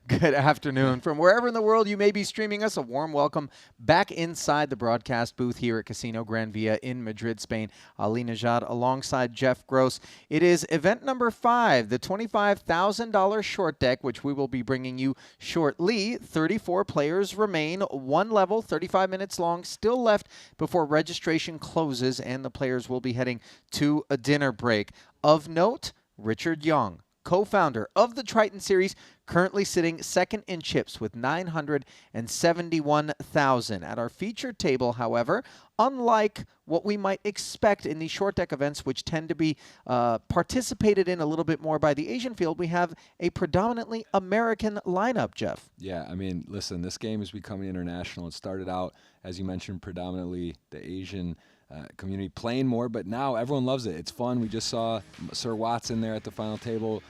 Good afternoon. From wherever in the world you may be streaming us, a warm welcome back inside the broadcast booth here at Casino Gran Via in Madrid, Spain. Ali Najad alongside Jeff Gross. It is event number 5, the $25,000 short deck, which we will be bringing you shortly. 34 players remain, one level, 35 minutes long, still left before registration closes, and the players will be heading to a dinner break. Of note, Richard Young, co-founder of the Triton series, currently sitting second in chips with 971,000. At our featured table, however, unlike what we might expect in these short deck events, which tend to be participated in a little bit more by the Asian field, we have a predominantly American lineup, Jeff. Yeah, I mean, listen, this game is becoming international. It started out, as you mentioned, predominantly the Asian community playing more, but now everyone loves it. It's fun. We just saw Sir Watson there at the final table,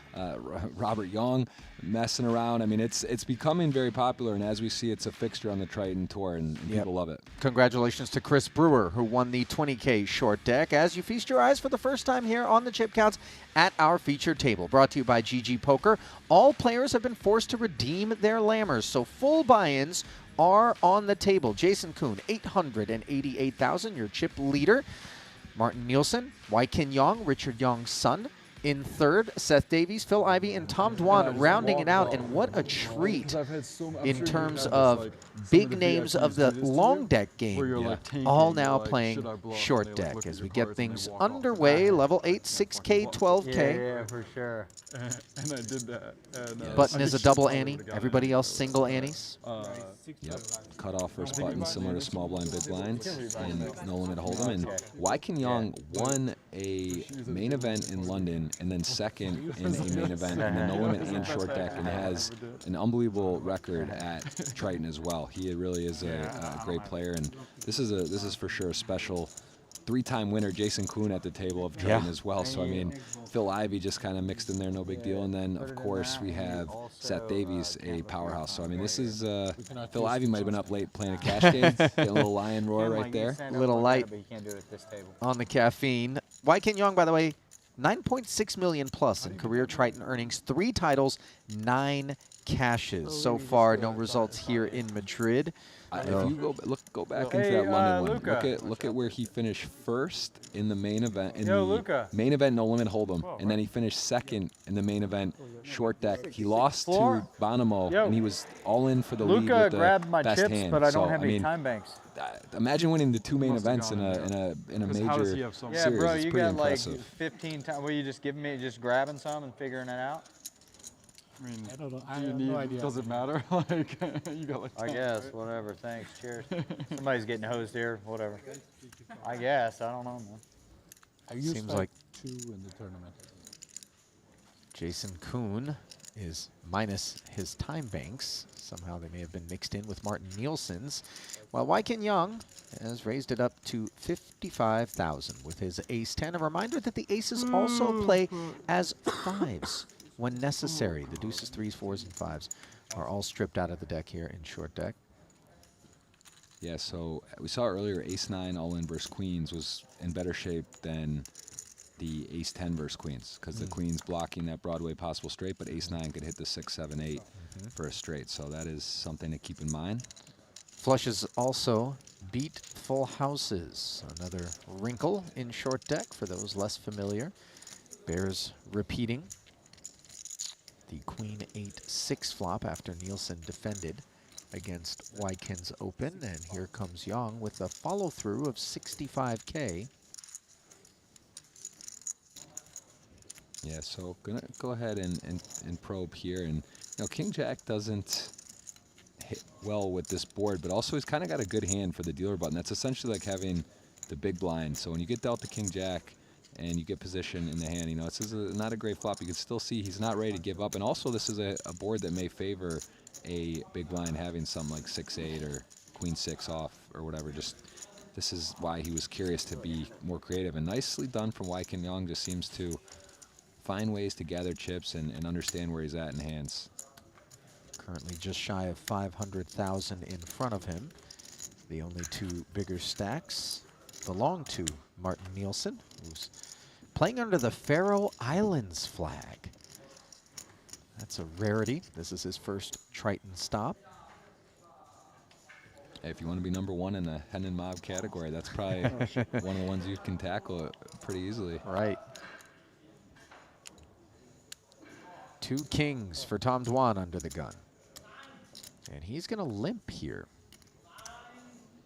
Robert Young messing around. I mean, it's becoming very popular, and as we see, it's a fixture on the Triton Tour, and people love it. Congratulations to Chris Brewer, who won the 20K short deck, as you feast your eyes for the first time here on the Chip Counts at our featured table. Brought to you by GG Poker. All players have been forced to redeem their lammers, so full buy-ins are on the table. Jason Kuhn, 888,000, your chip leader. Martin Nielsen, Wai-Kin Yong, Richard Young's son, in third. Seth Davies, Phil Ivey, and Tom Dwan rounding it out. And what a treat in terms of big names of the long deck game, all now playing short deck as we get things underway. Level 8, 6K, 12K. Yeah, for sure. And I did that. And, Button is a double ante. Everybody else single antes. Yep. Cut off first button, similar to small blind, big blinds, and no limit hold'em. And Wai-Kin Yong won a main event in London, and then second in a main event in the no limit and short deck, and has an unbelievable record at Triton as well. He really is a great player, and this is for sure a special. 3-time winner Jason Kuhn at the table of Triton as well. So I mean, Phil Ivey just kind of mixed in there, no big deal. And then of course we have Seth Davies, a powerhouse. So I mean, this is Phil Ivey might have been up late playing a cash game, getting a little lion roar right there. A little light on the caffeine. Wai-Kin Yong, by the way, 9.6 million plus in career Triton earnings, 3 titles, 9 cashes. So far, no results here in Madrid. If you go back into that London one, look at where he finished first in the main event main event no limit hold'em, and then he finished second in the main event short deck. He lost to Bonomo, and he was all in for the lead with the grabbed my best chips, hand. but I don't so, have any mean, time banks. Imagine winning the 2 main events in a major series. Yeah, bro, it's you pretty got impressive. like 15 times. Were you just giving me, just grabbing some and figuring it out? I mean, I don't know. I do you have need, no idea. does it matter? Like, you got like 10, I guess, right? whatever. Thanks. Cheers. Somebody's getting hosed here. Whatever. I guess. I don't know, man. I used Seems like like 2 in the tournament. Jason Kuhn is minus his time banks. Somehow they may have been mixed in with Martin Nielsen's, while Wai-Kin Yong has raised it up to 55,000 with his ace-10. A reminder that the aces also play as 5s when necessary. The deuces, 3s, 4s, and 5s are all stripped out of the deck here in short deck. Yeah, so we saw earlier ace-9 all-in versus queens was in better shape than the ace-10 versus queens, because the queen's blocking that Broadway possible straight, but ace-9 could hit the 6, 7, 8 for a straight. So that is something to keep in mind. Flushes also beat full houses. Another wrinkle in short deck for those less familiar. Bears repeating the queen 8-6 flop after Nielsen defended against Wai-Kin's open. And here comes Young with a follow-through of 65K. Yeah, so gonna go ahead and probe here. And you know, King Jack doesn't hit well with this board, but also he's kind of got a good hand for the dealer button. That's essentially like having the big blind. So when you get dealt to King Jack and you get position in the hand, you know, this is not a great flop. You can still see he's not ready to give up. And also this is a board that may favor a big blind having something like 6-8 or queen 6 off or whatever. Just this is why he was curious to be more creative, and nicely done from Wai-Kin Yong. Just seems to find ways to gather chips and understand where he's at in hands. Currently just shy of 500,000 in front of him. The only 2 bigger stacks belong to Martin Nielsen, who's playing under the Faroe Islands flag. That's a rarity. This is his first Triton stop. Hey, if you want to be #1 in the hen and mob category, that's probably one of the ones you can tackle pretty easily. Right. 2 kings for Tom Dwan under the gun. And he's going to limp here.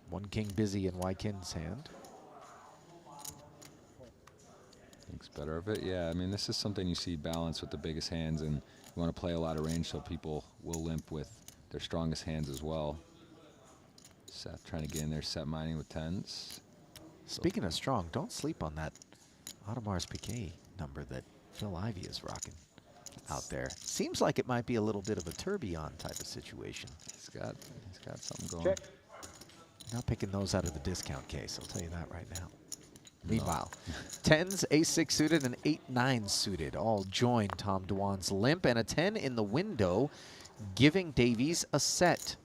1 king busy in Wykin's hand. Thinks better of it. Yeah, I mean, this is something you see balance with the biggest hands, and you want to play a lot of range so people will limp with their strongest hands as well. Seth trying to get in there, set mining with 10s. Speaking of strong, don't sleep on that Audemars Piguet number that Phil Ivey is rocking out there. Seems like it might be a little bit of a tourbillon type of situation. He's got something going. Check. Not picking those out of the discount case, I'll tell you that right now. Meanwhile, 10s, ace-6 suited, and 8-9 suited all join Tom Dwan's limp, and a 10 in the window, giving Davies a set.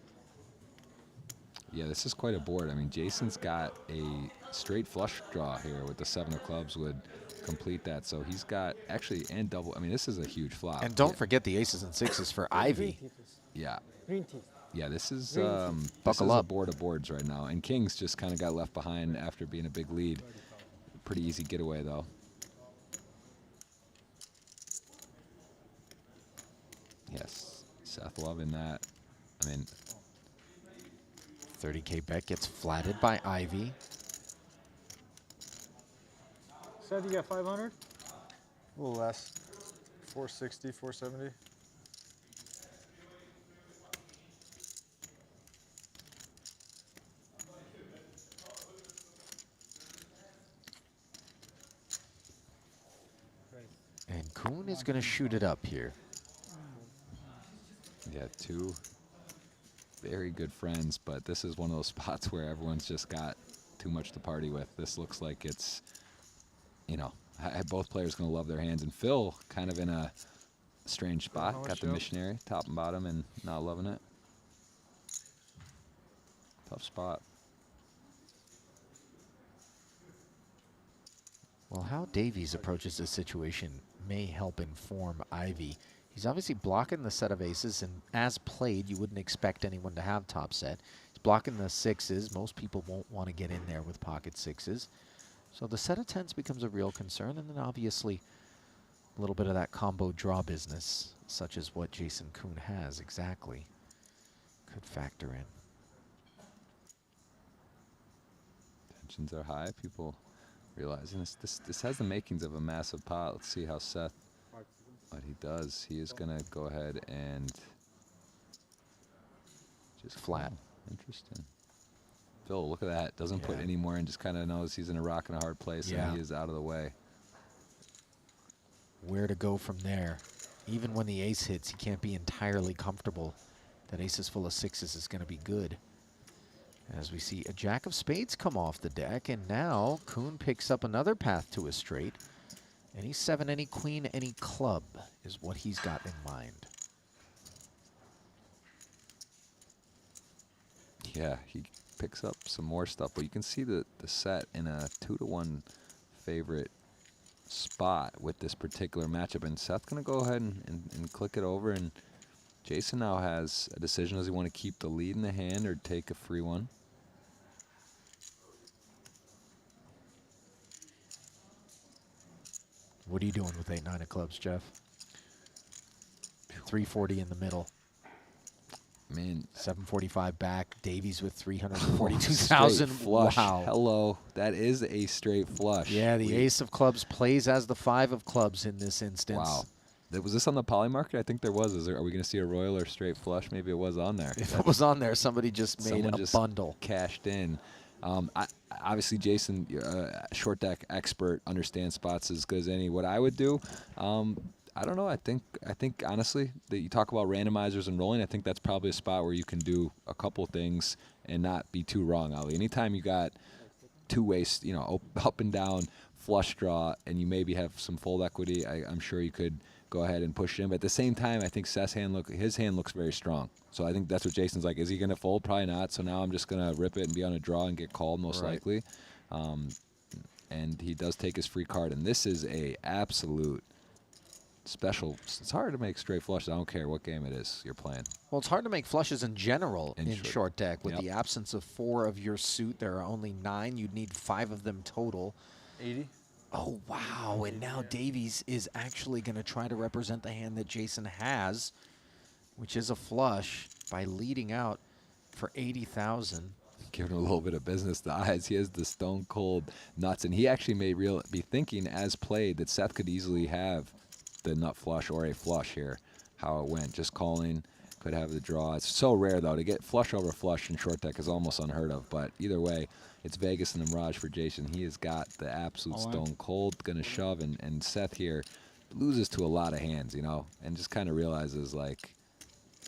Yeah, this is quite a board. I mean, Jason's got a straight flush draw here with the 7 of clubs would complete that. So he's got actually and double. I mean, this is a huge flop. And don't forget the aces and 6s for Ivy. Yeah. Green teeth. Yeah, this is Buckle up. a board of boards right now. And Kings just kind of got left behind after being a big lead. Pretty easy getaway, though. Yes, Seth loving that. I mean, 30K bet gets flatted by Ivy. Seth, you got 500? A little less. 460, 470. And Kuhn is going to shoot it up here. yeah, 2 very good friends, but this is one of those spots where everyone's just got too much to party with. This looks like it's, you know, both players going to love their hands. And Phil kind of in a strange spot. Got the missionary top and bottom and not loving it. Tough spot. Well, how Davies approaches this situation may help inform Ivy. He's obviously blocking the set of aces, and as played, you wouldn't expect anyone to have top set. He's blocking the 6s. Most people won't want to get in there with pocket 6s. So the set of 10s becomes a real concern, and then obviously a little bit of that combo draw business, such as what Jason Kuhn has exactly, could factor in. Tensions are high. People realizing this has the makings of a massive pot. Let's see how Seth, what he does. He is going to go ahead and just flat. Interesting. Phil, look at that. Doesn't put any more in, just kind of knows he's in a rock and a hard place, and he is out of the way. Where to go from there? Even when the ace hits, he can't be entirely comfortable that aces full of 6s is going to be good. As we see a jack of spades come off the deck, and now Kuhn picks up another path to a straight. Any 7, any queen, any club is what he's got in mind. Yeah, he picks up some more stuff, but you can see the set in a 2-to-1 favorite spot with this particular matchup. And Seth's going to go ahead and click it over, and Jason now has a decision. Does he want to keep the lead in the hand or take a free one? What are you doing with 8-9 of clubs, Jeff? 340 in the middle. Man, 745 back. Davies with 342,000. Flush. Wow. Hello. That is a straight flush. Yeah, the ace of clubs plays as the 5 of clubs in this instance. Wow. Was this on the poly market? I think there was. Are we going to see a royal or straight flush? Maybe it was on there. If it was on there, somebody just made a bundle. Cashed in. Obviously, Jason, short deck expert, understands spots as good as any. What I would do, I don't know. I think honestly that you talk about randomizers and rolling. I think that's probably a spot where you can do a couple things and not be too wrong, Ali. Anytime you got two-ways, you know, up and down flush draw, and you maybe have some fold equity, I'm sure you could go ahead and push it in. But at the same time, I think Seth's his hand looks very strong. So I think that's what Jason's like. Is he going to fold? Probably not. So now I'm just going to rip it and be on a draw and get called most likely. And he does take his free card. And this is a absolute special. It's hard to make straight flushes. I don't care what game it is you're playing. Well, it's hard to make flushes in general In in short- short deck. With Yep. the absence of 4 of your suit, there are only 9. You'd need 5 of them total. 80. Oh, wow. And now Davies is actually going to try to represent the hand that Jason has, which is a flush, by leading out for 80,000. Giving him a little bit of business to eyes. He has the stone cold nuts, and he actually may be thinking as played that Seth could easily have the nut flush or a flush here. How it went, just calling, could have the draw. It's so rare though to get flush over flush in short deck is almost unheard of. But either way, it's Vegas and the Mirage for Jason. He has got the absolute stone cold, gonna shove, and Seth here loses to a lot of hands, you know, and just kind of realizes like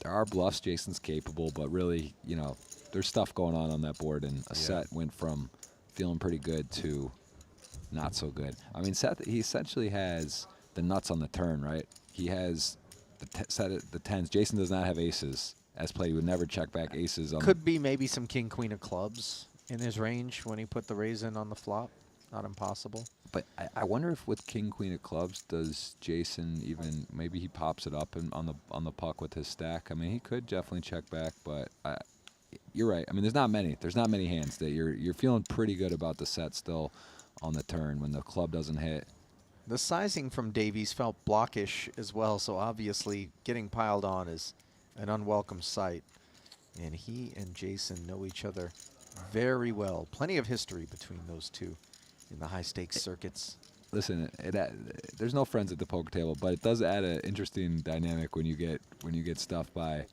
there are bluffs Jason's capable, but really, you know, there's stuff going on that board, and a set went from feeling pretty good to not so good. I mean, Seth, he essentially has the nuts on the turn, right? He has the tens. Jason does not have aces. As played, he would never check back aces. On Could be maybe some king, queen of clubs in his range when he put the raise in on the flop. Not impossible. But I wonder if with king, queen of clubs, does Jason even, maybe he pops it up on the puck with his stack. I mean, he could definitely check back, but you're right. I mean, there's not many. There's not many hands that you're feeling pretty good about the set still on the turn when the club doesn't hit. The sizing from Davies felt blockish as well, so obviously getting piled on is an unwelcome sight. And he and Jason know each other very well. Plenty of history between those two in the high-stakes circuits. Listen, there's no friends at the poker table, but it does add an interesting dynamic when you get stuffed by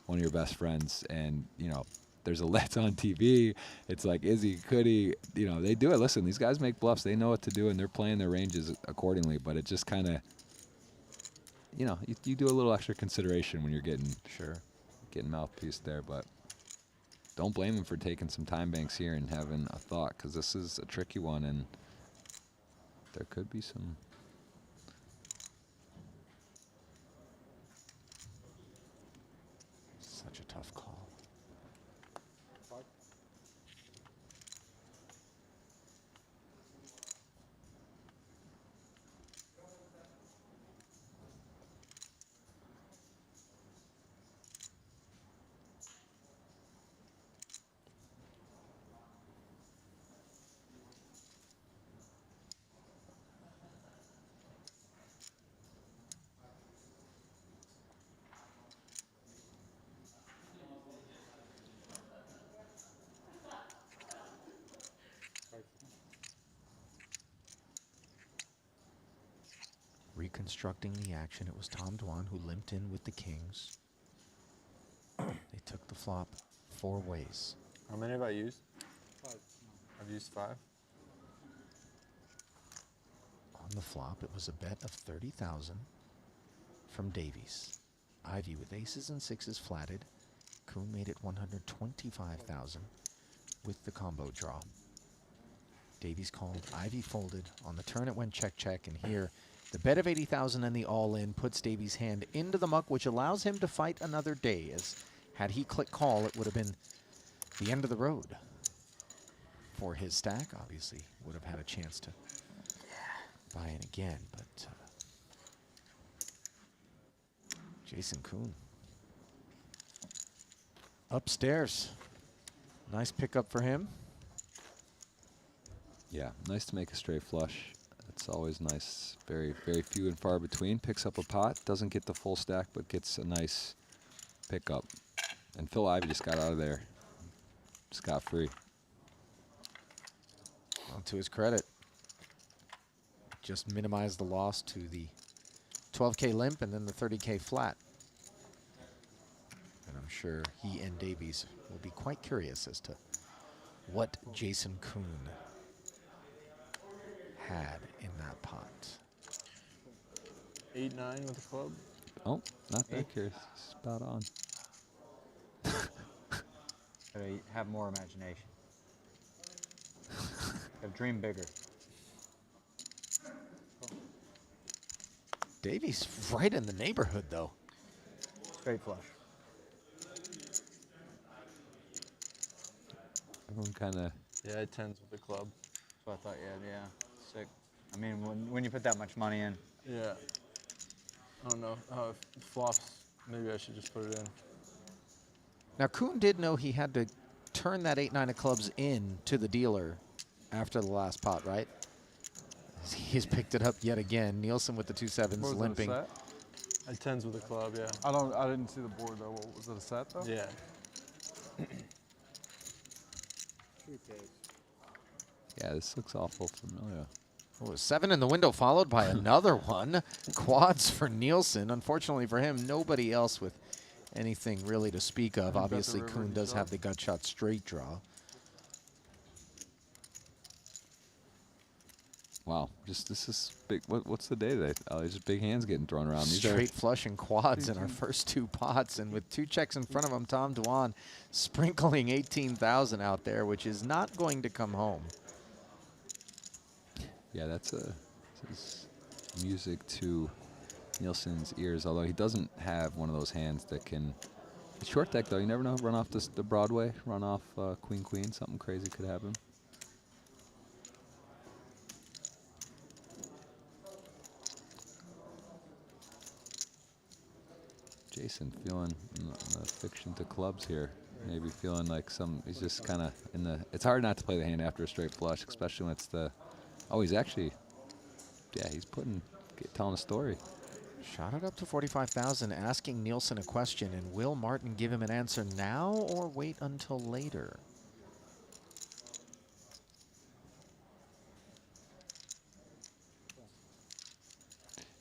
one of your best friends, and you know there's a let's on TV. It's like, is he, could he? You know, they do it. Listen, these guys make bluffs. They know what to do, and they're playing their ranges accordingly. But it just kind of, you know, you do a little extra consideration when you're getting mouthpiece there, but. Don't blame him for taking some time banks here and having a thought, because this is a tricky one, and there could be some. Such a tough call. Reconstructing the action, it was Tom Dwan who limped in with the kings. They took the flop 4 ways. How many have I used? 5. I've used 5. On the flop, it was a bet of 30,000 from Davies. Ivy with aces and sixes flatted. Kuhn made it 125,000 with the combo draw. Davies called, Ivy folded. On the turn, it went check, check, and here, the bet of 80,000 and the all-in puts Davies' hand into the muck, which allows him to fight another day, as had he clicked call, it would have been the end of the road for his stack. Obviously, would have had a chance to buy in again, but Jason Kuhn upstairs. Nice pickup for him. Yeah, nice to make a straight flush. It's always nice. Very, very few and far between. Picks up a pot, doesn't get the full stack, but gets a nice pickup. And Phil Ivey just got out of there scot-free. Well, to his credit, just minimized the loss to the 12K limp and then the 30K flat. And I'm sure he and Davies will be quite curious as to what Jason Kuhn had in that pot. 8-9 with the club. Oh, not that curious. Spot on. Gotta have more imagination. Gotta dream bigger. Davies right in the neighborhood, though. Straight flush. Everyone kind of. Yeah, 10s with the club. That's what I thought. Yeah, sick. I mean, when you put that much money in, Yeah. I don't know. If flops, maybe I should just put it in. Now, Kuhn did know he had to turn that 8-9 of clubs in to the dealer after the last pot, right? He's picked it up yet again. Nielsen with the 2-7s What was limping. it, a set? At tens with a club, yeah. I didn't see the board though. What, was it a set though? Yeah. Yeah, this looks awful familiar. Oh, 7 in the window, followed by another one. Quads for Nielsen. Unfortunately for him, nobody else with anything really to speak of. bet the Obviously, river Kuhn he does shot. have the gut shot straight draw. Wow, this is big. What's the day today? There's just big hands getting thrown around. These Straight flush and quads in our first 2 pots. And with 2 checks in front of him, Tom Dwan sprinkling 18,000 out there, which is not going to come home. Yeah, this is music to Nielsen's ears, although he doesn't have one of those hands that can... Short deck, though, you never know. Run off the Broadway, run off Queen, something crazy could happen. Jason feeling in the fiction to clubs here. Maybe feeling like he's just kind of in the... It's hard not to play the hand after a straight flush, especially when it's the... Oh, he's actually... Yeah, he's telling a story. Shot it up to 45,000, asking Nielsen a question, and will Martin give him an answer now or wait until later?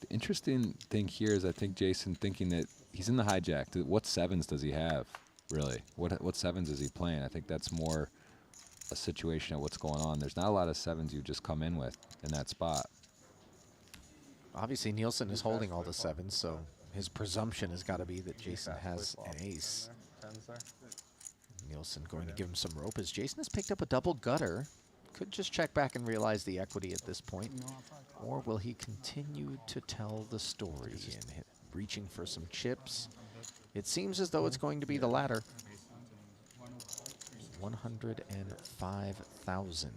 The interesting thing here is I think Jason thinking that he's in the hijack. What 7s does he have, really? What 7s is he playing? I think that's more a situation of what's going on. There's not a lot of 7s you just come in with in that spot. Obviously, Nielsen is holding all the 7s, so his presumption has got to be that Jason has an ace. Tens there. Nielsen going to give him some rope as Jason has picked up a double gutter. Could just check back and realize the equity at this point. Or will he continue to tell the story and reaching for some chips? It seems as though it's going to be the latter. 105,000.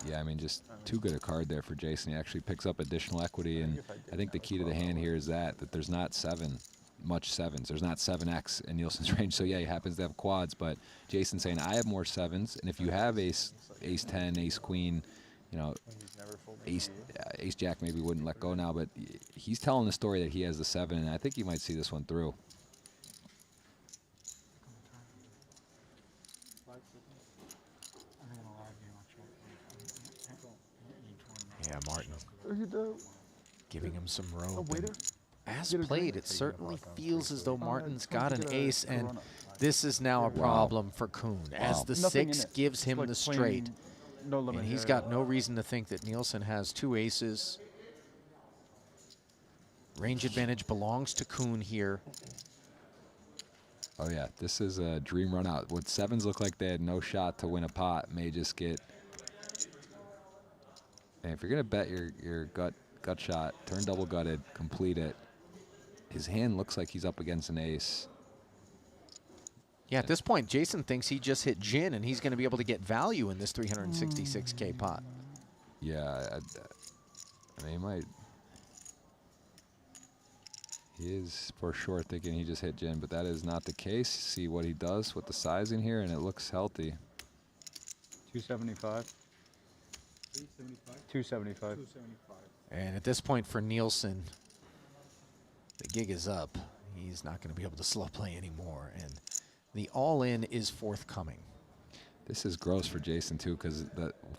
Yeah, I mean, just too good a card there for Jason. He actually picks up additional equity, and I think the key to the hand here is that there's not much 7s. There's not 7x in Nielsen's range. So yeah, he happens to have quads, but Jason's saying I have more 7s, and if you have ace 10, ace queen, you know, ace jack maybe wouldn't let go now, but he's telling the story that he has the 7, and I think he might see this one through. Yeah, Martin You giving him some a rope. waiter? As Get a played, drink. it certainly feels as though Martin's come got to an get a ace, and Corona. this is now a problem for Kuhn, as the Nothing in 6 it. gives him Like the plain, straight. No limit. And he's got no reason to think that Nielsen has 2 aces. Range advantage belongs to Kuhn here. Oh yeah, this is a dream run out. What 7s look like they had no shot to win a pot may just get... And if you're gonna bet your gut shot, turn double gutted, complete it. His hand looks like he's up against an ace. Yeah, at this point, Jason thinks he just hit gin, and he's going to be able to get value in this 366K pot. Yeah, I mean, he might. He is for sure thinking he just hit gin, but that is not the case. See what he does with the sizing here, and it looks healthy. 275. 275. And at this point for Nielsen, the gig is up. He's not going to be able to slow play anymore, and the all-in is forthcoming. This is gross for Jason too, because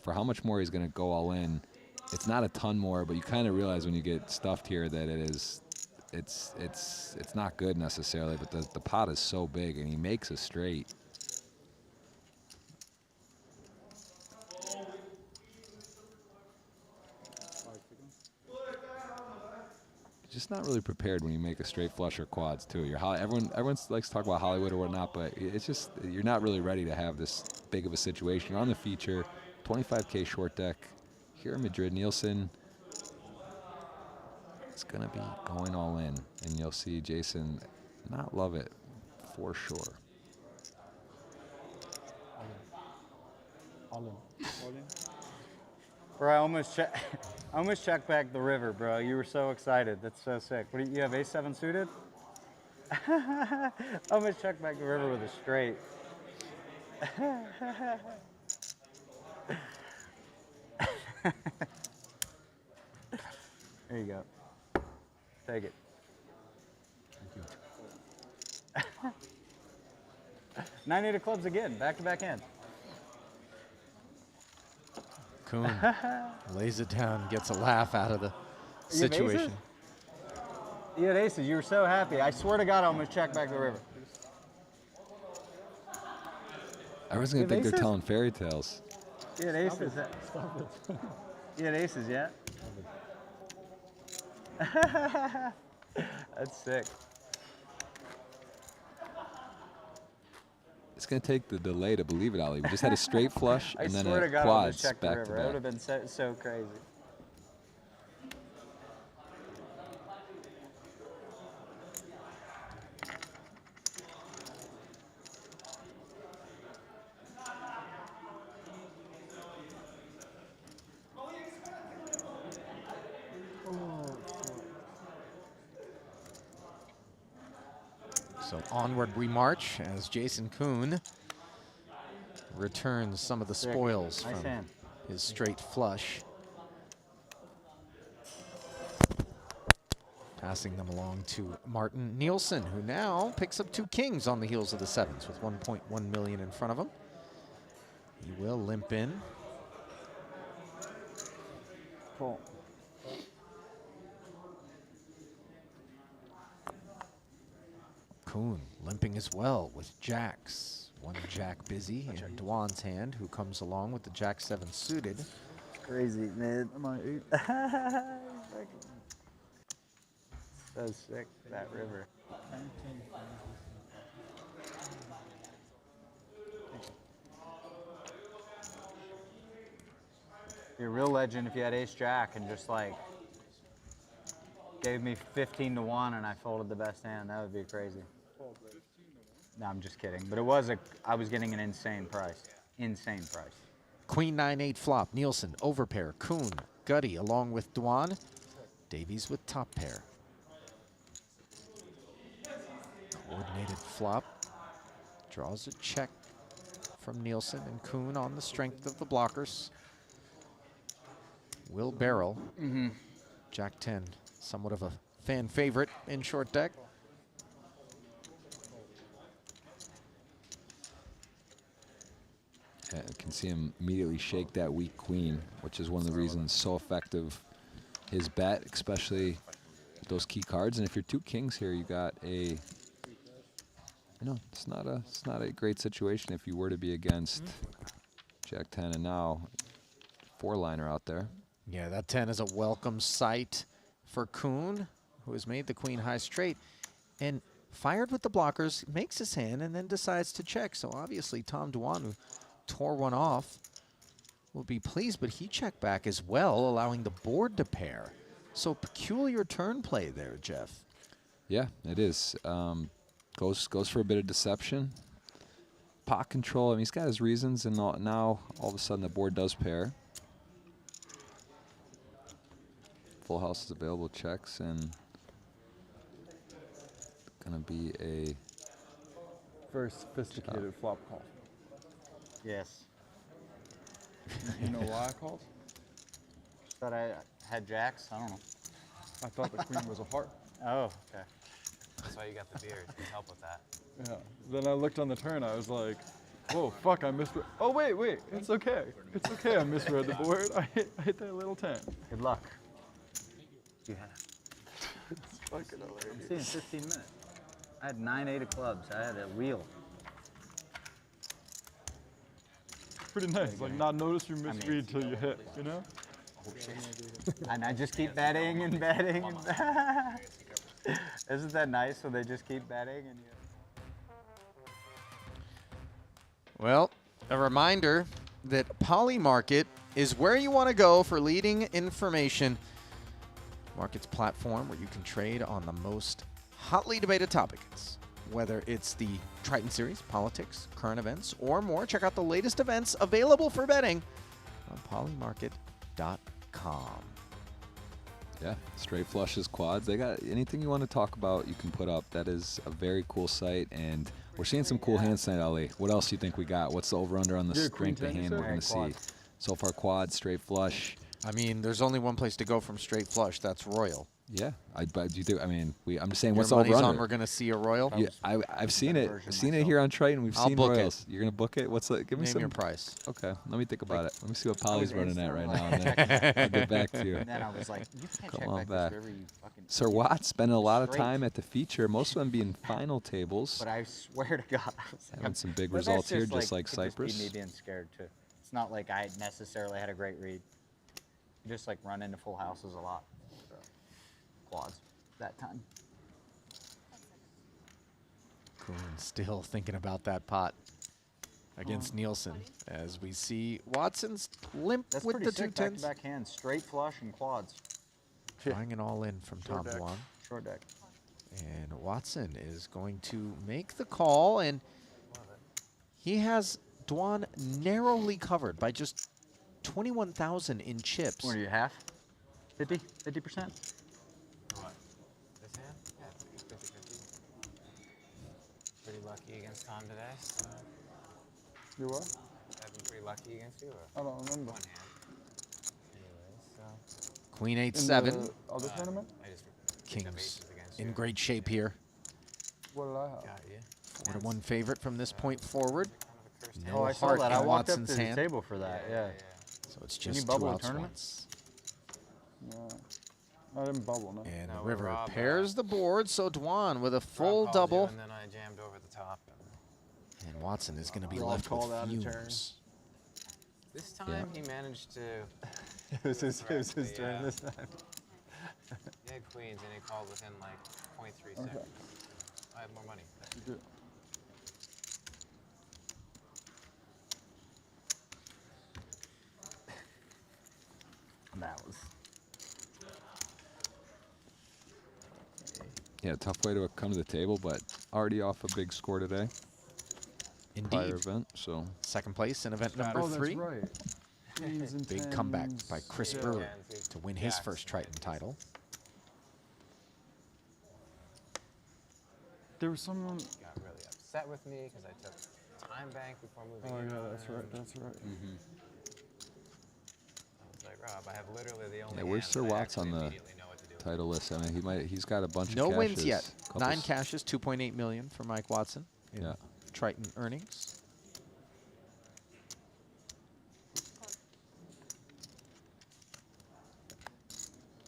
for how much more he's going to go all in, it's not a ton more, but you kind of realize when you get stuffed here that it's not good necessarily, but the pot is so big, and he makes a straight. Just not really prepared when you make a straight flush or quads too. Everyone likes to talk about Hollywood or whatnot, but it's just you're not really ready to have this big of a situation. You're on the feature, 25K short deck here in Madrid. Nielsen is gonna be going all in, and you'll see Jason not love it for sure. All in. Bro, I almost checked back the river, bro. You were so excited. That's so sick. What do you have? Ace-7 suited? I almost checked back the river with a straight. There you go. Take it. Thank you. 9-8 of clubs again, back-to-back hands. Kuhn lays it down, gets a laugh out of the You have situation. aces? You had aces. You were so happy. I swear to God, I almost checked back the river. Everyone's gonna You have think they're aces? telling fairy tales. You had aces. Stop it. You had aces yet? That's sick. It's gonna take the delay to believe it, Ollie. We just had a straight flush I and then swear to a God, I almost quads checked the back river. to That would back. have been so crazy. So onward we march as Jason Kuhn returns some of the Sick. spoils Nice from hand. his straight flush. Passing them along to Martin Nielsen, who now picks up 2 kings on the heels of the 7s with 1.1 million in front of him. He will limp in. Cool. Kuhn limping as well with jacks. 1 jack busy in Dwan's hand, who comes along with the jack-7 suited. Crazy, man. Am I 8? So sick, that river. You're a real legend if you had ace-jack and just like gave me 15 to 1 and I folded the best hand. That would be crazy. No, I'm just kidding. But it was I was getting an insane price. Insane price. Queen 9-8 flop. Nielsen overpair. Kuhn, Gutty along with Dwan. Davies with top pair. Coordinated flop. Draws a check from Nielsen and Kuhn on the strength of the blockers. Will barrel. Jack 10, somewhat of a fan favorite in short deck. Yeah, you can see him immediately shake that weak queen, which is one of the reasons so effective his bet, especially with those key cards. And if you're 2 kings here, you got a, it's not a great situation if you were to be against Jack 10 and now 4-liner out there. Yeah, that 10 is a welcome sight for Kuhn, who has made the queen high straight and fired with the blockers, makes his hand, and then decides to check. So obviously Tom Dwan, who tore one off, will be pleased, but he checked back as well, allowing the board to pair. So peculiar turn play there, Jeff. Yeah, it is. Goes for a bit of deception. Pot control, I mean, he's got his reasons, and now all of a sudden the board does pair. Full house is available, checks, and gonna be a Very sophisticated flop call. Yes. You know why I called? Thought I had jacks. I don't know. I thought the queen was a heart. Oh, okay. That's why you got the beard to help with that. Yeah. Then I looked on the turn. I was like, whoa, fuck, I misread. Oh, wait. It's okay. It's okay. I misread the board. I hit that little 10. Good luck. Yeah. It's fucking I'm hilarious. seeing 15 minutes. I had 9-8 of clubs. I had a wheel. Pretty nice. Like, not notice you misread till you hit, you know? And I just keep betting and betting and betting. Isn't that nice when they just keep betting and you... Well, a reminder that Polymarket is where you want to go for leading information. Market's platform where you can trade on the most hotly debated topics. Whether it's the Triton series, politics, current events, or more, check out the latest events available for betting on Polymarket Yeah, straight flushes, quads. They got anything you want to talk about, you can put up. That is a very cool site, and we're seeing some cool hands tonight, Ali. What else do you think we got? What's the over/under on the Yeah, strength of queen ten, hand you we're said? going to see? Quads. So far, quads, straight flush. I mean, there's only one place to go from straight flush. That's Royal. Yeah, but do you think? I mean, I'm just saying, Your what's the money's on over/under? we're going to see a Royal? Yeah, I've seen it. version I've seen it myself. here on Triton. We've I'll seen book it. Royals. You're gonna book it? What's the? Give me Name some. your price. Okay, let me think about it. Let me see what Polly's it running is, at though, right like- now, and then I'll get back to you. And then I was like, you can't Come check on back back. this river, you fucking Sir idiot. Watt spending a lot of Straight. time at the feature, most of them being final tables. But I swear to God, I was like, Having some big but that's results here, just like could just be Cyprus. me being scared too. It's not like I necessarily had a great read. You just like run into full houses a lot. So, quads that time. Kuhn still thinking about that pot against Nielsen as we see Watson's limp That's with pretty the sick. 2 Back to back hands, straight flush and quads. Trying it all in from Tom deck. Dwan. Short deck. And Watson is going to make the call, and he has Dwan narrowly covered by just 21,000 in chips. What are you, half? 50%? What? This hand? Yeah, 50-50. Pretty lucky against Tom today, so You what? I've been pretty lucky against you. Or I don't remember. one hand. Anyways, so Queen In 8-7. the other tournament? I just picked up Kings aces against in you. great shape here. What did I have? Got you. 4-1 favorite from this point forward. Kind of a cursed No Oh, I saw heart that. in I walked up Watson's to the hand. table for that. Yeah. So it's Can you just bubble 2 a outs tournament? once. Yeah. I didn't bubble, no. And No, River Rob, pairs the board, so Dwan with a full Rob called you, double. and then I jammed over the top. And And Watson is going to be Rob left called out with a turn. fumes. this time he managed to. It was his turn turn this time. He had queens and he called within like 0.3 seconds. I have more money. You do. That was. Yeah, tough way to come to the table, but already off a big score today. Prior Indeed. event, so Second place in event number Oh, 3. that's right. Queens and Big comeback tens. by Chris Yeah. Brewer Tens, to win his jacks, first and Triton nines. title. There was someone. Got really upset with me because I took time bank before moving Oh in yeah, on that's him. right. That's right. I was like, Rob, I have literally the only. Yeah, where's hand Sir that I Watts on actually the immediately know what to do with. title list. I mean, he's got a bunch No of wins cashes, yet. couple 9 s- cashes, 2.8 million for Mike Watson in Yeah. Triton earnings.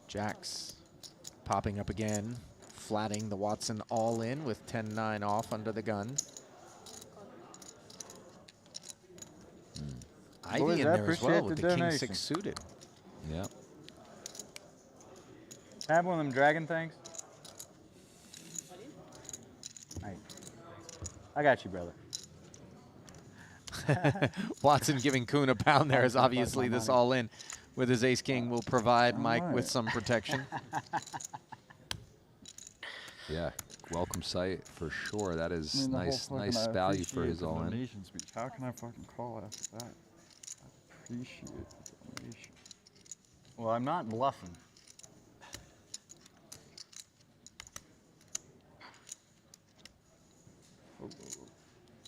Jacks popping up again, flatting the Watson all in with 10-9 off under the gun. Ivy Boys, in I there as well appreciate with the the King donation. 6 suited. Yeah. Have one of them dragon things. Hey. I got you, brother. Watson giving Kuhn a pound there as I'll obviously take my this money. all in with his ace king will provide Mike with Alright. some protection. Yeah, welcome site for sure. That is I mean, the whole nice, fucking, nice I value for appreciate his the all in. donation speech. How can I fucking call after that? I appreciate the donation. Well, I'm not bluffing.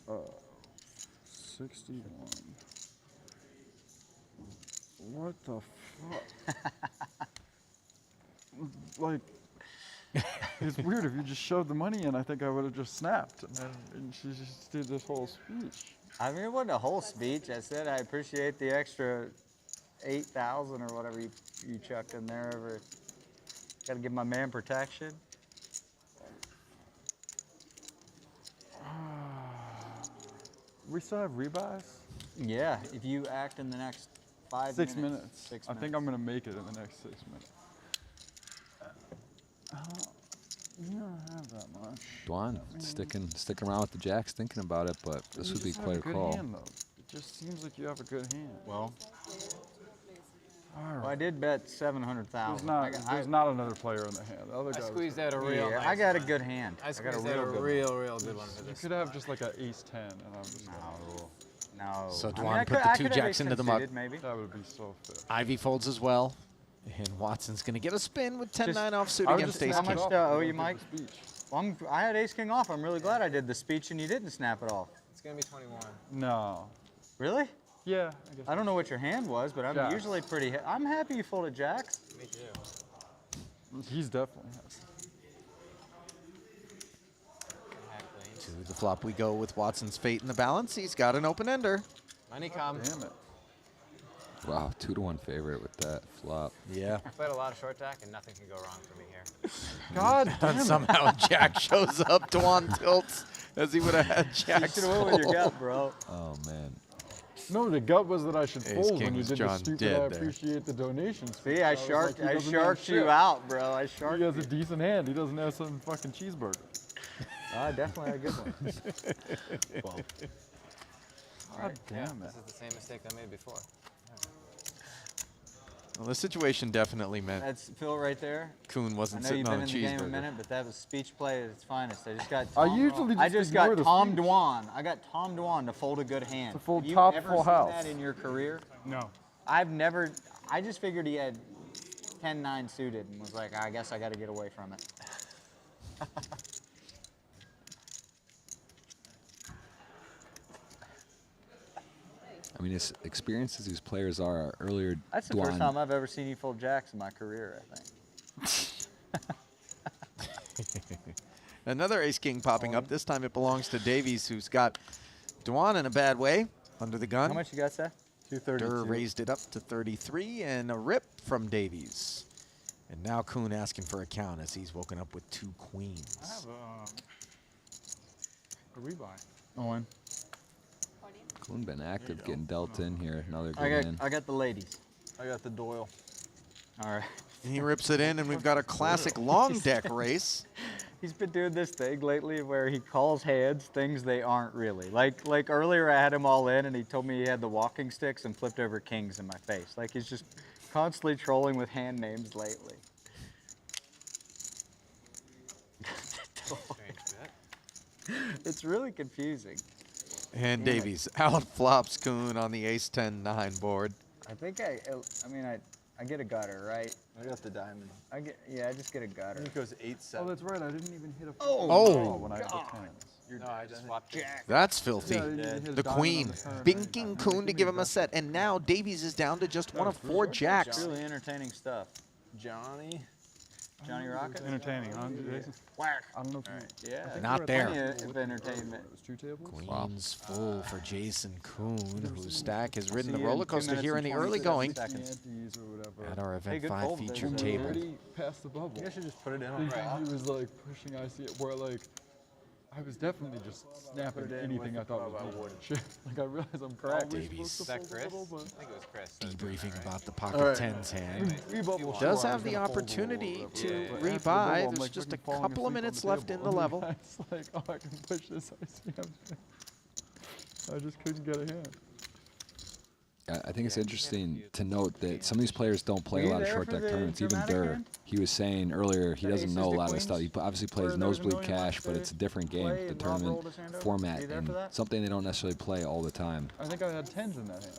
Uh, 61. What the fuck? Like, it's weird if you just showed the money in. I think I would have just snapped, and she just did this whole speech. I mean, it wasn't a whole speech. I said I appreciate the extra 8,000 or whatever you chucked in there. Got to give my man protection. We still have rebuys? Yeah, if you act in the next 5 6 minutes. minutes. 6 I minutes. think I'm gonna make it in the next 6 minutes. You don't have that much. Dwan sticking around with the jacks, thinking about it, but this You would be just have quite a good call. Hand, though. It just seems like you have a good hand. Well, All I right. did bet 700,000. There's not another player in the hand. The other I guy was squeezed good. out a real. Yeah, nice I got a one. good hand. I got a squeezed out real a good one. real good one for You this. could have spot. just like an ace 10, and I'm just like, No. So I mean, Dwan I put could- the I two could have jacks into the muck. suited, maybe. That would be so fit. Ivy folds as well. And Watson's going to get a spin with 10-9 offsuit I would against just ace How snap king. much it off do I and owe don't you, give the Mike? speech. Well, I had ace king off. I'm really glad I did the speech and you didn't snap it off. It's gonna be 21. No. Really? Yeah, I guess. I don't know what your hand was, but I'm Jacks. usually pretty. I'm happy you folded jacks. Me too. He's definitely has. Had queens. To the flop we go with Watson's fate in the balance. He's got an open ender. Money come. Damn it. Wow, 2-1 favorite with that flop. Yeah. I played a lot of short stack and nothing can go wrong for me here. God damn And it. somehow Jack shows up. Dwan tilts as he would have had You Jack. should have went with your gut, bro. Oh, man. No, the gut was that I should Ace fold king when you was did John the stupid dead I there. appreciate the donations. See, I was like, sharked, he I doesn't know sharked you shit. out, bro. I sharked He has you. a decent hand. He doesn't have some fucking cheeseburger. I definitely had a good one. God Yeah, damn it. this is the same mistake I made before. Well, the situation definitely meant That's Phil right there. Kuhn I wasn't know sitting you've on been a in the game a cheeseburger. minute, but that was speech play at its finest. I just got. I Tom, usually I just just ignore got the Tom speech. Dwan. I got Tom Dwan to fold a good hand. To fold Have you top ever full seen house. that in your career? No. I've never. I just figured he had 10-9 suited and was like, I guess I got to get away from it. I mean, as experienced as these players are, earlier That's the first time I've ever seen you fold jacks in my career, I think. Another ace king popping up. This time it belongs to Davies, who's got Dwan in a bad way under the gun. How much you got, Seth? 232. Durr raised it up to 33 and a rip from Davies. And now Kuhn asking for a count as he's woken up with two queens. I have a rebuy. Owen. Kuhn been active, getting dealt in here. Another good I got. hand. I got the ladies. I got the Doyle. All right. He rips it in, and we've got a classic long deck race. He's been doing this thing lately where he calls hands things they aren't really. Like earlier I had him all in and he told me he had the walking sticks and flipped over kings in my face. Like he's just constantly trolling with hand names lately. Strange bet. It's really confusing. And Davies out flops Kuhn on the ace-10-9 board. I think I get a gutter, right? I got the diamond. I just get a gutter. It goes 8-7. Oh, that's right. I didn't even hit a Oh. when I had the tens. No, I just swapped it. That's filthy. Yeah, you hit a The diamond queen on the turn, binking right? Kuhn to give him a set. And now Davies is down to just one of four jacks. Really entertaining stuff. Johnny. Johnny Rocket? Entertaining, huh, Jason? Whack. I don't know if you... Yeah. Not there. Plenty of entertainment. It was two tables? Queens full for Jason Kuhn, whose stack has ridden the See you in roller 2 coaster minutes here in and the early 27 going seconds. Antes or whatever. at our Hey, Event good 5 fold, feature David. table. Already past the bubble. You guys should just put it in on Thinking right. he was like pushing IC where like I was definitely just snapping Put it in anything with I thought the was shit. Like I realize I'm correct. Davies. Is that Chris? I think it was Chris. that was doing Debriefing that, right? about the pocket Alright. tens hand. Rebubble, Does sure, I have was the gonna fold opportunity or to whatever, but after the rebuy. bubble, I'm There's like just a fucking falling couple of asleep on minutes the left in table. the level. It's like, oh, I can push this ICM. I just couldn't get a hand. I think it's interesting to note that some of these players don't play Were a you lot of there short for deck the tournaments. Even dramatic Durr, hand? he was saying earlier he The doesn't aces know a to lot of stuff. He queens? obviously plays Where there was a nosebleed million cash, left but to it's a different game, play the and Rob rolled tournament his hand over? Were format, you there and for that? something they don't necessarily play all the time. I think I had tens in that hand.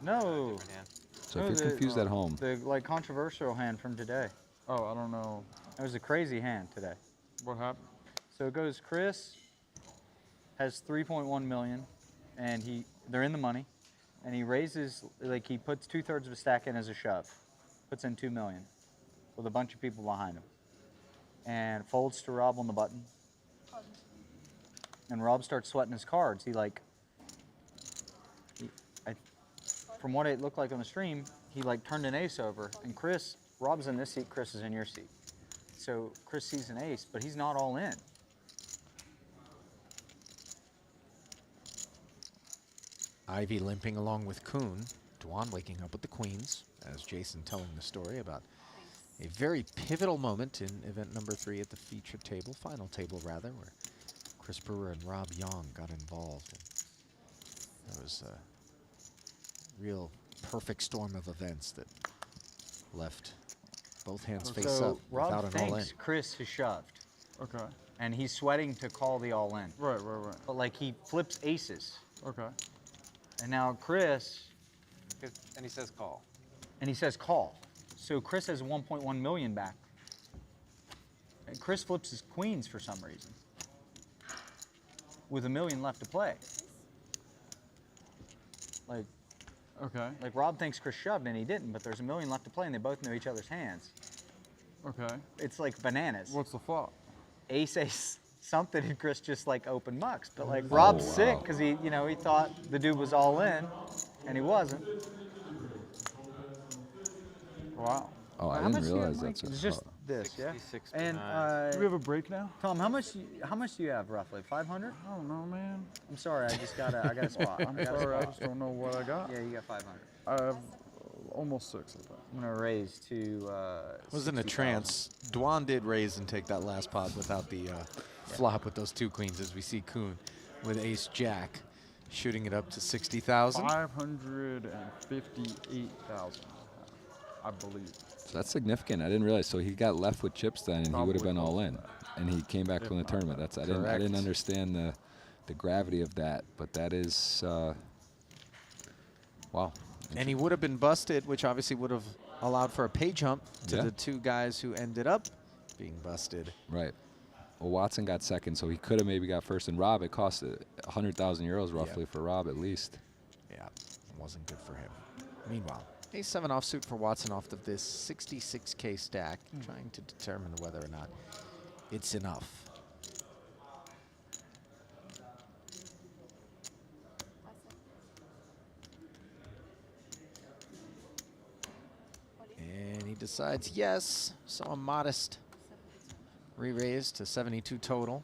No. Different hand. So No, if you're confused at home, The like controversial hand from today. Oh, I don't know It was a crazy hand today. what happened. So it goes Chris has 3.1 million and they're in the money and he raises like he puts 2/3 of a stack in as a shove. Puts in 2 million with a bunch of people behind him. And folds to Rob on the button. And Rob starts sweating his cards. From what it looked like on the stream, he like turned an ace over and Rob's in this seat, Chris is in your seat. So Chris sees an ace, but he's not all in. Ivy limping along with Kuhn. Dwan waking up with the queens, as Jason telling the story about a very pivotal moment in event number 3 at the feature table, final table rather, where Chris Brewer and Rob Young got involved. And there was a real perfect storm of events that left both hands face So up Rob without an all-in. thinks Chris has shoved, Okay. and he's sweating to call the all-in. Right. But like he flips aces, Okay. And now Chris, And he says call. and he says call. So Chris has 1.1 million back. And Chris flips his queens for some reason. With $1 million left to play. Okay. Like Rob thinks Chris shoved and he didn't, but there's $1 million left to play and they both know each other's hands. Okay. It's like bananas. What's the flop? Ace, ace, something, and Chris just like open mucks. But like Rob's sick wow. because he thought the dude was all in, and he wasn't. Wow. Oh, I How didn't much do you realize have, that's Mike? a, It's just this, yeah. 66 And Do we have a break now? Tom, how much do you have roughly? 500? I don't know, man. I'm sorry, I got a spot. I'm sorry, I just don't know what I got. Yeah, you got 500. I have almost 6 of them. I'm gonna raise to. Was in a 60,000. trance. Dwan did raise and take that last pot without the flop with those 2 queens, as we see Kuhn with ace jack shooting it up to 60,000. 558,000, I believe. so that's significant. I didn't realize. So he got left with chips then, and he would have been all in, and he came back from the tournament. That's I didn't Correct. understand the gravity of that, but that is wow. And he would have been busted, which obviously would have allowed for a pay jump to Yeah. the 2 guys who ended up being busted. Right. Well, Watson got second, so he could have maybe got first. And Rob, it cost 100,000 euros roughly for Rob at least. Yeah, it wasn't good for him. Meanwhile, ace 7 offsuit for Watson off of this 66K stack, trying to determine whether or not it's enough. And he decides yes, so a modest re-raise to 72 total.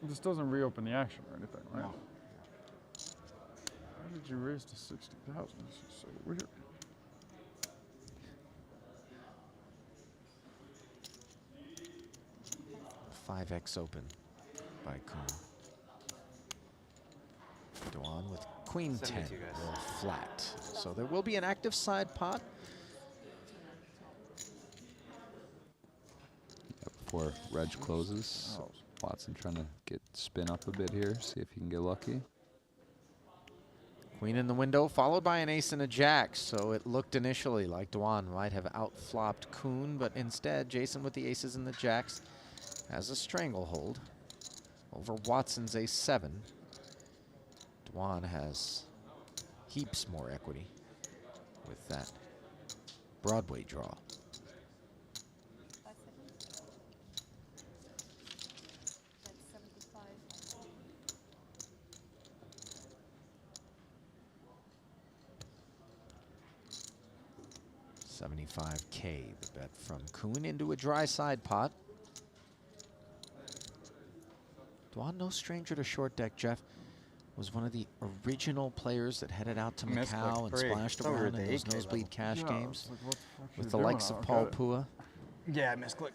This doesn't reopen the action or anything, right? No. Why did you raise to 60,000? This is so weird. Five X open by Kuhn. Dwan with queen 10, 72 guys. roll flat. So there will be an active side pot. Before Reg closes, Oh. Watson trying to get spin up a bit here, see if he can get lucky. Queen in the window, followed by an ace and a jack. So it looked initially like Dwan might have outflopped Kuhn, but instead Jason with the aces and the jacks has a stranglehold over Watson's ace 7. Dwan has heaps more equity with that Broadway draw. That's 75. 75K, the bet from Kuhn into a dry side pot. Dwan, no stranger to short deck, Jeff. Was one of the original players that headed out to Missed Macau like and 3. splashed Thought we were around at in the those 8K nosebleed level. cash Yeah, games it's like, what the fuck with you the doing? likes I of don't Paul get it. Pua. Yeah, I misclicked.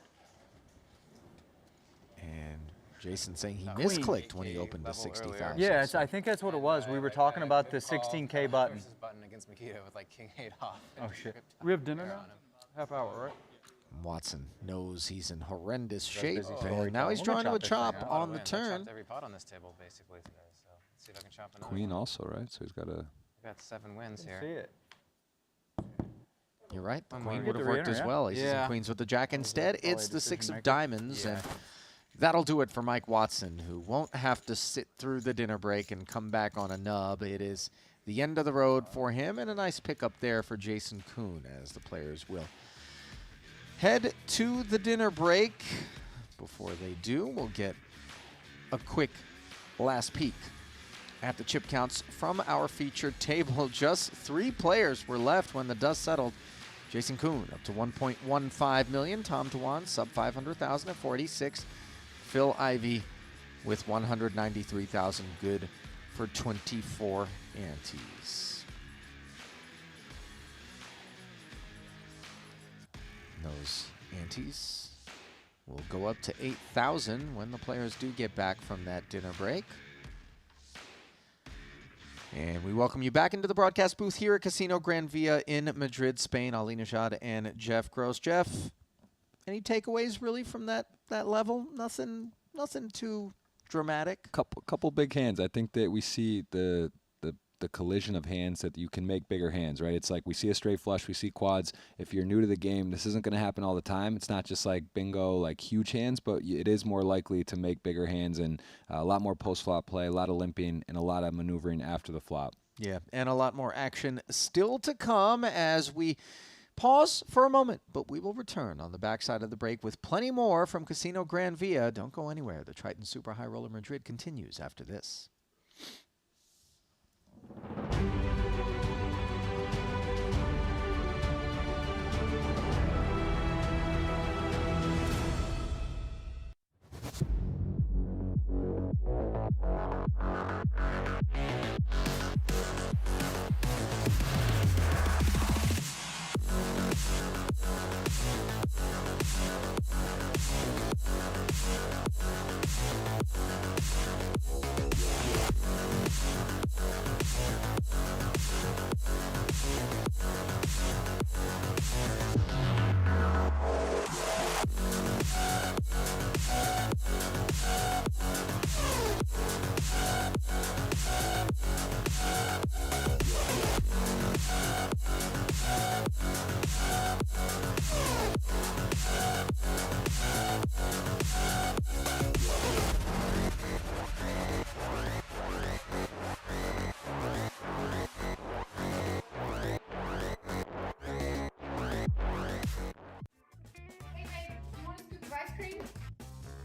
And Jason saying he Queen. misclicked when he 8K opened to level earlier. 60,000. Yeah, I think that's what it was. We were talking about the 16K button. Versus button against Makita with like king 8 off. Oh, shit. We have dinner There now? on him. Half hour, right? Watson knows he's in horrendous That's shape, busy and story. now he's We'll drawing to a chop this thing chop out. A lot of on the wins. I turn. chopped every pot on this table basically today, so let's see if I can chop another Queen one. also, right? So he's got a. We got 7 wins See here. it. You're right. The One queen more. would have Get the worked re-enter, as yeah. well. Aces and Yeah. queens with the jack. Instead, probably it's a the 6 decision of maker. diamonds, Yeah. and that'll do it for Mike Watson, who won't have to sit through the dinner break and come back on a nub. It is the end of the road for him, and a nice pickup there for Jason Kuhn, as the players will head to the dinner break. Before they do, we'll get a quick last peek at the chip counts from our featured table. Just 3 players were left when the dust settled. Jason Kuhn up to 1.15 million. Tom Dwan sub 500,000 at 46. Phil Ivey with 193,000, good for 24 antes. Those antes will go up to 8,000 when the players do get back from that dinner break. And we welcome you back into the broadcast booth here at Casino Gran Via in Madrid, Spain. Ali Najad and Jeff Gross. Jeff, any takeaways really from that level? Nothing too dramatic? Couple big hands. I think that we see the collision of hands that you can make bigger hands, right? It's like we see a straight flush, we see quads. If you're new to the game, this isn't going to happen all the time. It's not just like bingo, like huge hands, but it is more likely to make bigger hands and a lot more post-flop play, a lot of limping, and a lot of maneuvering after the flop. Yeah, and a lot more action still to come as we pause for a moment, but we will return on the backside of the break with plenty more from Casino Gran Via. Don't go anywhere. The Triton Super High Roller Madrid continues after this.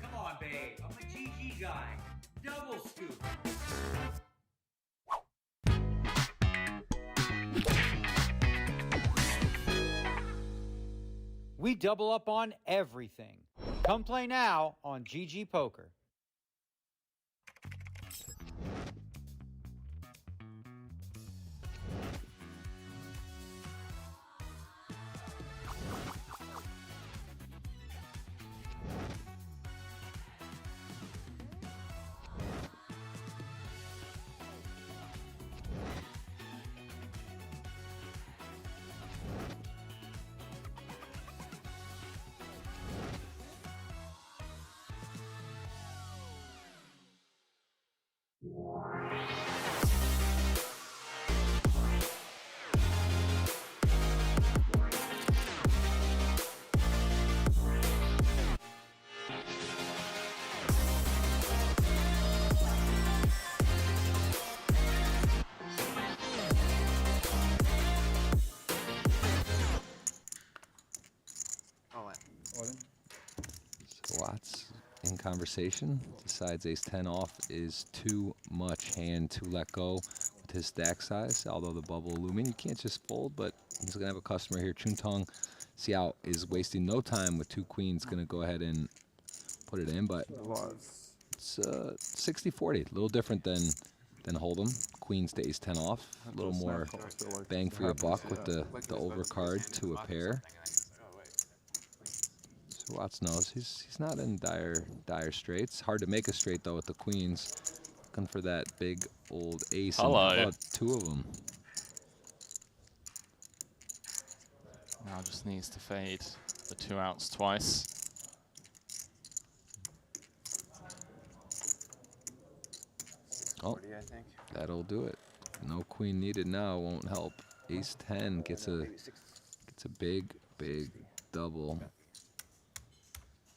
Come on, babe. I'm a GG guy. Double scoop. We double up on everything. Come play now on GG Poker. So Watts in conversation, decides ace-10 off is too much hand to let go with his stack size, although the bubble looming. You can't just fold, but he's going to have a customer here. Chuntong Xiao is wasting no time with two queens, going to go ahead and put it in, but it's 60-40, a little different than Hold'em. Queens to ace-10 off, a little more bang for your buck with the overcard to a pair. So Watts knows he's not in dire straits. Hard to make a straight though with the queens. Looking for that big old ace. Hello. And how about two of them? Now just needs to fade the 2 outs twice. Oh, that'll do it. No queen needed now. Won't help. Ace-10 gets a big double.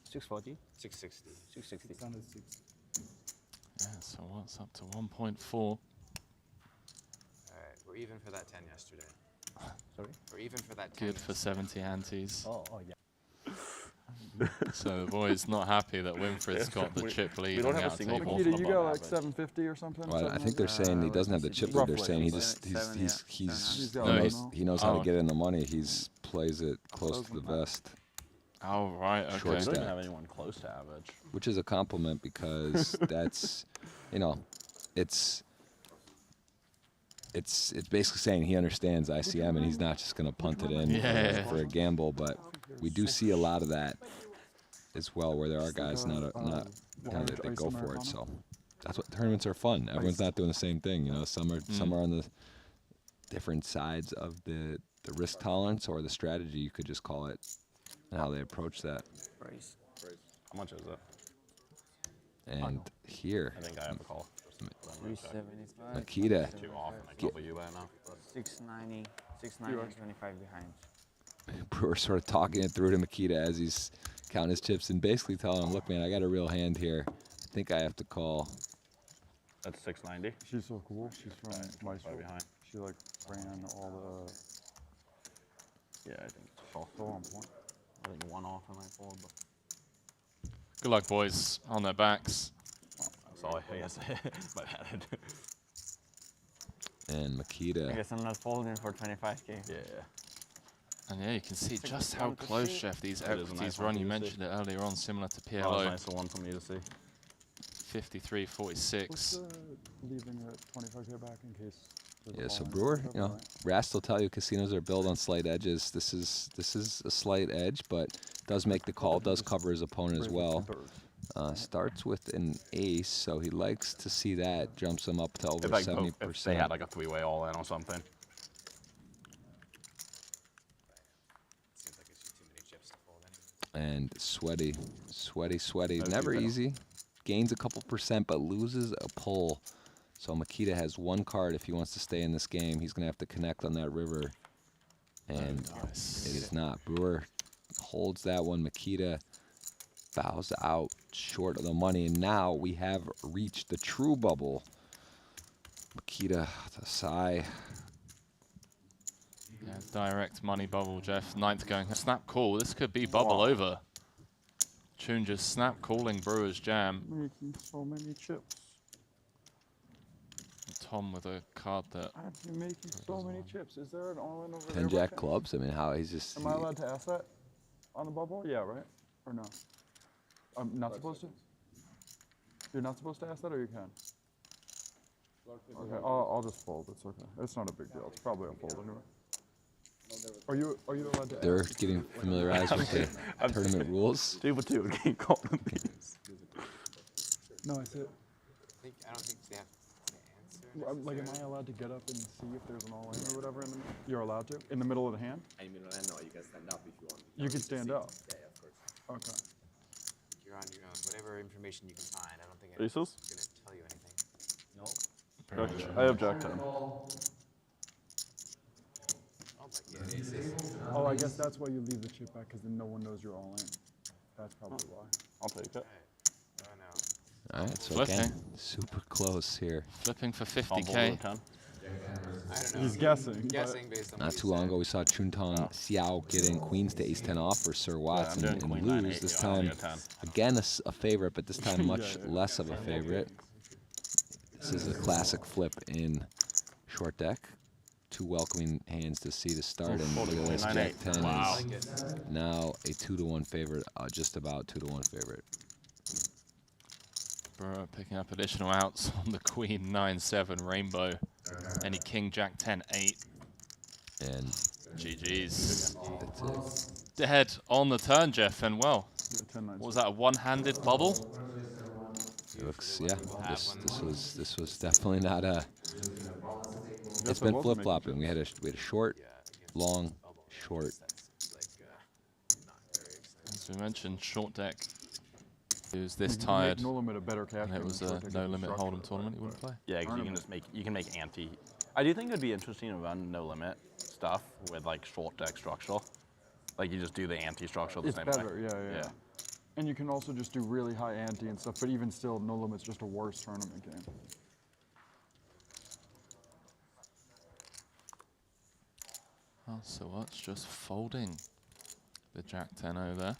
640? 660. 660. Yeah, so what's up to 1.4? All right, we're even for that 10 yesterday. Sorry? We're even for that 10. Good for 70 antes. Oh, yeah. So the boy's not happy that Winfred's got the chip lead. we don't on have the a single outtable. Nikita, you got like average. 750 or something? Well, I think they're saying he doesn't have the chip lead. They're saying he just he knows how to get in the money. He's plays it close to the vest. Oh, right, okay. Short We don't stack. have anyone close to average. Which is a compliment because that's, you know, it's basically saying he understands ICM and he's not just going to punt it in for a gamble. But we do see a lot of that as well, where there are guys that go for it. So that's what tournaments are fun. Everyone's not doing the same thing. You know, some are on the different sides of the risk tolerance or the strategy, you could just call it, and how they approach that. How much is it? And here, I think I have a call. 375. Makita. Too off my Get- W right now. 690. 690 25 behind. Brewer sort of talking it through to Makita as he's counting his chips and basically telling him, look, man, I got a real hand here. I think I have to call. That's 690. She's so cool. She's from my Right school. behind. She like ran all the. Yeah, I think it's all. So on point. I think one off on my fold, but Good luck, boys, on their backs. that's all I guess. My bad. And I Makita. guess I'm not folding for 25k. Yeah. And yeah, you can see It's a just good how one to close, see. Jeff, these It is a equities nice run. one You to see. mentioned it earlier on, similar to Oh, PLO. that's nice one for me to see. 53.46. What's leaving at 25k back in case? there's a Yeah, so fall in? Brewer, Whatever, you know, right? Rast will tell you casinos are built on slight edges. This is a slight edge, but does make the call, does cover his opponent as Raise it well. 2/3. Starts with an ace, so he likes to see that. Jumps him up to over If, like, 70%. if they had like a three-way all in or something. Seems like it's just too many chips to fold anyway. And sweaty. That's Never good. easy. Gains a couple percent, but loses a pull. So Makita has one card if he wants to stay in this game. He's going to have to connect on that river. And it is not. Brewer holds that one. Makita bows out short of the money. And now we have reached the true bubble. Makita, the sigh. Yeah, direct money bubble, Jeff. Ninth going. Snap call. This could be bubble over. Tune just snap calling Brewer's jam. Making so many chips. Tom with a card that. I've been making so many chips. Is there an all-in over 10 there? jack Bucket? clubs. I mean, how he's just. Am I allowed to ask that on the bubble? Yeah, right? Or no? I'm not supposed to? You're not supposed to ask that, or you can? Okay, I'll just fold. It's okay. It's not a big deal. It's probably a fold anyway. Are you allowed to They're ask? getting familiarized with the tournament rules. 2 again, call them these. No, I said, I don't think they have to answer. like, am I allowed to get up and see if there's an all-in or whatever in the middle? You're allowed to? In the middle of the hand? I mean, I know you can stand up if you want. You can stand up. Yeah, of course. Okay. You're on your own. Whatever information you can find. I don't think Aces? it's going to tell you anything. I have Jack 10. Oh, but yeah, aces. Oh, I guess that's why you leave the chip back, because then no one knows you're all in. That's probably why. I'll take it. Oh, no. All right, so Flipping. again, super close here. Flipping for Fumble 50k. with 10. I don't know. He's guessing. but- Guessing based on Not what you too long said. ago, we saw Chuntong Xiao getting queens to ace 10 off for Sir Watts I'm doing and queen lose. 9-8, This yeah, I'll time, be at 10. again, a favorite, but this time much less of a favorite. This is a classic flip in short deck. Two welcoming hands to see to start, and look at this, Jack 10 Wow. is now a 2-to-1 favorite, just about 2-to-1 favorite. Brewer picking up additional outs on the Queen 9-7 rainbow. Any King Jack 10-8. And GG's. that's it. Dead on the turn, Jeff, and well, Yeah, 10-9. what was that, a one-handed bubble? It looks, yeah, this was definitely not a. It's Guess I been wasn't flip making flopping. We had a short, long, short. As we mentioned, short deck. He was this You can tired, make no limit a better cash and it game was than a short deck no-limit structure. hold'em tournament. You wouldn't play. Yeah, because you can make ante. I do think it'd be interesting to run no limit stuff with like short deck structural. Like you just do the ante structural the It's same better, way. yeah. And you can also just do really high ante and stuff, but even still, no limit's just a worse tournament game. Oh, so what's just folding the Jack 10-0 there,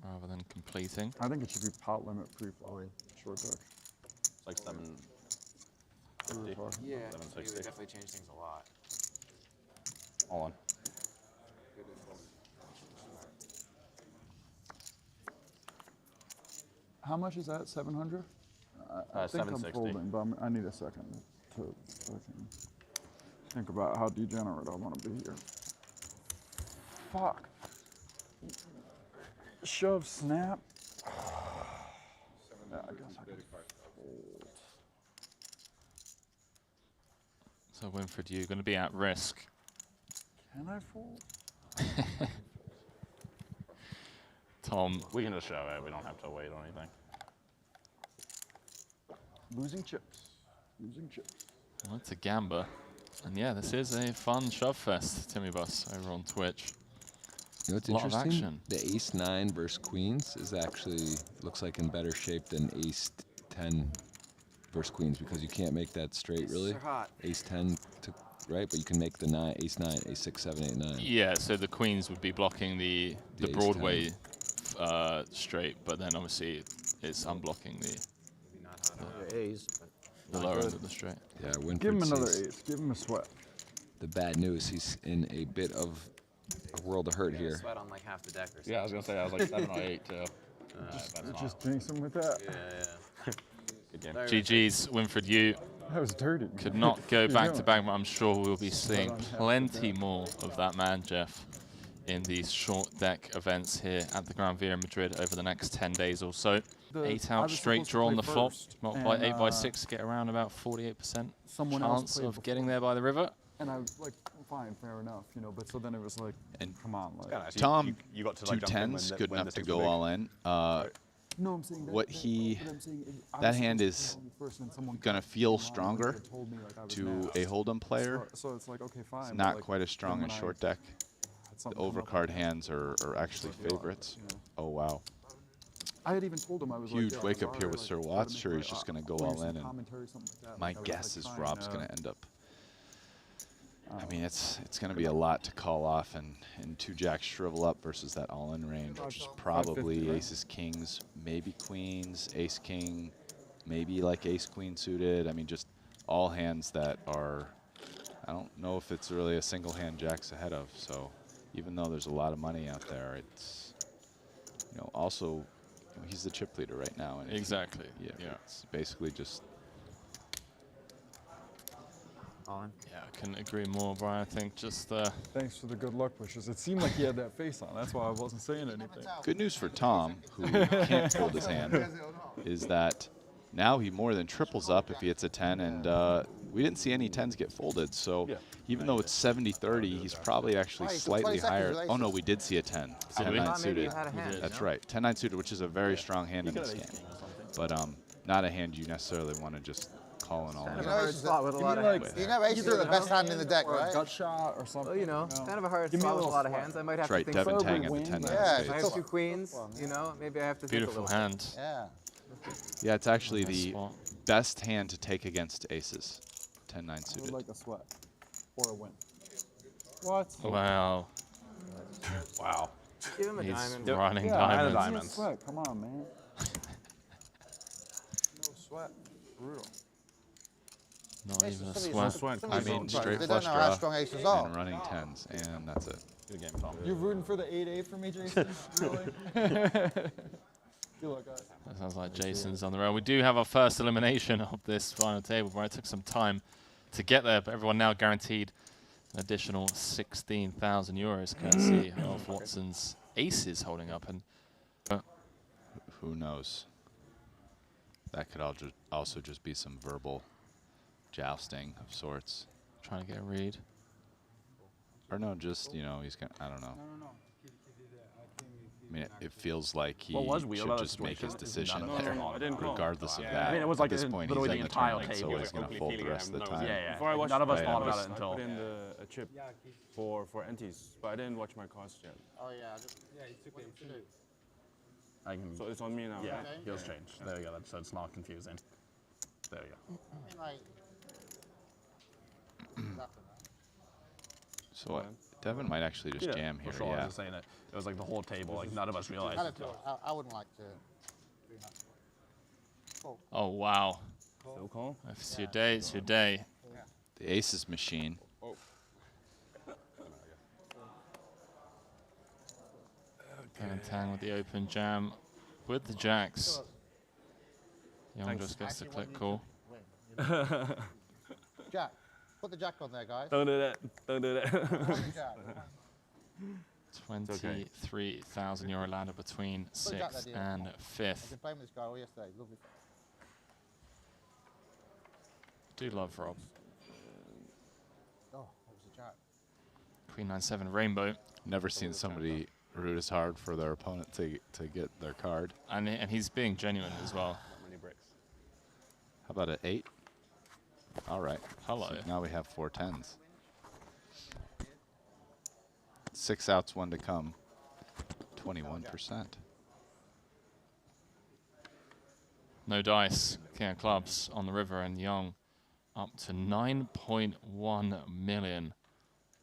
rather than completing. I think it should be pot limit pre-flop, short deck. It's like 750. Yeah, it would 760. definitely change things a lot. All on. How much is that? 700? I think I'm 760. folding, but I need a second to fucking think about how degenerate I want to be here. Fuck. Shove, snap. Yeah, I guess I could fold. So Winfred, you're going to be at risk. Can I fold? Tom, We can just show it. We don't have to wait or anything. Losing chips. Losing chips. Well, it's a gamba. And yeah, this is a fun shove fest, Timmy Bus, over on Twitch. You know what's A lot of interesting? action. The ace-9 versus queens is actually, looks like in better shape than ace-10 versus queens because you can't make that straight, really. Ace-10, right? But you can make the ace-9, ace-6, 7, 8, 9. Yeah, so the queens would be blocking the The ace Broadway straight, but then obviously it's unblocking the lower end of the straight. Yeah, Winford Give him another sees ace. Give him a sweat. the bad news. He's in a bit of a world of hurt here. Sweat on like half the deck or something. Yeah, I was gonna say I was like 7 or 8 too. Just jinx him with that. Yeah. Good game. GG's, Winfred, you That was dirty. could not go He's back doing to it. back, but I'm sure we'll be Sweat seeing on half the plenty deck. more of that man, Jeff, in these short deck events here at the Gran Via in Madrid over the next 10 days or so. I 8 out was straight supposed to draw on play the flop, first, multiply and, 8 by 6 to get around about 48% someone else chance played of getting before. there by the river. And I was like, fine, fair enough, you know. But so then it was like, And come on, like. Tom, You got to two like jump in when tens, the- good when enough the to things were go big. all in. No, I'm saying that, What he- but I'm saying I that was hand supposed to is play only first, and someone gonna came feel on and stronger told me, like, I was to mad. a hold'em player. So it's like, okay, fine. It's but, not like, quite as strong then as when short I deck. had The something come up, overcard hands are actually I feel like, favorites. you know. Oh wow. I had even told him I was Huge like, wake yeah, up here with like, Sir gotta Watts. make Sure, my- he's just gonna go I'll do all some in, and commentary, something like that. my Like, I was guess like, is fine, Rob's gonna end up. I Oh. mean, it's gonna be a lot to call off, and two jacks shrivel up versus that all-in range, which is probably 550, right? aces, kings, maybe queens, ace king, maybe like ace queen suited. I mean, just all hands that are. I don't know if it's really a single hand jacks ahead of. So even though there's a lot of money out there, it's also he's the chip leader right now, and Exactly. yeah, Yeah. it's basically just. On. Yeah, I couldn't agree more, Brian. I think just Thanks for the good luck wishes. It seemed like he had that face on. That's why I wasn't saying anything. Good news for Tom, who can't fold his hand, is that now he more than triples up if he hits a 10, and we didn't see any 10s get folded. So even though it's 70-30, he's probably actually slightly higher. Oh no, we did see a 10. Did we? 10-9 suited. had a hand, That's right. 10-9 suited, which is a very strong hand in this game, but not a hand you necessarily want to just call in all in. You know, it's slot with a lot of hands. You know, aces are the best hand in the deck, right? Gut shot or something. Well, you know, kind of a hard Give me a slot with a little lot of sweat. hands. I might have That's to right, think Devin Probably Tang at the win, 10-9 but- If I space. have 2 queens, you know, maybe I have to beautiful think a little. hand. Yeah. Yeah, it's actually Nice the spot. best hand to take against aces. 10-9 I would suited. like a sweat or a win. What? Wow. Wow. Give him a He's diamond. running Yeah, diamonds. give me a diamonds. sweat. Come on, man. No sweat. Brutal. Not even a Some sweat. sweat. I mean, straight They flush don't know how draw strong aces and are. running 10s, and that's it. Good game, Tom. You're rooting for the 8-8 for me, Jason? Really? Good luck, guys. That sounds like Jason's on the rail. We do have our first elimination of this final table, where it took some time to get there, but everyone now guaranteed an additional 16,000 euros courtesy of Watson's aces holding up. And Who knows? That could also just be some verbal jousting of sorts. trying to get a read. Or no, just, he's gonna, I don't know. I mean, it feels like he What was weird should about the just make his situation is decision none of us there, saw it. I didn't call. regardless of Yeah. that. I mean, it was At like this point, he's literally in the the turn, entire like, so table. he's going to fold the rest of the time. Yeah, Before I watched none of us the thought finals, about it until. I put in a chip for antes, but I didn't watch my cost yet. Oh, yeah. I can, So it's on me now. yeah, right? heels change. There you go. So it's not confusing. There you go. So what? Devin might actually just jam here, For sure. I yeah. was just saying it. It was like the whole table. Like none of us realized. I it till- wouldn't like to do that. Oh, wow. Still call? If it's your day, it's your day. The aces machine. Devin Tang with the open jam with the jacks. Young just gets to click call. Jack. Put the jack on there, guys. Don't do that. Don't do that. Jack. 23,000 euro landed between Put a jack 6th there, dear. and I've 5th. been playing with this guy all yesterday. Lovely. Do love Rob. Oh, that was a jack. Queen 9-7 rainbow. Never seen somebody root as hard for their opponent to get their card. And he's being genuine as well. How many bricks? How about an 8? All right. Hello. So now we have 4 10s. 6 outs, 1 to come. 21%. No dice. King of clubs on the river, and Young up to 9.1 million.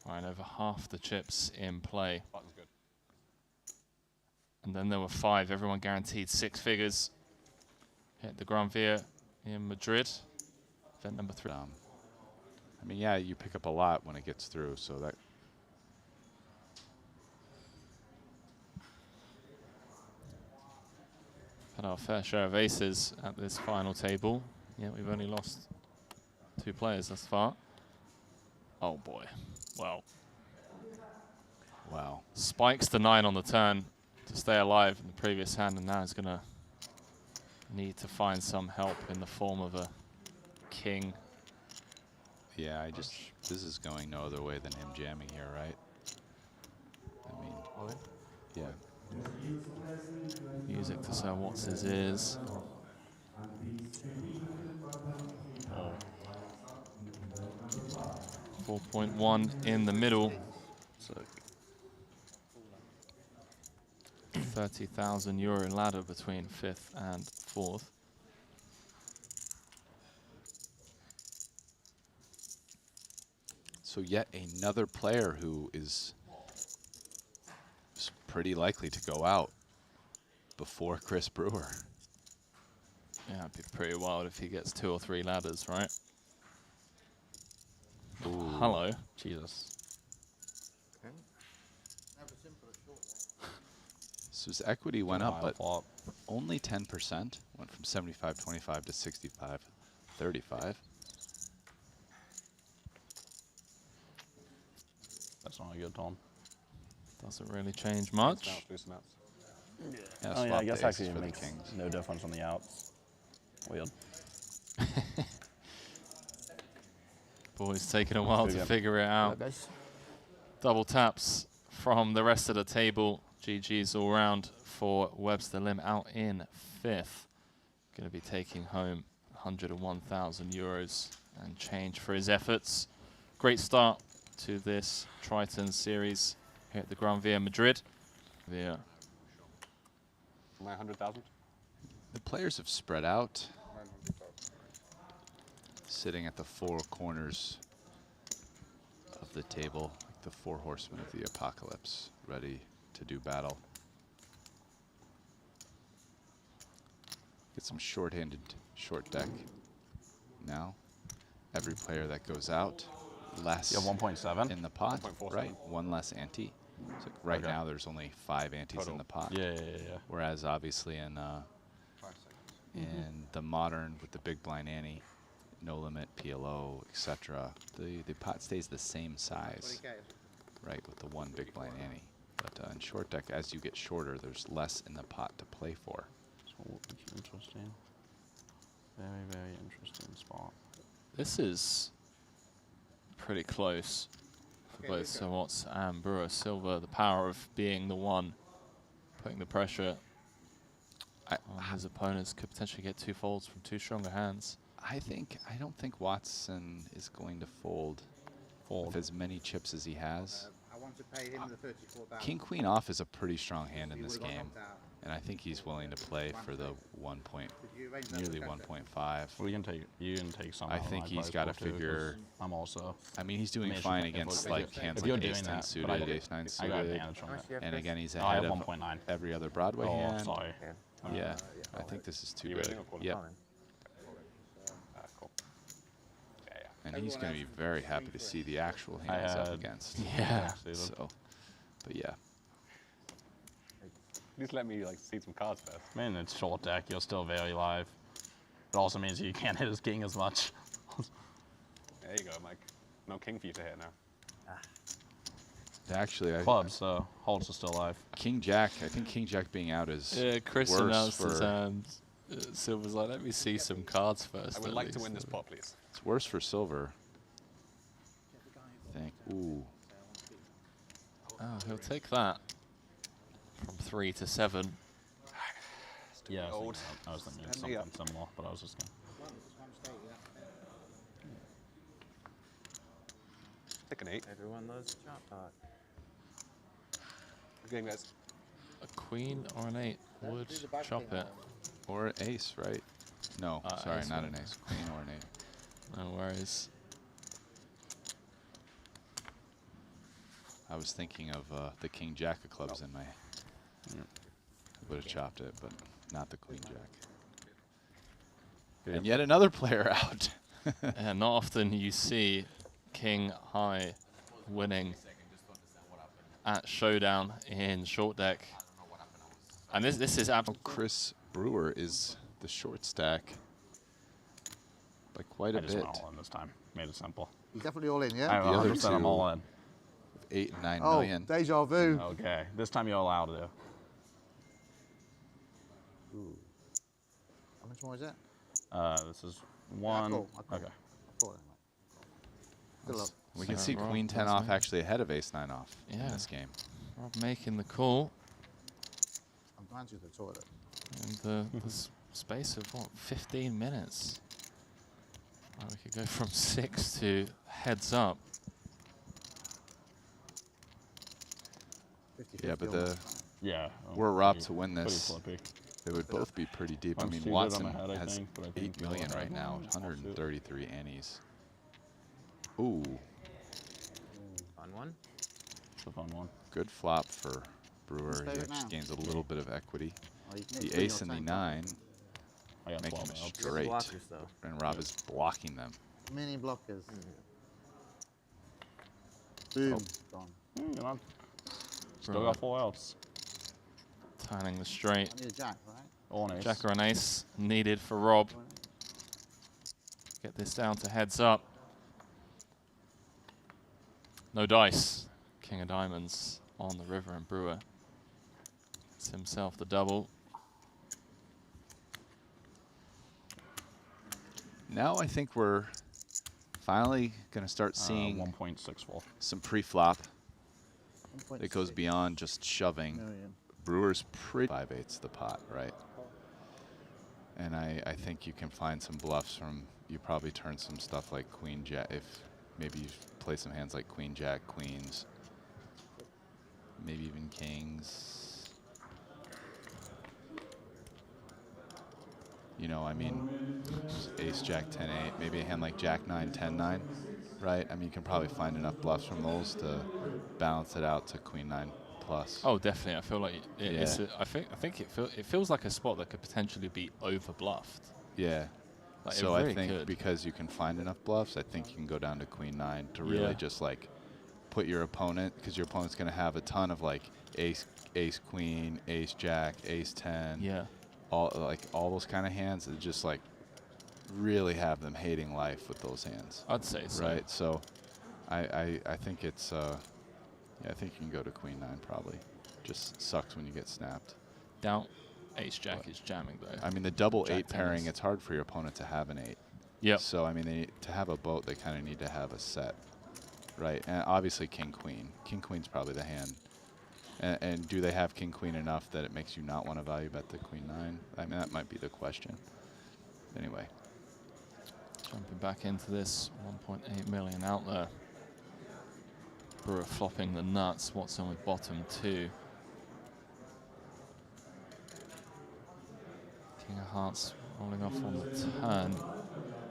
Right, over half the chips in play. Button's good. And then there were 5. Everyone guaranteed 6 figures. Hit the Gran in Madrid. Event number 3. I mean, yeah, you pick up a lot when it gets through, so that. Had our fair share of aces at this final table. Yeah, we've only lost 2 players thus far. Oh boy. Well. Wow. Spikes the 9 on the turn to stay alive in the previous hand, and now he's going to need to find some help in the form of a king. Yeah, this is going no other way than him jamming here, right? I mean, yeah. Music to Sir Watts' ears. Oh. 4.1 in the middle. So 30,000 euro ladder between 5th and 4th. So yet another player who is pretty likely to go out before Chris Brewer. Yeah, it'd be pretty wild if he gets 2 or 3 ladders, right? Ooh. Hello. Jesus. So his equity went up, but flop. only 10%. Went from 75.25 to 65.35. That's not a good Tom. Doesn't really change much. Yeah, Oh yeah, I guess actually for it the makes kings. no difference on the outs. Weird. Boy's taking a while to Good. figure it out. Yeah, guys. Double taps from the rest of the table. GG's all round for Webster Lim out in 5th. Going to be taking home 101,000 euros and change for his efforts. Great start to this Triton series here at the Gran Via Madrid. Via. 900,000. The players have spread out, sitting at the 4 corners of the table, like the 4 horsemen of the apocalypse, ready to do battle. Get some short-handed short deck now. Every player that goes out, less 1.7 in the pot, 1.47. right? 1 less ante. So right now there's only 5 antes Total. in the pot. Yeah. Whereas obviously in the modern with the big blind ante, no limit, PLO, etc., the pot stays the same size, right, with the 1 big blind ante. But in short deck, as you get shorter, there's less in the pot to play for. So interesting. Very, very interesting spot. This is pretty close for both Sir Watts and Brewer. Silver, the power of being the one putting the pressure on his opponents, could potentially get 2 folds from 2 stronger hands. I don't think Watson is going to fold with as many chips as he has. I want to pay him the 34,000. King Queen off is a pretty strong hand in this game, and I think he's willing to play for the nearly 1.5. Well, you can take some. I out of think my he's prize got to pool too, 'cause figure. I'm also. I mean, he's doing Maybe fine if against it- like hands if you're like doing Ace 10 that, but suited, I got Ace 9 I got suited, advantage from it. and again he's Oh, I ahead have of 1.9. every other Broadway Oh, hand. sorry. Yeah, I think this is too You good. raising or calling? Yep. Cool. And he's going to be very happy to see the actual hands up against. Yeah. So, but yeah. At least let me like see some cards first. I mean, it's short deck. You're still very live. It also means you can't hit his king as much. There you go, Mike. No king for you to hit now. Actually, Clubs, so Holtz is still alive. King Jack. I think King Jack being out is Yeah, Chris worse announced his for. hand. Silver's like, let me see some cards first. I would at like to least." win this pot, please. It's worse for Silver. I think. Ooh. Oh, he'll take that from 3 to 7. Yeah, old. I was thinking Stand something me up. similar, but I was just going. Pick an 8. Everyone loves chop talk. Good game, guys. A queen or an 8 would do the back chop thing it. Or an ace, right? No, sorry, ace not one. an ace. Queen or an 8. No worries. I was thinking of the king jack of clubs in my. Would have chopped it, but not the queen jack. And yet another player out. And not often you see king high winning at showdown in short deck. And this is Chris Brewer is the short stack by quite a I just bit. went all in this time. Made it simple. He's definitely all in, yeah? I The other 100% I'm two- all in. 8 and 9 Oh, million. deja vu. Okay, this time you're allowed to. Ooh. How much more is that? This is one. I'll call. Okay. Call it, mate. Good luck. We can So see Rob queen 10 does off make- actually ahead of ace 9 off in Yeah. this game. Rob making the call I'm going to the toilet. in the space of, what, 15 minutes. Well, we could go from 6 to heads up. 50, Yeah, but the Yeah. were Rob pretty- to win pretty this, flippy. they would both be pretty deep. I I'm mean, suited, I'm Watson ahead, I has think, but I 8 think million you'll right have now, one. I'll suit. 133 annies. Ooh, Fun one. It's a fun one. good flop for Brewer. He favorite actually now? gains a little bit of equity. Oh, you can hit The three ace on and the same time. 9 I got make 12 him outs. straight, blockers, though. and Rob is blocking them. Mini blockers. Oh. Boom. Gone. You're not. Still Brewer got 4 outs. turning the straight. I need a jack, right? All an ace. Jack or an ace needed for Rob. Get this down to heads up. No dice. King of diamonds on the river, and Brewer gets himself the double. Now I think we're finally going to start seeing 1.64. some pre-flop that 1.6 goes beyond just shoving. million. Brewer's pretty 5/8 the pot, right? And I think you can find some bluffs from, you probably turn some stuff like queen jack, if maybe you play some hands like queen jack, queens, maybe even kings. You know, I mean, ace jack 10-8, maybe a hand like jack 9 10-9, right? I mean, you can probably find enough bluffs from those to balance it out to queen 9 plus. Oh, definitely. I feel like it's. Yeah. I think it feels like a spot that could potentially be over bluffed. Yeah. Like, So it I really think could. because you can find enough bluffs, I think you can go down to queen 9 to really Yeah. just like put your opponent, because your opponent's going to have a ton of like ace queen, ace jack, ace 10. Yeah. All those kind of hands that just like really have them hating life with those hands. I'd say so. Right. So I think it's yeah, I think you can go to queen 9 probably. Just sucks when you get snapped. Doubt ace jack is jamming though. I mean, the double Jack 8 pairing, tennis. it's hard for your opponent to have an 8. Yep. So, I mean, to have a boat, they kind of need to have a set, right? And obviously king queen. King queen's probably the hand. And do they have king queen enough that it makes you not want to value bet the queen 9? I mean, that might be the question. Anyway. Jumping back into this 1.8 million out there. Brewer flopping the nuts. Watson with bottom 2. King of hearts rolling off on the turn.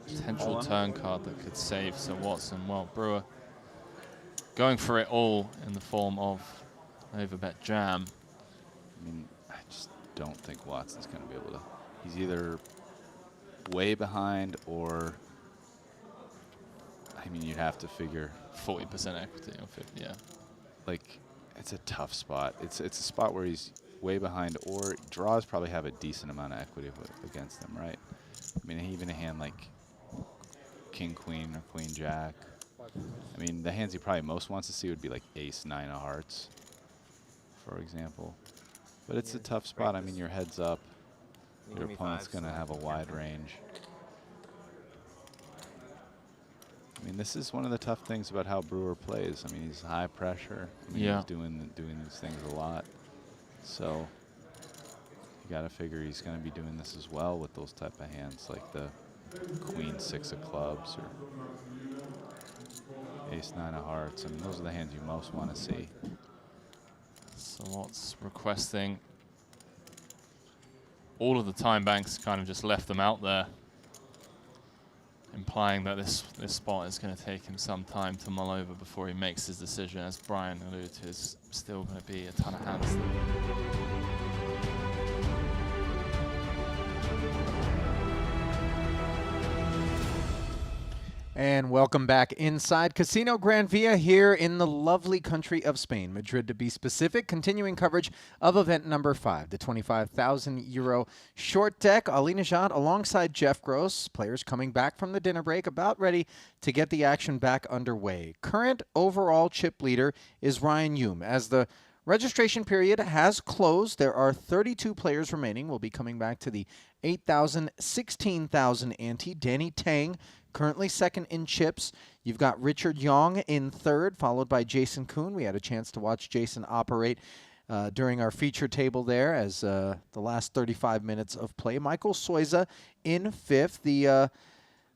Potential turn card that could save Sir Watson. Well, Brewer going for it all in the form of overbet jam. I mean, I just don't think Watson's going to be able to. He's either way behind or, I mean, you'd have to figure 40% equity or 50, yeah. like, it's a tough spot. It's a spot where he's way behind, or draws probably have a decent amount of equity against them, right? I mean, even a hand like king queen or queen jack. I mean, the hands he probably most wants to see would be like ace 9 of hearts, for example. But it's a tough spot. I mean, your head's up. Your opponent's going to have a wide range. I mean, this is one of the tough things about how Brewer plays. I mean, he's high pressure. I mean, Yeah. he's doing these things a lot. So you got to figure he's going to be doing this as well with those type of hands, like the queen 6 of clubs. Or Ace-9 of hearts. I mean, those are the hands you most want to see. So what's requesting all of the time banks kind of just left them out there, implying that this spot is going to take him some time to mull over before he makes his decision. As Brian alluded to, is still going to be a ton of hands. And welcome back inside Casino Gran Via here in the lovely country of Spain, Madrid to be specific. Continuing coverage of event number 5, the 25,000 euro short deck. Ali Najad alongside Jeff Gross, players coming back from the dinner break, about ready to get the action back underway. Current overall chip leader is Ryan Hume. As the registration period has closed, there are 32 players remaining. We'll be coming back to the 8,000, 16,000 ante. Danny Tang currently second in chips. You've got Richard Yong in third, followed by Jason Kuhn. We had a chance to watch Jason operate during our feature table there as the last 35 minutes of play. Michael Soiza in fifth. The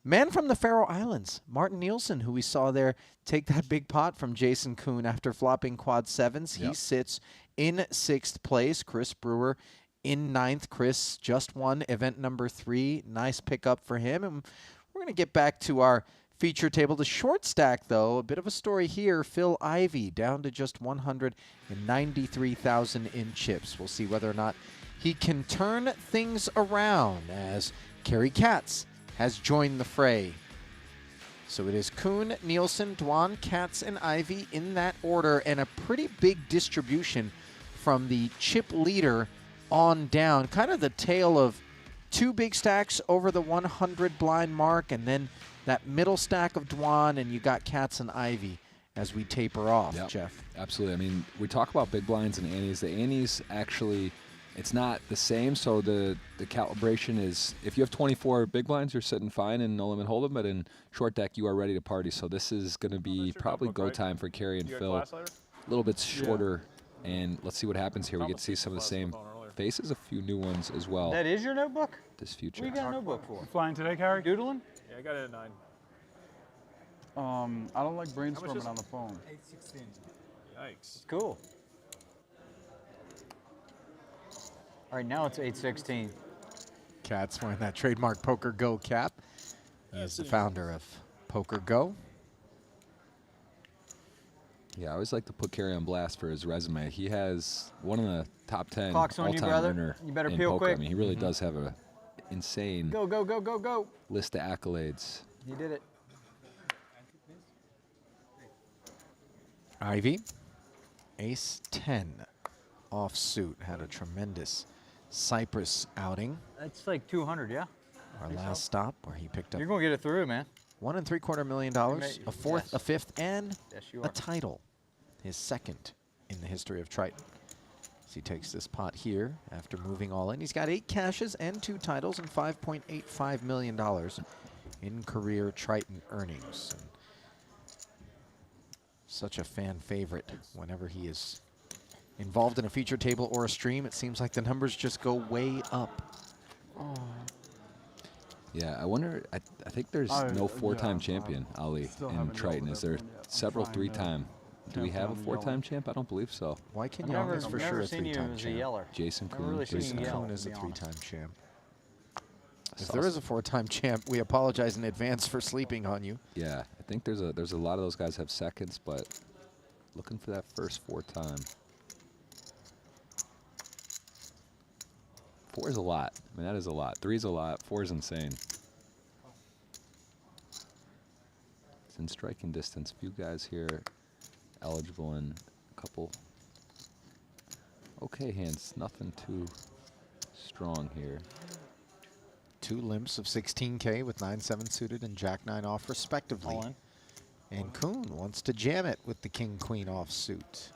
man from the Faroe Islands, Martin Nielsen, who we saw there take that big pot from Jason Kuhn after flopping quad sevens. He sits in sixth place. Chris Brewer in ninth. Chris just won event number 3. Nice pickup for him. And we're going to get back to our feature table. The short stack, though, a bit of a story here. Phil Ivey down to just 193,000 in chips. We'll see whether or not he can turn things around as Kerry Katz has joined the fray. So it is Kuhn, Nielsen, Dwan, Katz, and Ivey in that order, and a pretty big distribution from the chip leader on down. Kind of the tale of 2 big stacks over the 100 blind mark, and then that middle stack of Dwan, and you got Katz and Ivey as we taper off, Jeff. Absolutely. I mean, we talk about big blinds and antes. The antes actually, it's not the same, so the calibration is, if you have 24 big blinds, you're sitting fine in no limit hold'em, but in short deck, you are ready to party. So this is going to be probably go time for Kerry and Phil. A little bit shorter, and let's see what happens here. We get to see some of the same faces, a few new ones as well. That is your notebook? This future. What you got a notebook for? You flying today, Carrie? Doodling? Yeah, I got it at 9. I don't like brainstorming on the phone. 816. Yikes. Cool. All right, now it's 816. Katz wearing that trademark Poker Go cap. He is the founder of Poker Go. Yeah, I always like to put Kerry on blast for his resume. He has one of the top 10 Clock's on you, all-time brother. earner You better in peel poker. quick. I mean, he really does have a insane Go, go, go, go, go. list of accolades. You did it. Ivy, ace 10 offsuit, had a tremendous Cyprus outing. That's like 200, yeah? Our last stop where he picked up You're going to get it through, man. $1.75 million, a fourth, a fifth, and you a are. title. His second in the history of Triton. As he takes this pot here after moving all in. He's got 8 cashes and 2 titles and $5.85 million in career Triton earnings. And such a fan favorite whenever he is involved in a feature table or a stream. It seems like the numbers just go way up. Oh. Yeah, I wonder, I think there's no 4-time champion, Ali, in Triton. Is there several 3-time? Do we have a 4-time champ? I don't believe so. Why can Young is for sure a 3-time champ. Jason Kuhn. Really Jason yell, Kuhn is to a be 3-time champ. If there is a 4-time champ, we apologize in advance for sleeping on you. Yeah, I think there's a lot of those guys have seconds, but looking for that first 4-time. 4 is a lot. I mean, that is a lot. 3 is a lot. 4 is insane. It's in striking distance. Few guys here eligible and a couple okay hands. Nothing too strong here. 2 limps of 16K with 9-7 suited and Jack-9 off respectively. All in. And Kuhn wants to jam it with the King-Queen offsuit.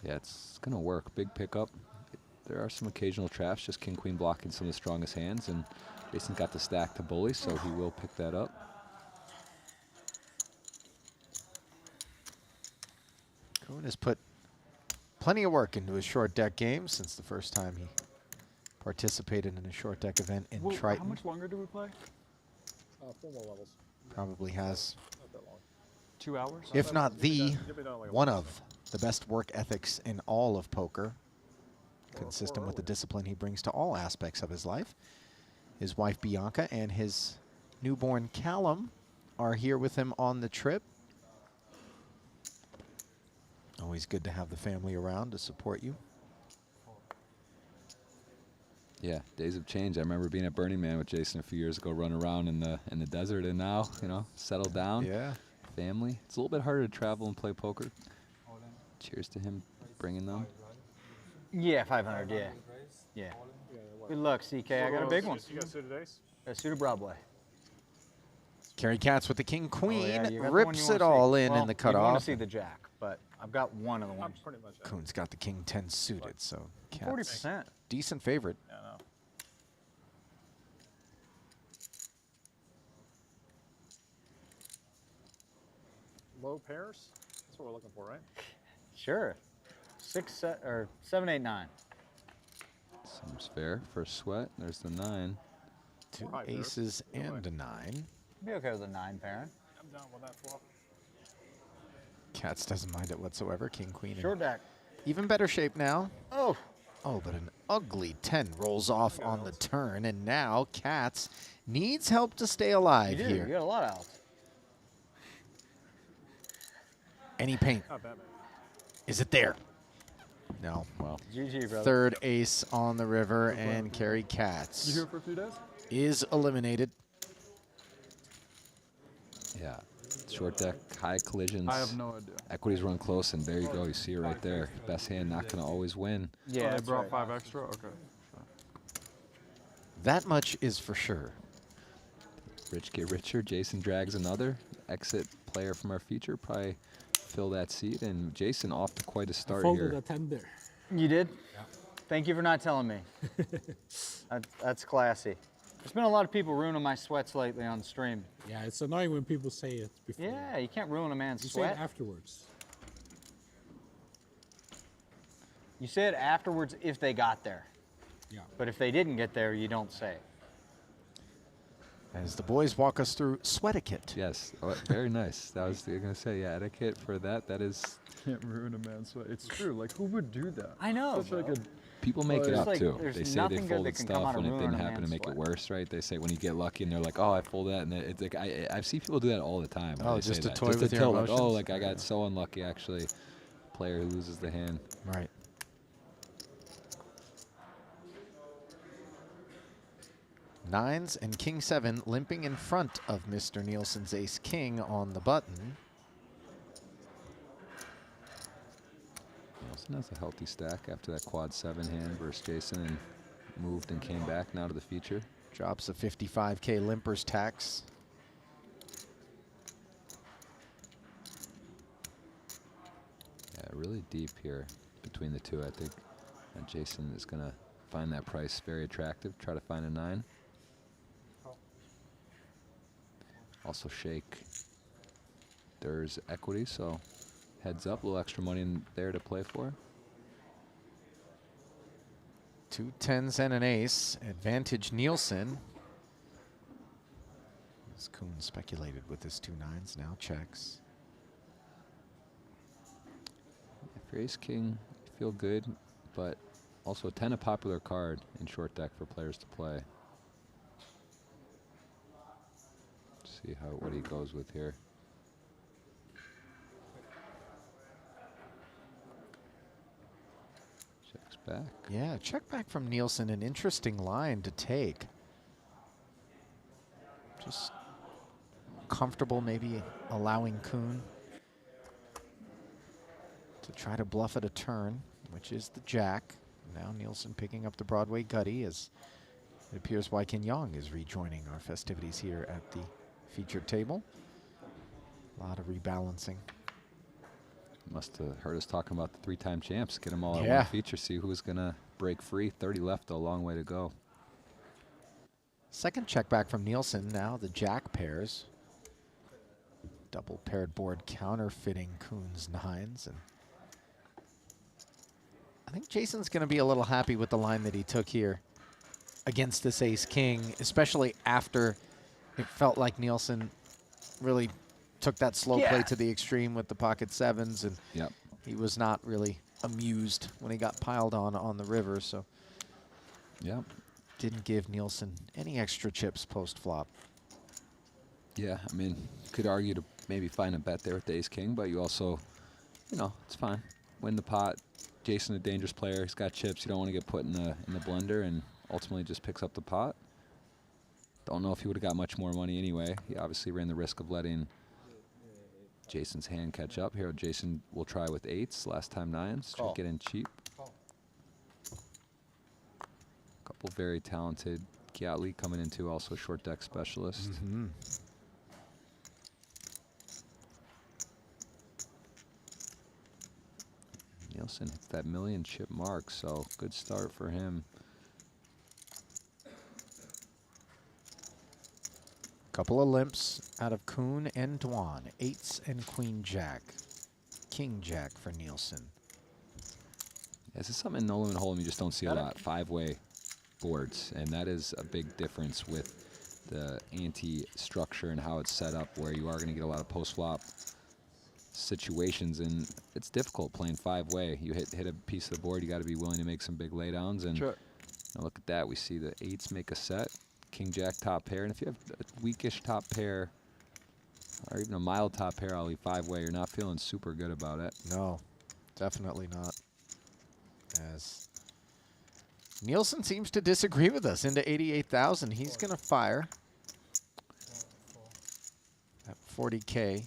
Yeah, it's going to work. Big pickup. There are some occasional traps, just King-Queen blocking some of the strongest hands, and Jason's got the stack to bully, so he will pick that up. Kuhn has put plenty of work into his short deck game since the first time he participated in a short deck event in Triton. How much longer do we play? 4 more levels. Probably has 2 hours? if not the one of the best work ethics in all of poker, consistent with the discipline he brings to all aspects of his life. His wife Bianca and his newborn Callum are here with him on the trip. Always good to have the family around to support you. Yeah, days have changed. I remember being at Burning Man with Jason a few years ago, running around in the desert, and now, you know, settled down. Yeah. Family. It's a little bit harder to travel and play poker. Cheers to him bringing them. Yeah, 500. Yeah. Yeah. Good luck, CK. I got a big one. You got suited ace? A suited Broadway. Kerry Katz with the king queen, Oh, yeah, you got the one rips you it wanna see. all in Well, the you cutoff. want to see the jack, but I've got one of the ones. Pretty much. Kuhn's got the king 10 suited, so Katz 40%. decent favorite. Yeah, no. Low pairs? That's what we're looking for, right? Sure. 7, 8, 9. Seems fair. First sweat. There's the 9. Two High pairs. aces and a 9. Be okay with a 9 pairing. I'm down with that flop. Katz doesn't mind it whatsoever. King queen. in Short deck. even better shape now. Oh. Oh, but an ugly 10 rolls off on the turn, and now Katz needs help to stay alive You do. here. You got a lot of outs. Any paint? Not bad, man. Is it there? No. Well, GG, brother. Third ace on the river, and Kerry You Katz here for a few days? is eliminated. yeah. Short deck, high collisions. I have no idea. Equities run close, and there you go. You see it right there. Best hand not going to always win. Yeah, Oh, they that's brought right. 5 extra? Okay. Sure. That much is for sure. Rich get richer. Jason drags another. Exit player from our feature. Probably fill that seat. And Jason off to quite a start Folded here. a 10 there. You did? Yeah. Thank you for not telling me. That's classy. There's been a lot of people ruining my sweats lately on stream. Yeah, it's annoying when people say it before. Yeah, you can't ruin a man's You say sweat. it afterwards. You say it afterwards if they got there. Yeah. But if they didn't get there, you don't say it. As the boys walk us through sweat etiquette. Yes. Oh, very nice. That was going to say, yeah, etiquette for that. That is. Can't ruin a man's sweat. It's true. Like, who would do that? I know, Such like bro. a People make it There's up like- too. there's They say nothing they good that folded can come stuff out of when it ruining didn't a happen to man's make it sweat. worse, right? They say when you get lucky and they're like, "Oh, I folded that," and it's like I've seen people do that all the time. where Oh, they say just to that. toy just with to your tell, like, oh, emotions? like I got so unlucky. Actually, player who loses the hand. Right. Nines and king 7 limping in front of Mr. Nielsen's ace king on the button. Nielsen has a healthy stack after that quad 7 hand versus Jason, and moved and came back now to the feature. Drops a 55K limper's tax. Yeah, really deep here between the two. I think Jason is going to find that price very attractive. Try to find a 9. Also shake Durr's equity, so heads up, a little extra money in there to play for. 2 10s and an ace. Advantage Nielsen. As Kuhn speculated with his 2 9s, now checks. If you're ace king, you feel good, but also a 10 a popular card in short deck for players to play. See what he goes with here. Checks back. Yeah, check back from Nielsen, an interesting line to take. Just comfortable maybe allowing Kuhn to try to bluff at a turn, which is the jack. Now Nielsen picking up the Broadway gutty as it appears Waikin Yang is rejoining our festivities here at the featured table. A lot of rebalancing. Must have heard us talking about the 3-time champs. Get them all at Yeah. one feature. See who's going to break free. 30 left, a long way to go. Second check back from Nielsen. Now the jack pairs. Double paired board counterfeiting Kuhn's 9s. And I think Jason's going to be a little happy with the line that he took here against this ace king, especially after it felt like Nielsen really took that slow play to the extreme with the pocket sevens, and Yep. he was not really amused when he got piled on the river. So Yep. didn't give Nielsen any extra chips post flop. Yeah, I mean, you could argue to maybe find a bet there with the ace-king, but you also, you know, it's fine. Win the pot. Jason, a dangerous player. He's got chips. You don't want to get put in the blender, and ultimately just picks up the pot. Don't know if he would have got much more money anyway. He obviously ran the risk of letting Jason's hand catch up. Here, Jason will try with eights. Last time nines. Try to get in cheap. Couple very talented. Kiatli coming into also short deck specialist. Nielsen hits that million chip mark, so good start for him. Couple of limps out of Kuhn and Dwan. Eights and Queen Jack. King Jack for Nielsen. This is something in no limit hold'em you just don't see a lot. Five-way boards, and that is a big difference with the ante structure and how it's set up, where you are going to get a lot of post-flop situations, and it's difficult playing five-way. You hit a piece of the board, you got to be willing to make some big laydowns, and now look at that. We see the eights make a set, King Jack top pair, and if you have a weakish top pair or even a mild top pair, I'll leave five-way. You're not feeling super good about it. No, definitely not. As Nielsen seems to disagree with us into 88,000. He's going to fire at 40K.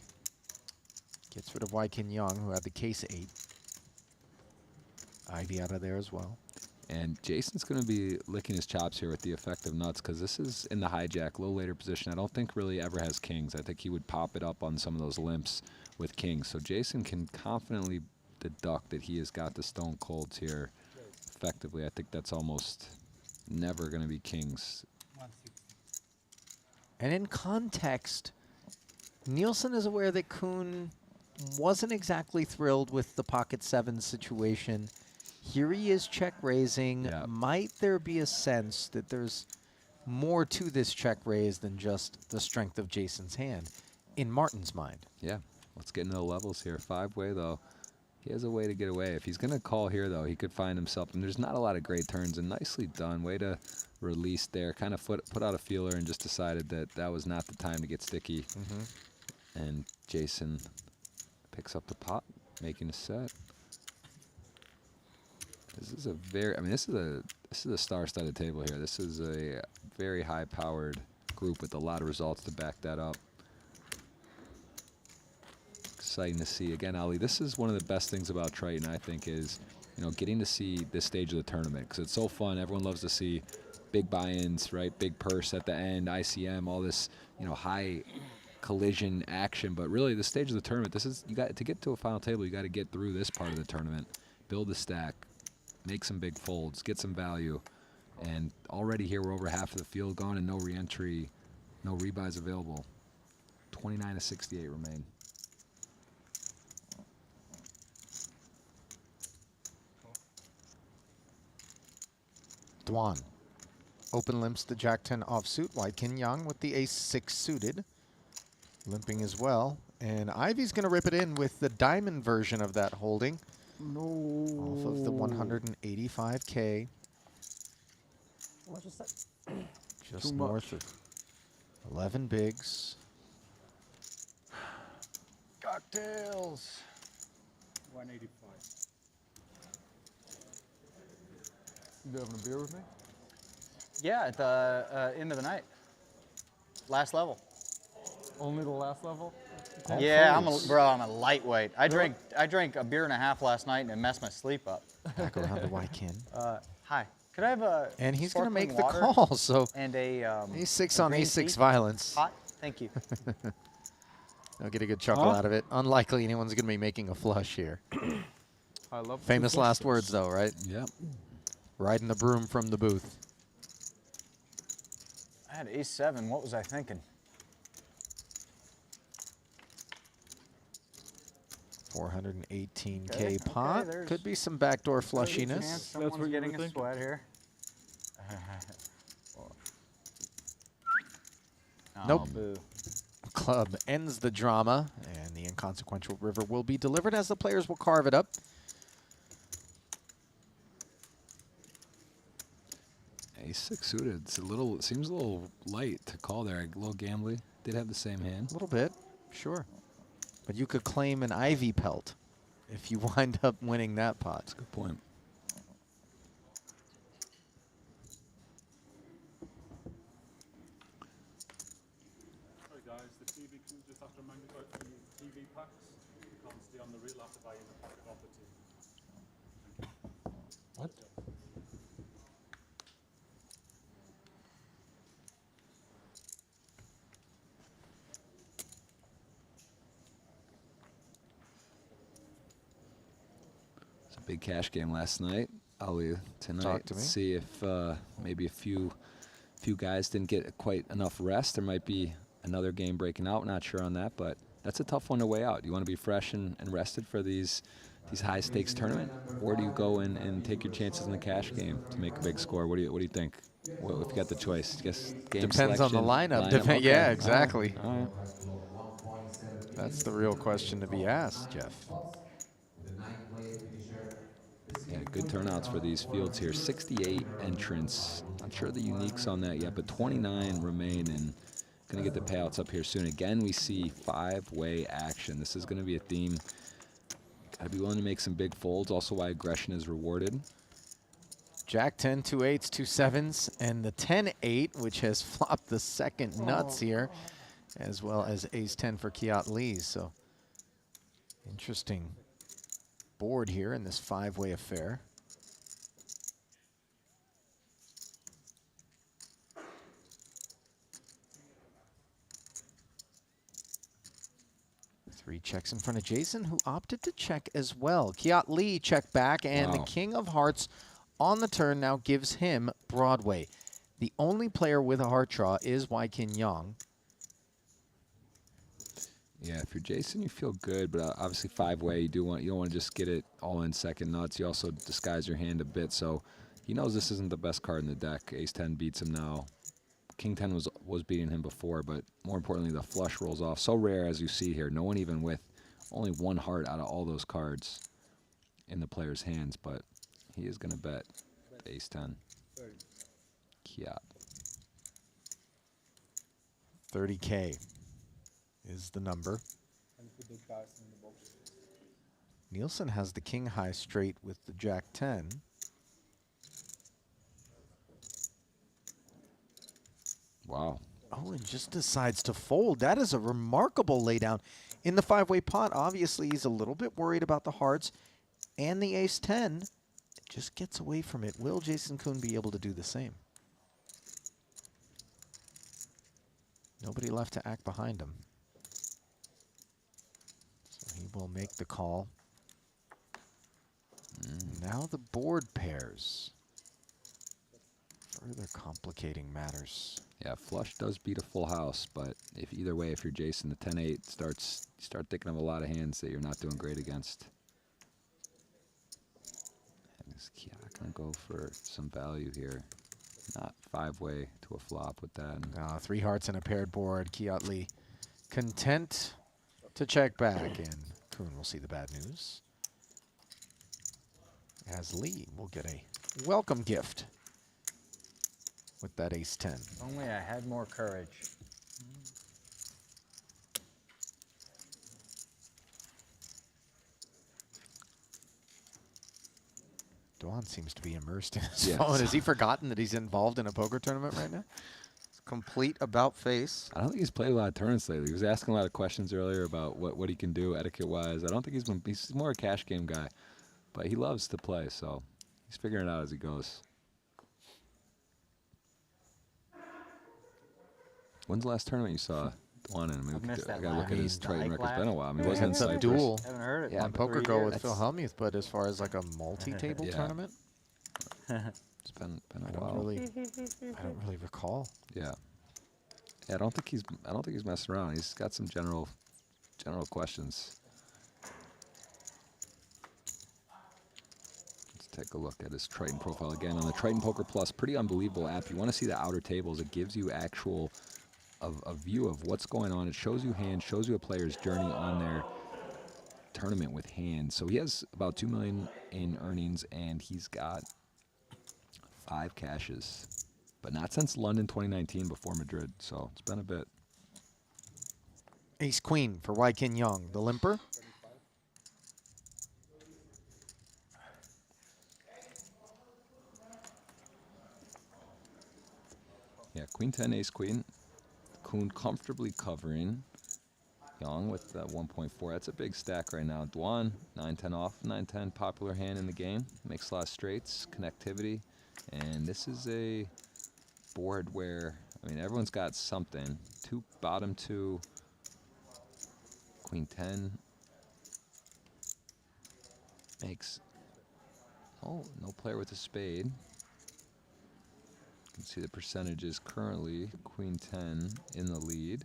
Gets rid of Wykin Young, who had the case 8. Ivy out of there as well. And Jason's going to be licking his chops here with the effective nuts, because this is in the hijack, low later position. I don't think really ever has kings. I think he would pop it up on some of those limps with kings. So Jason can confidently deduct that he has got the stone colds here effectively. I think that's almost never going to be kings. And in context, Nielsen is aware that Kuhn wasn't exactly thrilled with the pocket 7 situation. Here he is check raising. Yeah. Might there be a sense that there's more to this check raise than just the strength of Jason's hand in Martin's mind? Yeah, let's get into the levels here. Five-way, though. He has a way to get away. If he's going to call here, though, he could find himself, and there's not a lot of great turns, and nicely done. Way to release there. Kind of put out a feeler and just decided that that was not the time to get sticky. And Jason picks up the pot, making a set. This is a very, I mean, this is a star-studded table here. This is a very high-powered group with a lot of results to back that up. Exciting to see. Again, Ali, this is one of the best things about Triton, I think, is, you know, getting to see this stage of the tournament, because it's so fun. Everyone loves to see big buy-ins, right? Big purse at the end, ICM, all this, you know, high collision action. But really, the stage of the tournament, this is, you got to get to a final table, you got to get through this part of the tournament, build the stack, make some big folds, get some value. And already here, we're over half of the field gone and no re-entry, no rebuys available. 29 to 68 remain. Dwan. Open limps the Jack-10 offsuit. Wykin Young with the ace-6 suited. Limping as well. And Ivy's going to rip it in with the diamond version of that holding. No. Off of the 185K. What is that? Just Too north much. of 11 bigs. Cocktails. 185. You having a beer with me? Yeah, at the end of the night. Last level. Only the last level? Yeah, I'm a lightweight. I drank a beer and a half last night and it messed my sleep up. Back around to Wykin. Hi. Could I have a And he's going to make the sparkling water call, so and a A6 a on green A6 tea? violence. Hot? Thank you. I'll get a good chuckle out of it. Unlikely anyone's going to be making a flush here. I love Famous last words, though, right? Yep. Riding the broom from the booth. I had ace-7. What was I thinking? 418K Okay, pot. there's- Could be some backdoor Chance flushiness. someone's what you getting were a thinking? sweat here. Nope. Oh, Nope. boo. club ends the drama, and the inconsequential river will be delivered as the players will carve it up. Ace-6 suited. It's a little. It seems a little light to call there. A little gambly. Did have the same hand. A little bit, sure. But you could claim an Ivy pelt if you wind up winning that pot. That's a good point. Sorry guys, the TV can just have to remind you about the TV packs. You can't stay on the reel after buying the packet of the TV. What? It's a big cash game last night. Ali tonight. Talk to me. See if maybe a few guys didn't get quite enough rest. There might be another game breaking out. Not sure on that, but that's a tough one to weigh out. Do you want to be fresh and rested for these high stakes tournament, or do you go in and take your chances in the cash game to make a big score? What do you think? What if you got the choice? Guess game Depends on the selection, lineup. Okay. Yeah, exactly. All right. That's the real question to be asked, Jeff. Yeah, good turnouts for these fields here. 68 entrants. Not sure the uniques on that yet, but 29 remain, and going to get the payouts up here soon. Again, we see five-way action. This is going to be a theme. Got to be willing to make some big folds. Also, why aggression is rewarded. Jack 10, 2 8s, 2 7s, and the 10-8, which has flopped the second nuts here, as well as ace 10 for Kiat Lee. So interesting board here in this five-way affair. Three checks in front of Jason, who opted to check as well. Kiat Lee checked back, and the King of Hearts on the turn now gives him Broadway. The only player with a heart draw is Waikin Yang. Yeah, if you're Jason, you feel good, but obviously five-way, you don't want to just get it all in second nuts. You also disguise your hand a bit, so he knows this isn't the best card in the deck. Ace 10 beats him now. King 10 was beating him before, but more importantly, the flush rolls off. So rare, as you see here. No one even with only one heart out of all those cards in the player's hands, but he is going to bet ace 10. Kiat. 30K is the number. Nielsen has the king high straight with the jack 10. Wow. Oh, and just decides to fold. That is a remarkable laydown in the five-way pot. Obviously, he's a little bit worried about the hearts and the ace 10. It just gets away from it. Will Jason Kuhn be able to do the same? Nobody left to act behind him. So he will make the call. Now the board pairs. Further complicating matters. Yeah, flush does beat a full house, but if either way, if you're Jason, the 10-8 you start thinking of a lot of hands that you're not doing great against. And is Kiat gonna go for some value here? Not five-way to a flop with that. Three hearts and a paired board. Kiat Lee content to check back, and Kuhn will see the bad news, as Lee will get a welcome gift with that ace 10. If only I had more courage. Dwan seems to be immersed in his Yes. phone. Has he forgotten that he's involved in a poker tournament right now? It's complete about face. I don't think he's played a lot of tournaments lately. He was asking a lot of questions earlier about what he can do etiquette-wise. I don't think he's more a cash game guy, but he loves to play, so he's figuring it out as he goes. When's the last tournament you saw Dwan in? I mean, I gotta look at his Triton record. It's been a while. I mean, he wasn't in Heads up Cyprus. duel Haven't heard it on in Poker 3 Go years. with Phil Hellmuth, but as far as like a multi-table Yeah. tournament, It's been a I while. don't really recall. Yeah. I don't think he's messing around. He's got some general questions. Let's take a look at his Triton profile again on the Triton Poker Plus. Pretty unbelievable app. You want to see the outer tables? It gives you actual a view of what's going on. It shows you hands, shows you a player's journey on their tournament with hands. So he has about 2 million in earnings, and he's got 5 cashes, but not since London 2019 before Madrid. So it's been a bit. Ace Queen for Waikin Young, the limper. Yeah, Queen 10, Ace Queen. Kuhn comfortably covering. Young with 1.4. That's a big stack right now. Duan, 9-10 off. 9-10, popular hand in the game. Makes a lot of straights, connectivity. And this is a board where, I mean, everyone's got something. Bottom two. Queen 10. Makes, oh, no player with a spade. You can see the percentages currently. Queen 10 in the lead.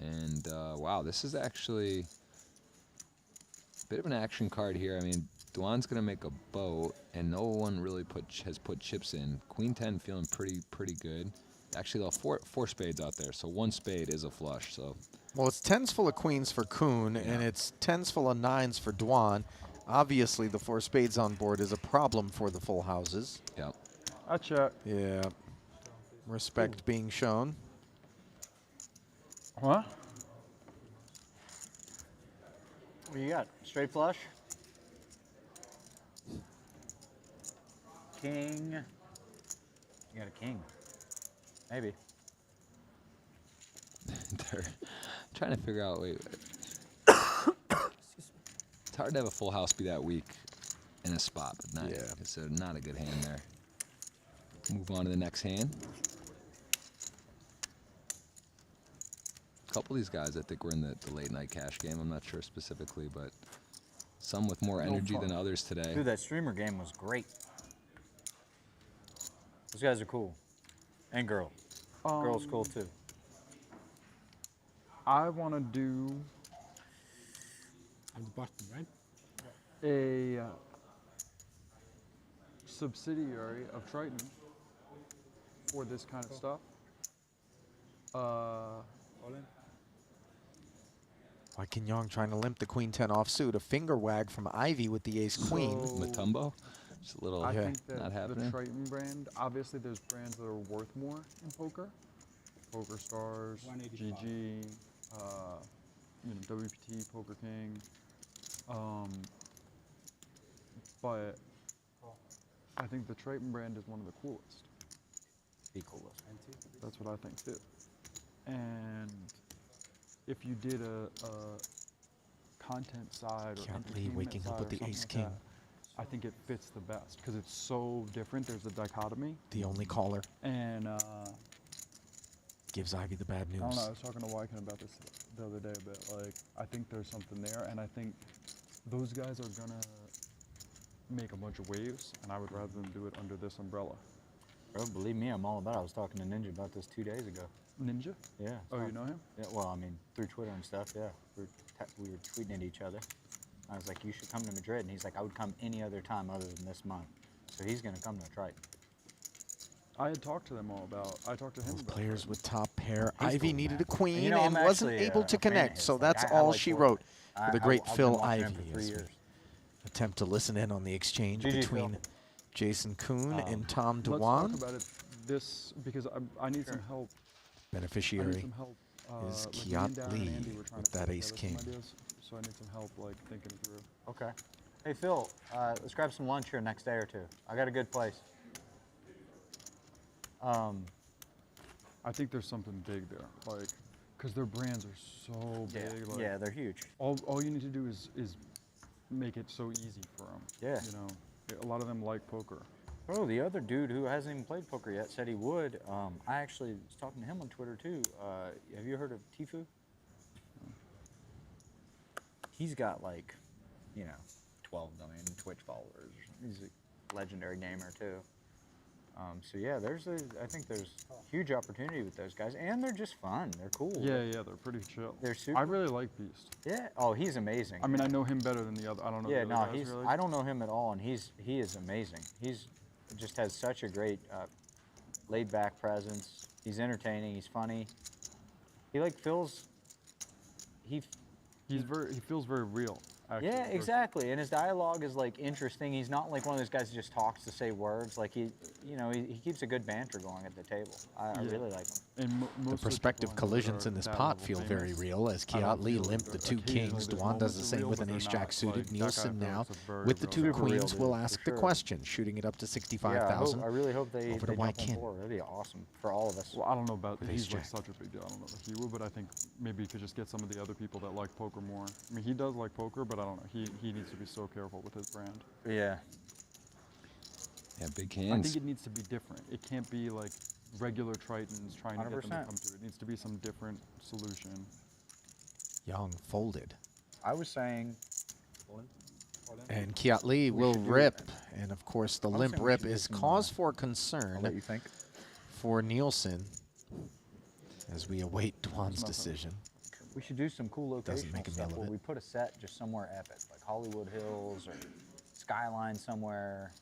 And wow, this is actually a bit of an action card here. I mean, Duan's gonna make a boat, and no one really has put chips in. Queen 10 feeling pretty good. Actually, though, four spades out there, so 1 spade is a flush. So, well, it's 10s full of queens for Kuhn, and it's 10s full of 9s for Duan. Obviously, the 4 spades on board is a problem for the full houses. Yep. I check. Yeah. Respect being shown. What? What do you got? Straight flush? King. You got a king. Maybe. They're trying to figure out, wait. It's hard to have a full house be that weak in a spot, but not, it's not a good hand there. Move on to the next hand. A couple of these guys, I think, were in the late night cash game. I'm not sure specifically, but some with more energy than others today. Dude, that streamer game was great. Those guys are cool. And girl. Girl's cool too. I want to do At the bottom, right? a subsidiary of Triton for this kind of stuff. All in. Waikin Young trying to limp the Queen 10 offsuit. A finger wag from Ivy with the Ace Queen. Matumbo? Just a little I think that not the happening. Triton brand, obviously there's brands that are worth more in poker. Poker Stars, 185. GG, WPT, Poker King. But I think the Triton brand is one of the coolest. The coolest. That's what I think too. And if you did a content side or Can't believe entertainment waking side up with or the Ace something like King. that, I think it fits the best because it's so different. There's a dichotomy. The only caller. And gives Ivy the bad news. I don't know. I was talking to Wyken about this the other day a bit. Like, I think there's something there, and I think those guys are gonna make a bunch of waves, and I would rather them do it under this umbrella. Bro, believe me, I'm all about it. I was talking to Ninja about this 2 days ago. Ninja? Yeah. Oh, you know him? Yeah, well, I mean, through Twitter and stuff, yeah. We were tweeting at each other. I was like, you should come to Madrid. And he's like, I would come any other time other than this month. So he's going to come to Triton. I had talked to them all about. I talked to him about Players with top pair. He's Ivy cool, needed man. a queen You know, and I'm wasn't actually, able to a fan of connect. his. So Like, that's I all like she Ford. wrote for the great I've Phil been watching Ivy. him for 3 as we years. attempt to listen in on the exchange GG, between Phil. Jason Kuhn and Tom Let's Dewan. talk about it. This because I need some help. I Beneficiary need some help. is like me Kiat and Darren and Lee Andy were trying with to that put Ace together some King. ideas, so I need some help like thinking through. Okay. Hey, Phil, let's grab some lunch here next day or two. I got a good place. I think there's something big there, like, because their brands are so big. Like, Yeah, they're huge. All you need to do is make it so easy for them. Yeah. You know, a lot of them like poker. Oh, the other dude who hasn't even played poker yet said he would. I actually was talking to him on Twitter too. Have you heard of Tifu? He's got like, 12 million Twitch followers. He's a legendary gamer too. So yeah, I think there's huge opportunity with those guys, and they're just fun. They're cool. Yeah, they're pretty chill. They're super. I really like Beast. Yeah. Oh, he's amazing. I mean, I know him better than the other. I don't know. Yeah, the no, other guys really. I don't know him at all, and he is amazing. He's just has such a great laid back presence. He's entertaining. He's funny. He like feels. He feels very real. Actually, yeah, exactly. And his dialogue is like interesting. He's not like one of those guys who just talks to say words. Like he keeps a good banter going at the table. I really like him. And The prospective collisions in this pot feel very real as Lee limped the two kings. Duan does the same with an ace-jack suited. Nielsen now with the two queens will ask the question, shooting it up to 65,000. I really hope they over to jump White on King. board. That'd be awesome for all of us. Well, I don't know about he's Ace-jack. like such a big deal. I don't know if he would, but I think maybe he could just get some of the other people that like poker more. I mean, he does like poker, but I don't know. He needs to be so careful with his brand. Yeah. Yeah, big I hands. think it needs to be different. It can't be like regular Tritons trying to get them to 100%. come through. It needs to be some different solution. Young folded. I was saying. And Kiat Lee will should do rip. it. And of course, the I was limp saying we rip should do is some, cause for I'll concern let you think. for Nielsen as we await Duan's decision. We should do some cool Doesn't make locational a stuff meal of where it. we put a set just somewhere epic, like Hollywood Hills or Skyline somewhere,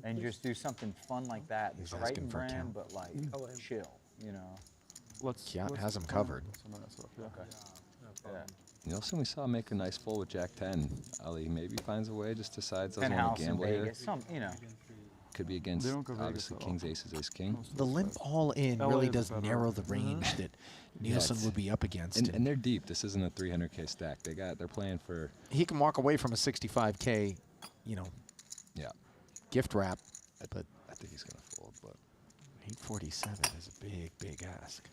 and just do something fun like that. He's Triton asking for a brand, count. but like chill, you know. Kiat has him covered. Some of that stuff, yeah. Yeah. Nielsen, we saw make a nice fold with Jack 10. Ali maybe finds a way, just decides doesn't Pen want house to in gamble here. Vegas, Could be against, They don't go Vegas obviously, at all. kings, aces, ace, king. The limp all in LA really is a does better- narrow the range that Nielsen it's- would be up against. And they're deep. This isn't a 300K stack. They're playing for. He can walk away from a 65K, Yeah. gift wrap, but I think he's gonna fold, but 847 is a big, big ask.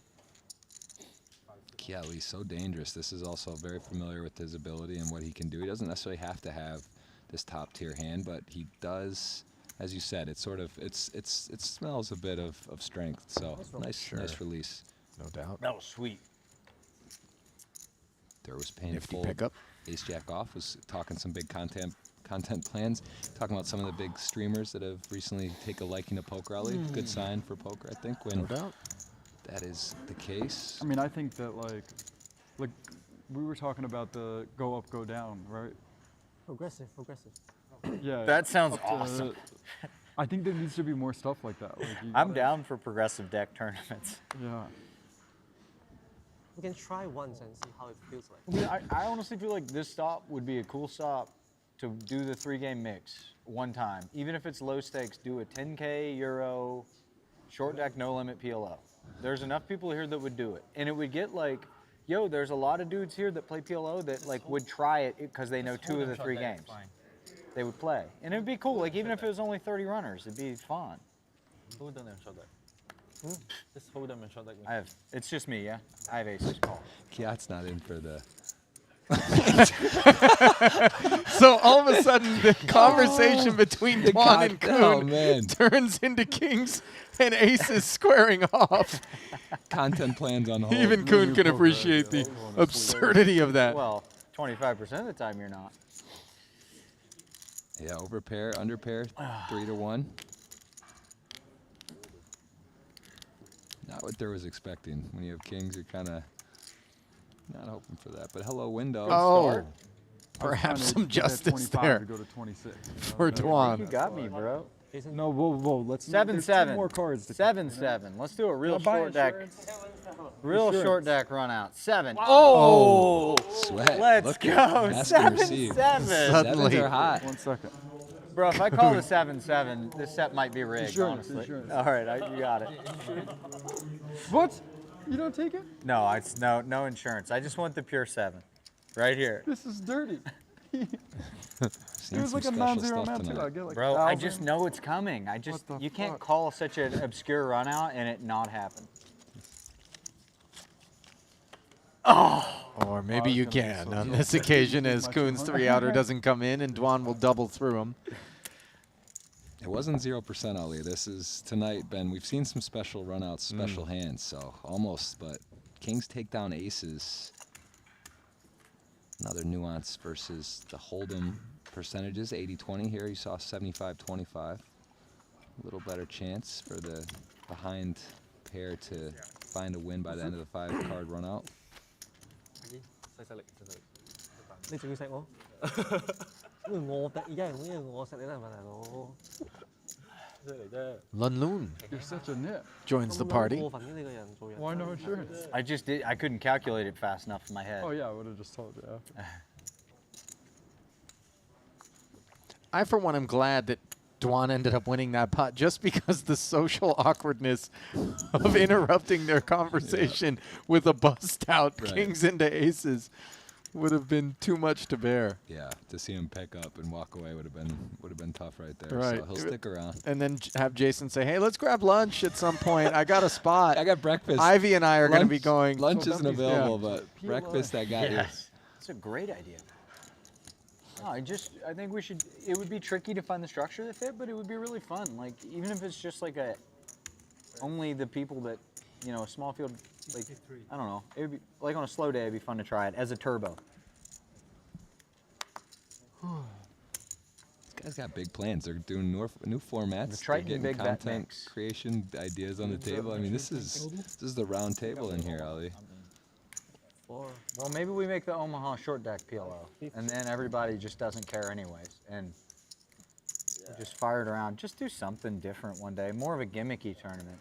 Kiat Lee's so dangerous. This is also very familiar with his ability and what he can do. He doesn't necessarily have to have this top tier hand, but he does. As you said, it's sort of it smells a bit of strength. So nice release. No doubt. That was sweet. There was Nifty painful. pickup. Ace Jack off was talking some big content plans, talking about some of the big streamers that have recently taken a liking to poker. Ali, good sign for poker, I think. When No doubt. that is the case. I mean, I think that like we were talking about the go up, go down, right? Progressive. Yeah. That sounds up to- awesome. I think there needs to be more stuff like that. Like you I'm gotta- down for progressive deck tournaments. Yeah. We can try once and see how it feels like. I mean, I honestly feel like this stop would be a cool stop to do the 3-game mix one time. Even if it's low stakes, do a 10K Euro short deck no limit PLO. There's enough people here that would do it. And it would get like, yo, there's a lot of dudes here that play PLO that like would try it because they know 2 of the 3 games. They would play. And it would be cool. Like even if it was only 30 runners, it'd be fun. Hold them and shot deck. Just hold them and shot deck. It's just me, yeah? I have aces call. Kiat's not in for the. So all of a sudden, the conversation between the Duan and cocktail, Kuhn man. turns into kings and aces squaring off. Content plans on hold. Even Kuhn can appreciate the absurdity of that. Well, 25% of the time you're not. Yeah, over pair, under pair, 3 to 1. Not what there was expecting. When you have kings, you're kind of not hoping for that. But hello, window. Oh, perhaps trying to some get that justice 25 there to go to 26. for Duan. You got me, bro. No, whoa, let's. 7-7. There's 2 more cards. To 7-7. Let's do a real Buy short deck. Real Insurance. short deck run out. 7. Oh, sweat. Let's Look go. at ask and receive. 7-7. Sevens are hot. 1 second. Bro, if I call the 7-7, this set might be rigged, Insurance, honestly. insurance. All right, you got it. What? You don't take it? No, it's no insurance. I just want the pure 7. Right here. This is dirty. Seen It was some like a special non-zero stuff man too. tonight. I get like Bro, I 1,000. just know it's coming. You can't fuck? call such an obscure run out and it not happen. Or maybe you can on this occasion as Kuhn's 3-outer doesn't come in and Duan will double through him. It wasn't 0%, Ali. This is tonight, Ben. We've seen some special runouts, special hands, so almost. But kings take down aces. Another nuance versus the hold'em percentages. 80-20 here. You saw 75-25. A little better chance for the behind pair to find a win by the end of the 5-card run out. 你仲要錫我？因為我突而家係因為我錫你啦，係咪大佬？ Lun Lun You're such a nit. joins the party. Why no insurance? I couldn't calculate it fast enough in my head. Oh yeah, I would have just told you after. I, for one, am glad that Dwan ended up winning that pot just because the social awkwardness of interrupting their conversation with a bust out kings into aces would have been too much to bear. Yeah, to see him pick up and walk away would have been tough right there. Right. So he'll stick around. And then have Jason say, "Hey, let's grab lunch at some point. I got a spot. I got breakfast. Ivy and I are going to be going." Lunch isn't available, but breakfast I got you. That's a great idea. No, I think we should. It would be tricky to find the structure that fit, but it would be really fun. Like even if it's just like only the people that, you know, a small field. Like I don't know. It would be like on a slow day. It'd be fun to try it as a turbo. This guy's got big plans. They're doing new formats. The Triton They're getting big bet content mix. creation ideas on the table. I mean, this is the round table in here, Ali. Well, maybe we make the Omaha short deck PLO, and then everybody just doesn't care anyways, and we just fire it around. Just do something different one day. More of a gimmicky tournament.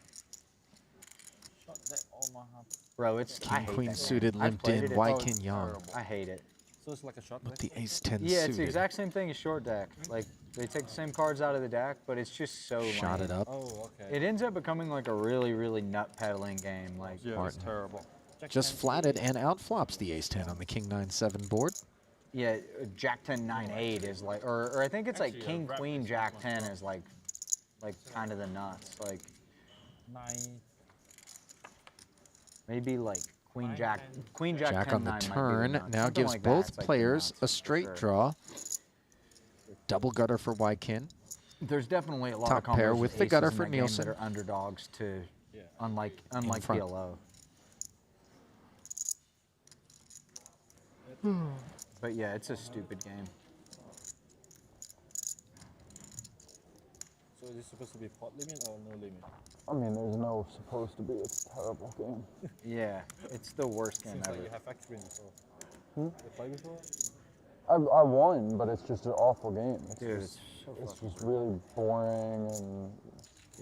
Bro, it's King Queen suited limped in. Wykin Young. I hate it. So it's like a shot With the ace 10 Yeah, it's suited. the exact same thing as short deck. Like they take the same cards out of the deck, but it's just so Shot lame. it up. Oh, okay. It ends up becoming like a really, really nut peddling game. Like Yeah, it's terrible. Just flatted and outflops the ace 10 on the king 9-7 board. yeah, Jack 10 9-8 is like, or I think it's like King Queen Jack 10 is like kind of the nuts. Like maybe like Queen Jack Jack 10 on the 9 might be turn nuts. now Something gives like that. both It's like the players nuts, a for straight sure. draw. Double gutter for Wykin. There's definitely a lot Top of pair combos with the aces gutter in for that game Nielsen. that are underdogs to, unlike front. PLO. But yeah, it's a stupid game. So is this supposed to be pot limit or no limit? I mean, there's no supposed to be. It's a terrible game. Yeah, it's the worst game Seems ever. like you have factory before. You played before? I won, but it's just an awful game. It's Dude, just, it's so it's fucking just really boring, and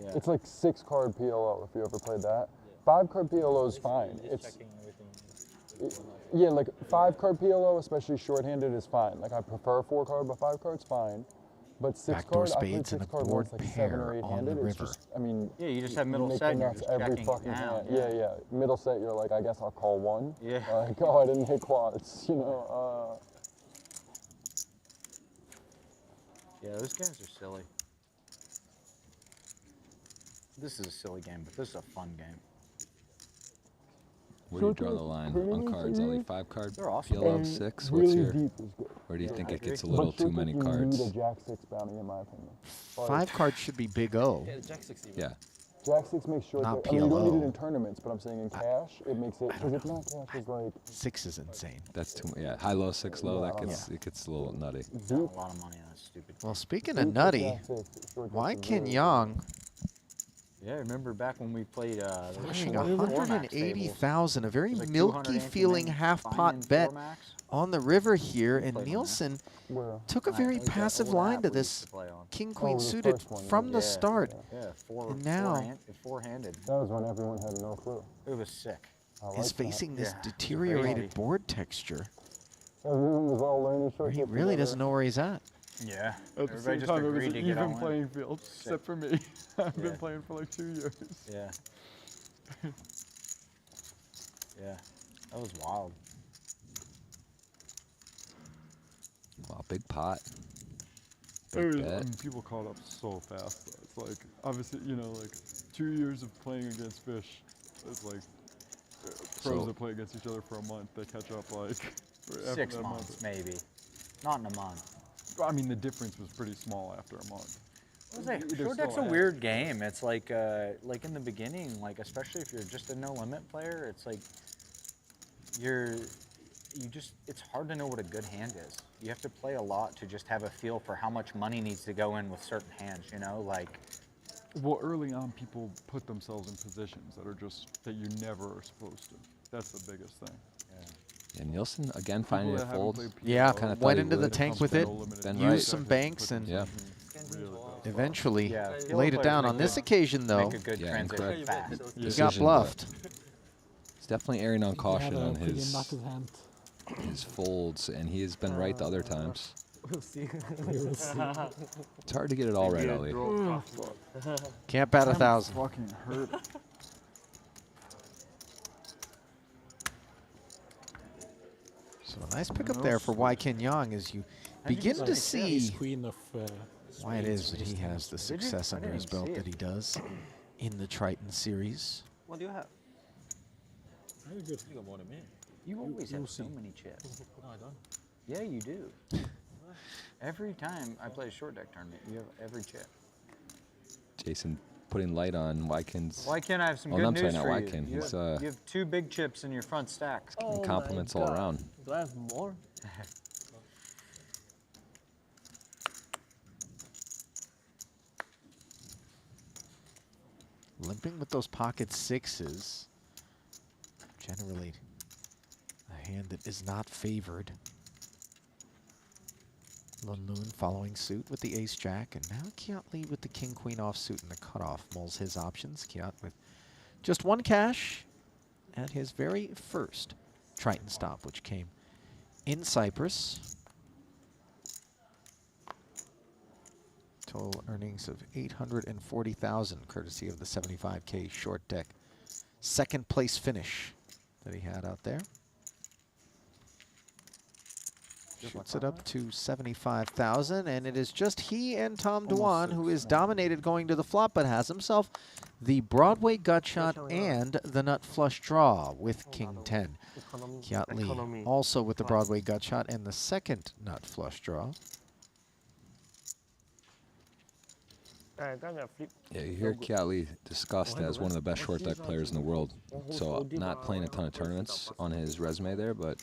Yeah. it's like 6-card PLO if you ever played that. 5-card PLO is fine. It's Checking everything. yeah, like 5-card PLO, especially shorthanded, is fine. Like I prefer 4-card, but 5-card's fine. But 6-card, I played spades and a 6-card board once, like 7 or pair 8 on handed. the It's river. just, I mean, Yeah, you just have middle make set the and you're nuts just every checking it fucking down, hand. yeah. Yeah, middle set, you're like, I guess I'll call one. Yeah. Like, oh, I didn't hit quads, you know. Yeah, those games are silly. This is a silly game, but this is a fun game. Where do you draw the line on cards, Ali? 5-card They're awesome. PLO, And 6? really What's your? deep is good. Where do you Yeah, think I it gets a agree. little But too short many deck, you cards? need a Jack 6 bounty, in my opinion. Like, 5 cards should be big O. Yeah, Jack 60. Yeah. Jack 6 makes short Not deck. I mean, you don't need PLO. it in tournaments, but I'm saying in cash, it makes it, because if not cash, it's like 6 is insane. That's too. Yeah. High, low, 6, low. Yeah, That I don't gets it gets a little nutty. It's not a lot of money on that stupid. Well, speaking deep of with nutty, Jack 6, short deck's Wykin very- Young Yeah, remember back when we played pushing the 4 max 180,000, a very It was like 200 milky ante feeling min, half-pot fine bet 4 max. on the river here, and played on that. Nielsen Where? took a very Like that passive old line app to we used this to play on. king Oh, queen the suited first one, from the Yeah, start. Yeah, And now- four-handed. That was when everyone had no clue. It was sick. I Is like that. facing this Yeah, deteriorated crazy. board texture. Everyone was all learning short He deck really together. doesn't know where he's at. Yeah. At the Everybody same just time, it was agreed an to get all even in. playing field, except for me. I've Yeah. been playing for like 2 years. Yeah. Yeah. That was wild. Wow, big pot. I Big mean, bet. people caught up so fast. Though. It's like, obviously, you know, like 2 years of playing against fish. It's like pros So- that play against each other for a month, they catch up like after 6 that months, month. maybe. Not in a month. I mean, the difference was pretty small after a month. They're Short deck's a weird game. It's like in the beginning, like especially if you're just a no limit player, it's like it's hard to know what a good hand is. You have to play a lot to just have a feel for how much money needs to go in with certain hands, you know, like Well, early on, people put themselves in positions that are just that you never are supposed to. That's the biggest thing. And Nielsen again finding that it haven't fold. played Yeah, Kinda thought went he into the would. tank with it, Then used right. some banks, and Yeah. eventually Yeah, laid it down. On this occasion, though, Make a good Yeah, transition incorrect. fast. he got Decision, bluffed. He's definitely erring on caution He had a on pretty massive hand. his folds, and he has been right the other times. We'll see. We'll see. It's hard to get it all right, Ollie. Can't bat 1,000. Fucking hurt. So a nice pickup there for Wai Kin Yang as you begin to see Queen of why it is that he has the Did you? success I under didn't his belt see that it. he does in the Triton series. What do you have? Very good. You got more than me. You always you'll have so see. many chips. No, I don't. Yeah, you do. Every time I play a short deck tournament, you have every chip. Jason putting light on Wykin's. Why can't I have some Oh, good no, I'm news sorry, not for you? Wykin. You He's, have, you have 2 big chips in your front stack. Oh compliments my all God. around. Do I have more? Limping with those pocket sixes. Generally a hand that is not favored. Lun Lun following suit with the ace-jack, and now Kiat Lee with the king-queen offsuit in the cutoff mulls his options. Kiat with just 1 cash at his very first Triton stop, which came in Cyprus. Total earnings of $840,000, courtesy of the 75K short deck. Second place finish that he had out there. Shoots it up to 75,000, and it is just he and Tom Dwan who is dominated going to the flop, but has himself the Broadway gut shot and the nut flush draw with King 10. Kiat Lee also with the Broadway gut shot and the second nut flush draw. Yeah, you hear Kiat Lee discussed as one of the best short deck players in the world. So not playing a ton of tournaments on his resume there, but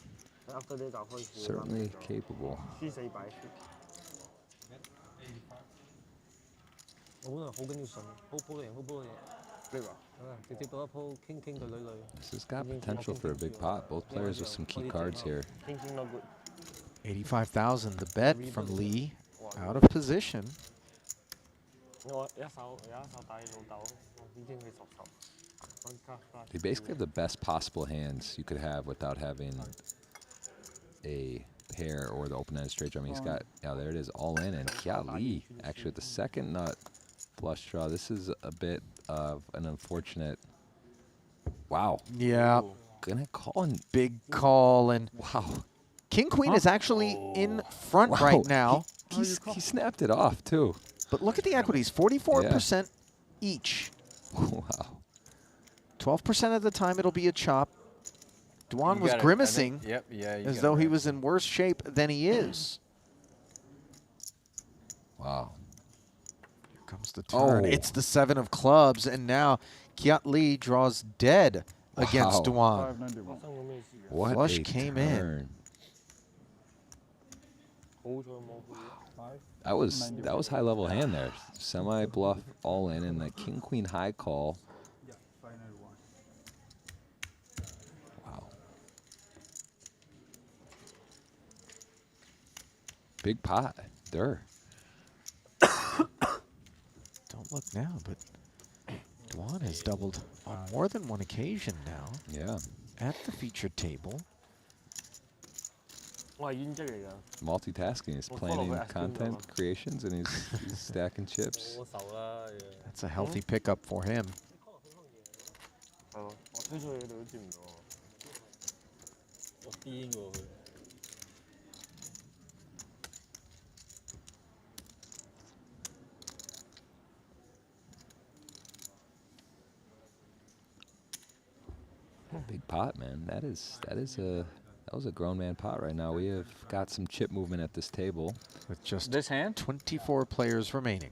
certainly capable. This has got potential for a big pot. Both players with some key cards here. 85,000, the bet from Lee, out of position. They basically have the best possible hands you could have without having a pair or the open-ended straight draw. I mean, he's got, yeah, there it is, all in, and Kiat Lee actually with the second nut flush draw. This is a bit of an unfortunate, wow. Yeah. Gonna call and big call, and wow. King Queen is actually in front Wow. right now. He snapped it off too. But look at the equities, 44% each. Wow. 12% of the time it'll be a chop. Dwan You was got it. I grimacing think- yep, yeah, you as got though it he right. was in worse shape than he is. Wow. Here comes the turn. Oh. It's the 7 of clubs, and now Kiat Lee draws dead against Wow. Dwan. 591. What Flush a came turn. That was high level hand there. Semi bluff all in, and the king queen high call. Wow. Big pot. There. Don't look now, but Dwan has doubled on more than one occasion now Yeah. at the featured table. Multitasking. He's planning content creations and he's stacking chips. That's a healthy pickup for him. Big pot, man. That was a grown man pot right now. We have got some chip movement at this table. With just This hand? 24 players remaining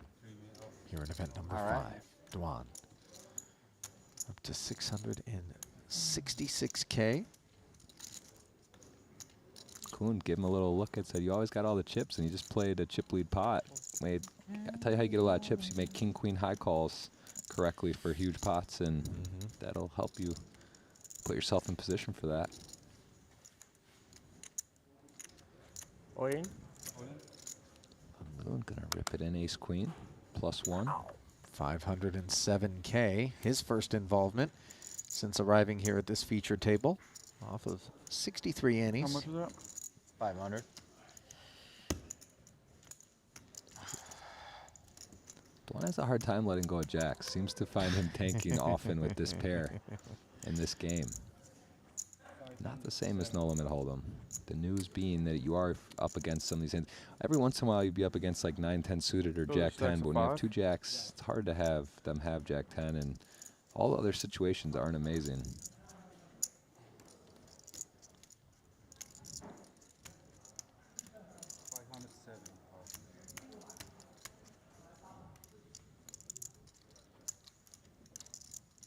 here in event number All 5. right. Dwan up to 666K. Kuhn gave him a little look and said, "You always got all the chips," and he just played a chip lead pot. I tell you how you get a lot of chips. You make king queen high calls correctly for huge pots, and that'll help you put yourself in position for that. All in? Kuhn gonna rip it in ace queen. +1. 507K, his first involvement since arriving here at this feature table, off of 63 antes. How much is that? 500. Dwan has a hard time letting go of jacks. Seems to find him tanking often with this pair in this game. Not the same as no limit hold'em. The news being that you are up against some of these hands. Every once in a while you'd be up against like 9-10 suited or jack 10, but when you have 2 jacks, it's hard to have them have jack 10, and all other situations aren't amazing.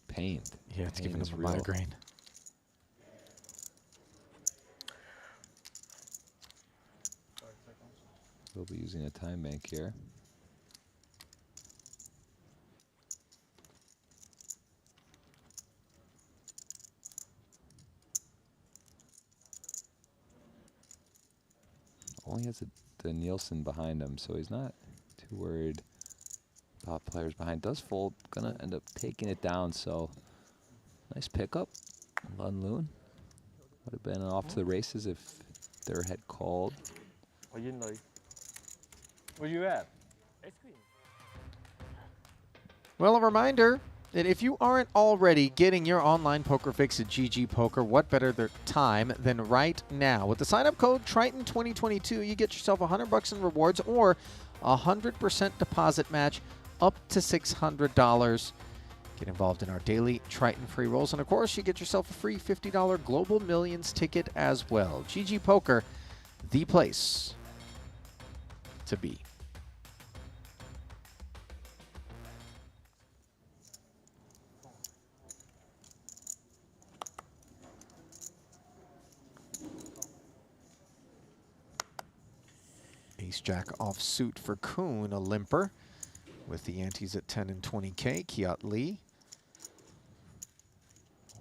Pain. Yeah, it's Pain giving is him a real. migraine. We'll be using a time bank here. Only has the Nielsen behind him, so he's not too worried about players behind. Does fold, gonna end up taking it down, so nice pickup. Lun Loon would have been off to the races if their had called. What do you have? Well, a reminder that if you aren't already getting your online poker fix at GG Poker, what better time than right now? With the sign-up code Triton2022, you get yourself $100 in rewards or a 100% deposit match up to $600. Get involved in our daily Triton free rolls, and of course, you get yourself a free $50 Global Millions ticket as well. GG Poker, the place to be. Ace-Jack offsuit for Kuhn, a limper, with the antes at 10 and 20K. Kiat Lee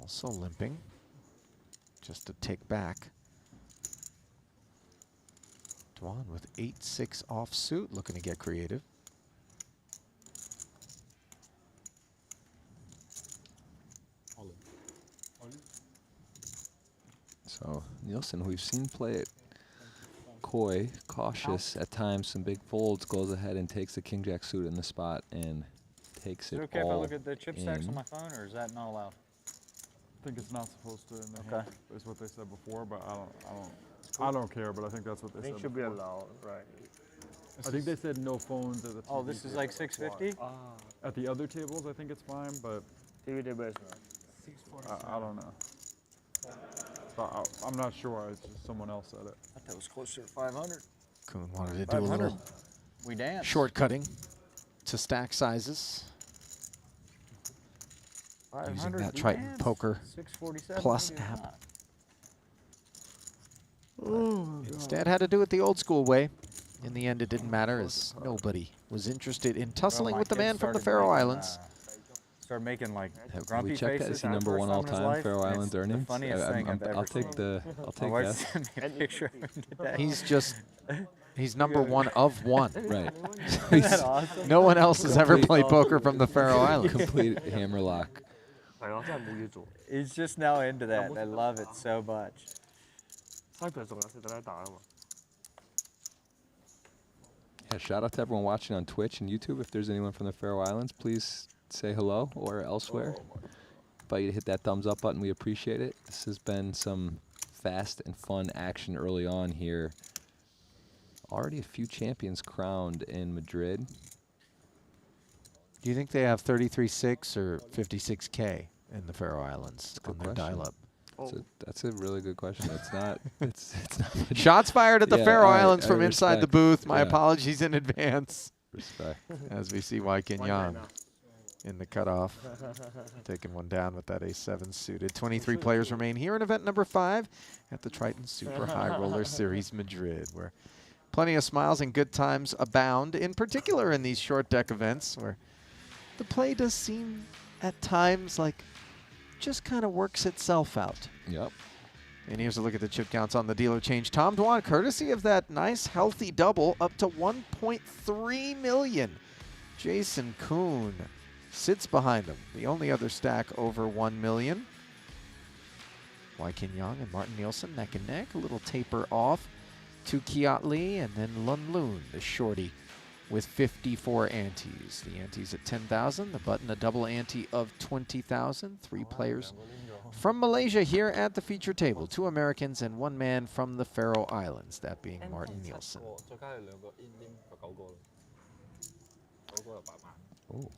also limping, just to take back. Dwan with 8-6 offsuit, looking to get creative. So Nielsen, who we've seen play it coy, cautious at times, some big folds, goes ahead and takes the king-jack suit in the spot and takes Is it it okay if I all look at the chip stacks on in. my phone, or is that not allowed? I think it's not supposed to. In the Okay. hand, is what they said before, but I don't care. But I think that's what they said. should be before. allowed, right? I think they said no phones at the. Oh, TV this is table. like 650? At the other tables, I think it's fine, but TV table is I don't know. But I'm not sure. It's just someone else said it. I thought it was closer to 500. Kuhn wanted to do a 500. little We dance. shortcutting to stack sizes. Using 500, that we Triton dance. Poker 647, Plus maybe app. not. Instead, had to do it the old school way. In the end, it didn't matter, as nobody was interested in tussling Well, my with the kid man from the started Faroe making, Islands. Started making like Have grumpy we checked that? faces Is he for the number first one time all in his time life, Faroe and it's Islands earnings? The funniest thing I've ever I'll take seen. I'll My take wife that. sent me a picture of him today. He's number one of one. Right. Isn't that awesome? No one else has ever Complete- played poker from the Faroe Islands. Complete hammerlock. He's just now into that. I love it so much. Yeah, shout out to everyone watching on Twitch and YouTube. If there's anyone from the Faroe Islands, please say hello or elsewhere. Invite you to hit that thumbs up button. We appreciate it. This has been some fast and fun action early on here. Already a few champions crowned in Madrid. Do you think they have 33.6 or 56K in the Faroe Islands on their dial-up? That's a really good question. It's not. It's not. Much. Shots fired at the Yeah, Faroe all right, Islands I from inside the respect. booth. My Yeah. apologies in advance. Respect. As we see Waikin Yang in the cutoff, taking one down with that A7 suited. 23 players remain here in event number 5 at the Triton Super High Roller Series Madrid, where plenty of smiles and good times abound, in particular in these short deck events, where the play does seem at times like just kind of works itself out. Yep. And here's a look at the chip counts on the dealer change. Tom Dwan, courtesy of that nice healthy double, up to 1.3 million Jason Kuhn sits behind him. The only other stack over 1 million. Wai-Kin Young and Martin Nielsen neck and neck. A little taper off to Kiat Lee, and then Lun Loon, the shorty, with 54 antes. The antes at 10,000. The button a double ante of 20,000. 3 players from Malaysia here at the feature table. 2 Americans and 1 man from the Faroe Islands, that being Martin Nielsen. Oh.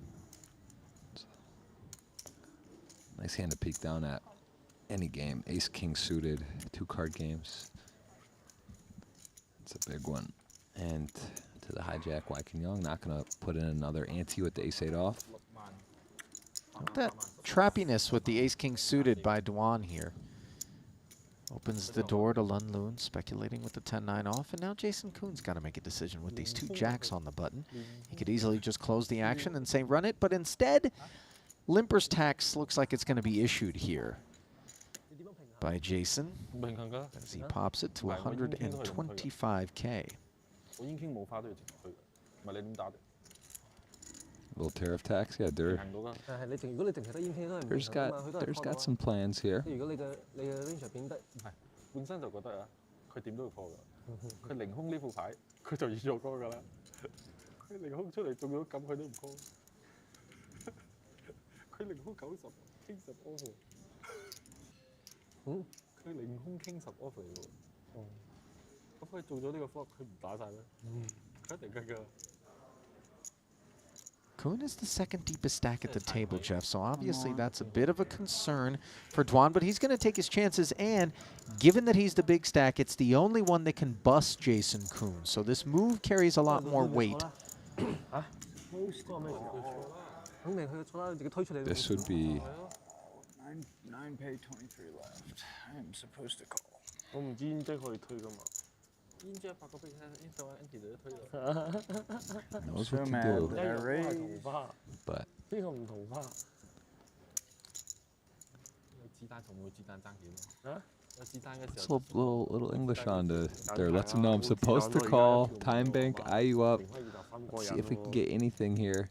Nice hand to peek down at any game. Ace King suited, 2 card games. It's a big one. And to the hijack, Wai-Kin Young not going to put in another ante with the ace-8 off. Note that trappiness with the ace-king suited by Duan here. Opens the door to Lun Loon, speculating with the 10-9 off, and now Jason Kuhn's got to make a decision with these 2 jacks on the button. He could easily just close the action and say run it, but instead, Limper's tax looks like it's going to be issued here by Jason as he pops it to 125K. Little tariff tax, yeah, there's got some plans here. Kuhn is the 2nd deepest stack at the table, Jeff, so obviously that's a bit of a concern for Duan, but he's going to take his chances, and given that he's the big stack, it's the only one that can bust Jason Kuhn, so this move carries a lot more weight. This would be... 9 pay, 23 left. I am supposed to call. Knows So what to mad do. that I raised. But it's a little English on there. Lets him know I'm supposed to call. Time bank, eye you up. Let's see if we can get anything here.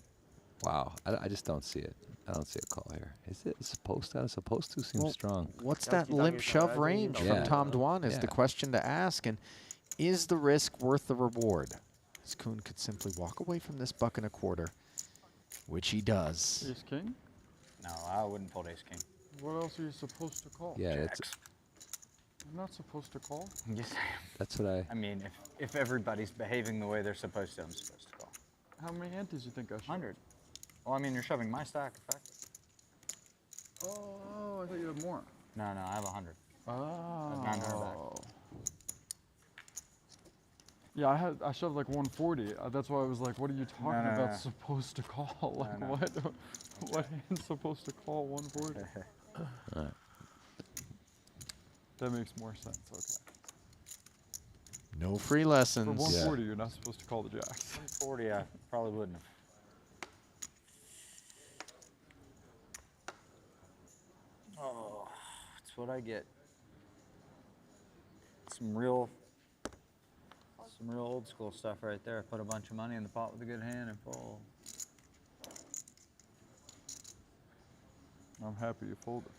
Wow, I just don't see it. I don't see a call here. Is it supposed to? Supposed to seems strong. What's that limp shove range from Tom Duan is the question to ask, and is the risk worth the reward? As Kuhn could simply walk away from this $1.25, which he does. Ace King? No, I wouldn't fold Ace King. What else are you supposed to call? Yeah, it's... You're not supposed to call? Yes, I am. That's what I... I mean, if everybody's behaving the way they're supposed to, I'm supposed to call. How many antes do you think I should? 100. Well, I mean, you're shoving my stack, effectively. Oh, I thought you had more. No, I have 100. Oh. 900 back. Yeah, I shoved like 140. That's why I was like, what are you talking about supposed to call? Like, what hand's supposed to call 140? Right. That makes more sense, okay. No free lessons. For 140, you're not supposed to call the jacks. 140, I probably wouldn't have. Oh, that's what I get. Some real old school stuff right there. Put a bunch of money in the pot with a good hand and fold. I'm happy you folded.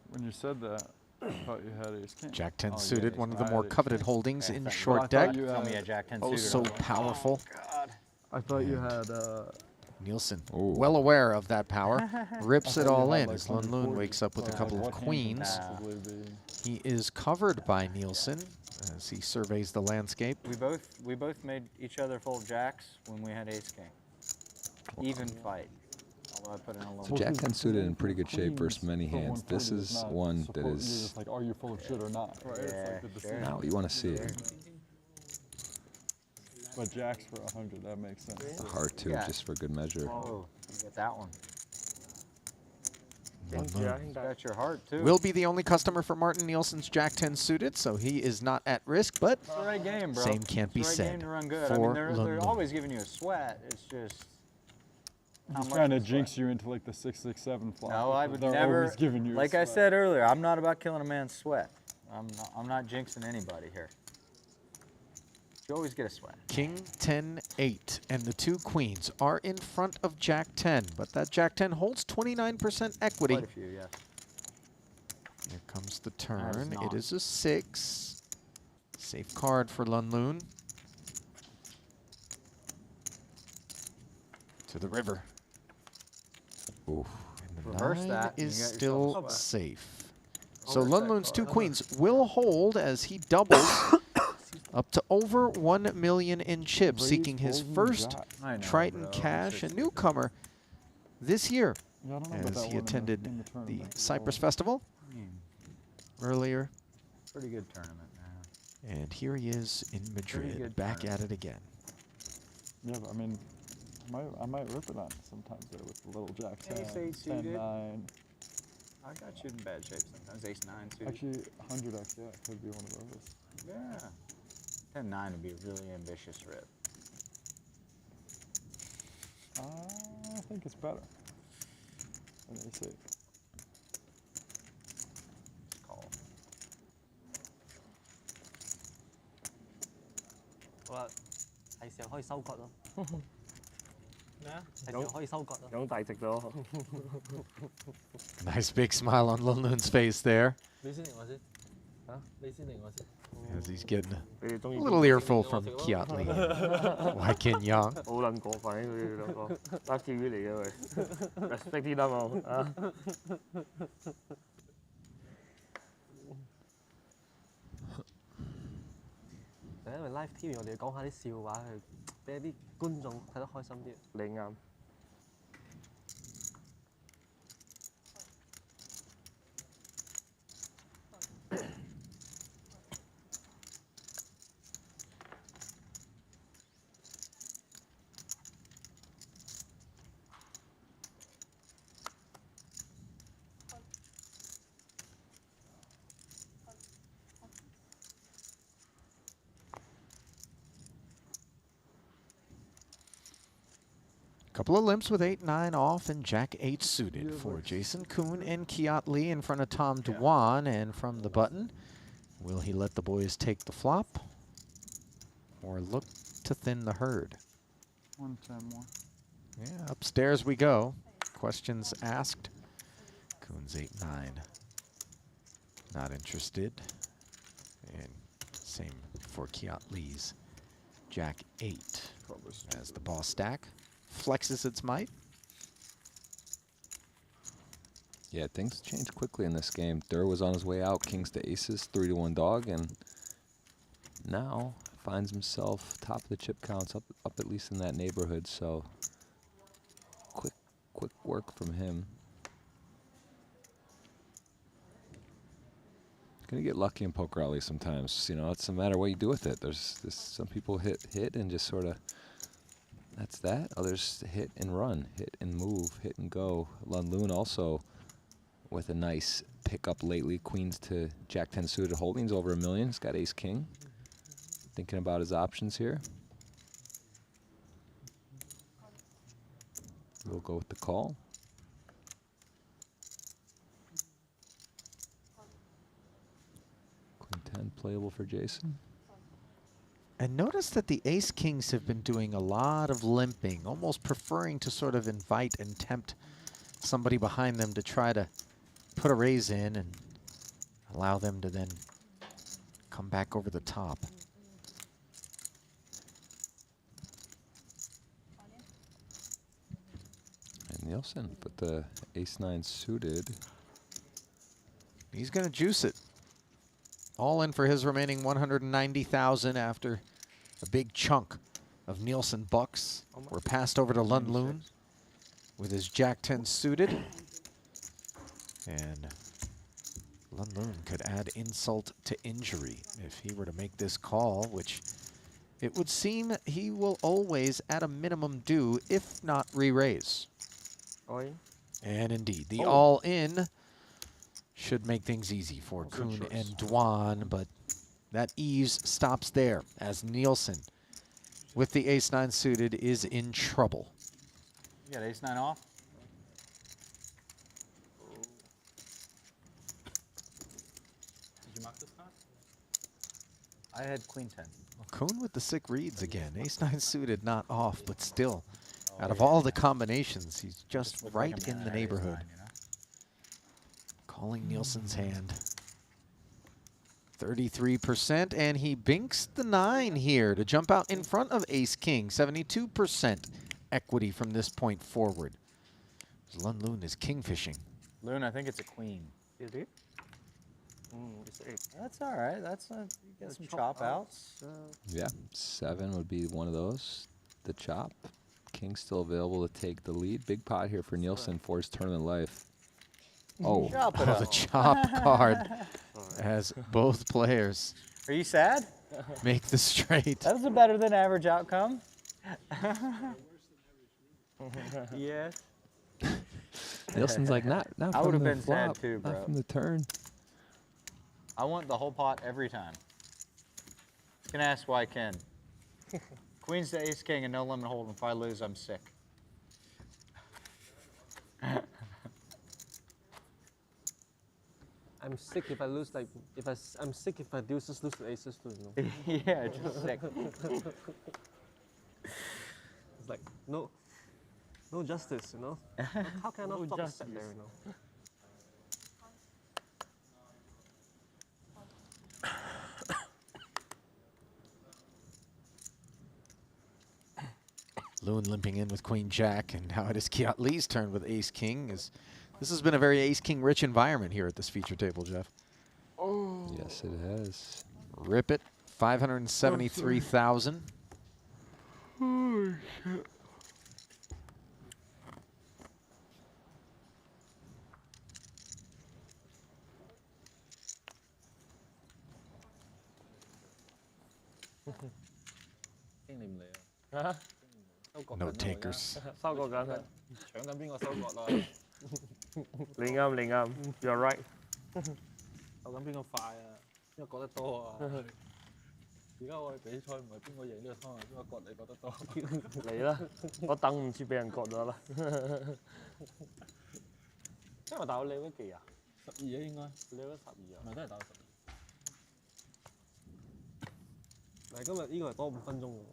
When you said that, I thought you had Ace King. Jack 10 suited, one of the more coveted holdings in short deck. Tell me a Jack 10 suited. So powerful. Oh, God. I thought you had... Nielsen, well aware of that power, rips it all in as Lun Loon wakes up with a couple of queens. He is covered by Nielsen as he surveys the landscape. We both made each other fold jacks when we had Ace King. Even fight. Although I put in a little. So Jack 10 suited in pretty good shape versus many hands. This is one that is... You're just like, are you full of shit or not? Right? Yeah, it's like not what you want to see. But jacks for 100, that makes sense. Heart too, just for good measure. Oh, you get that one. Got your heart too. Will be the only customer for Martin Nielsen's Jack 10 suited, so he is not at risk, but it's the right game, bro. Same can't be it's the right said game to run good. for I mean, they're Lun Loon. always giving you a sweat. It's just. He's trying to jinx you into like the 6-6-7 flop. No, I would They're never. always giving you Like I said earlier, I'm not about killing a man's sweat. I'm not jinxing anybody here. You always get a sweat. King 10-8, and the two queens are in front of Jack 10, but that Jack 10 holds 29% equity. Quite a few, yes. Here comes the That is turn. It not. is a 6. Safe card for Lunloon. To the river. Oof. And the Reverse 9 that, and is you got yourself a still sweat. safe. So Reverse that Lunloon's two card. queens will hold as he doubles up to over 1 million in chips, seeking his first I know, Triton bro. cash, a newcomer this year, Yeah, I don't know about as that he one in the attended the tournament. Cypress Festival earlier. Pretty good tournament, man. And here he is in Madrid, good back tournament. at it again. Yeah, but I mean, I might rip it on sometimes there with the little Jack 10, Ace 8 10, suited. 9. I got you in bad shape sometimes. Ace 9 suited. Actually, 100x, yeah, it could be one of those. Yeah. 10-9 would be a really ambitious rip. I think it's better than Ace 8. Just call. 好啦，係時候可以收割咯。咩啊？係時候可以收割咯。有大隻咗。Nice big smile on Lunloon's face there, 你先嚟我先。嚇？你先嚟我先。 as he's getting 你哋中意 a little earful from Kiatli and Waikin Young. 好撚過分佢哋兩個，得 TV 嚟嘅喂，respect 啲得冇啊？因為 live TV 我哋要講下啲笑話，去俾啲觀眾睇得開心啲。你啱。Couple of limps with 8-9 off and Jack 8 suited for Jason Kuhn and Kiatli in front of Tom Dwan. And from the button, will he let the boys take the flop or look to thin the herd? 110 more. Yeah, upstairs we go. Questions asked. Kuhn's 8-9. Not interested. And same for Kiatli's Jack 8 as the ball stack flexes its might. Yeah, things changed quickly in this game. Durr was on his way out, kings to aces, 3-1 dog, and now finds himself top of the chip counts, up at least in that neighborhood. So quick work from him. Gonna get lucky in poker alley sometimes. You know, it's no matter what you do with it. There's some people hit and just sort of. That's that. Others hit and run, hit and move, hit and go. Lunloon also with a nice pickup lately. Queens to Jack 10 suited holdings over $1 million. He's got ace king. Thinking about his options here. We'll go with the call. Queen 10 playable for Jason. And notice that the ace-kings have been doing a lot of limping, almost preferring to sort of invite and tempt somebody behind them to try to put a raise in and allow them to then come back over the top. And Nielsen put the ace-9 suited. He's going to juice it. All in for his remaining 190,000 after a big chunk of Nielsen bucks were passed over to Lunloon with his Jack 10 suited. And Lunloon could add insult to injury if he were to make this call, which it would seem he will always, at a minimum, do, if not re-raise. And indeed, the all-in should make things easy for Kuhn and Dwan, but that ease stops there as Nielsen, with the ace-9 suited, is in trouble. You got ace-9 off? Did you mark this card? I had queen 10. Kuhn with the sick reads again. Ace-9 suited, not off, but still. Out of all the combinations, he's just right in the neighborhood. Calling Nielsen's hand. 33%, and he binks the 9 here to jump out in front of Ace-King. 72% equity from this point forward. Lun Loon is kingfishing. Loon, I think it's a queen. Is it? It's 8. That's all right. That's you get some chop outs. Yeah, 7 would be one of those. The chop. King still available to take the lead. Big pot here for Nielsen for his tournament life. Oh, the chop card as both players Are you sad? make the straight. That was a better than average outcome. Yes. Nielsen's like, not I from would have the been sad flop, too, bro. not from the turn. I want the whole pot every time. You can ask why Ken. Queen's to ace king and no limit hold. If I lose, I'm sick. I'm sick if I lose, like, I'm sick if I do just lose to aces too, you know? Yeah, just sick. It's like, no justice, you know? How can I not flop a set there, you know? Loon limping in with Queen Jack, and now it is Kiat Lee's turn with Ace King. This has been a very Ace King rich environment here at this feature table, Jeff. Oh. Yes, it has. Rip it, 573,000. Holy shit. No takers. 收割緊啊！搶緊邊個收割啦？你啱，你啱 ，You're right。究緊邊個快啊？邊個割得多啊？而家我哋比賽唔係邊個贏呢個湯啊，邊個割你割得多？嚟啦！我等唔切俾人割咗啦。今日大佬你嗰幾啊？12啊應該。你嗰12啊？唔係都係打到12。但係今日呢個係多5分鐘嘅喎。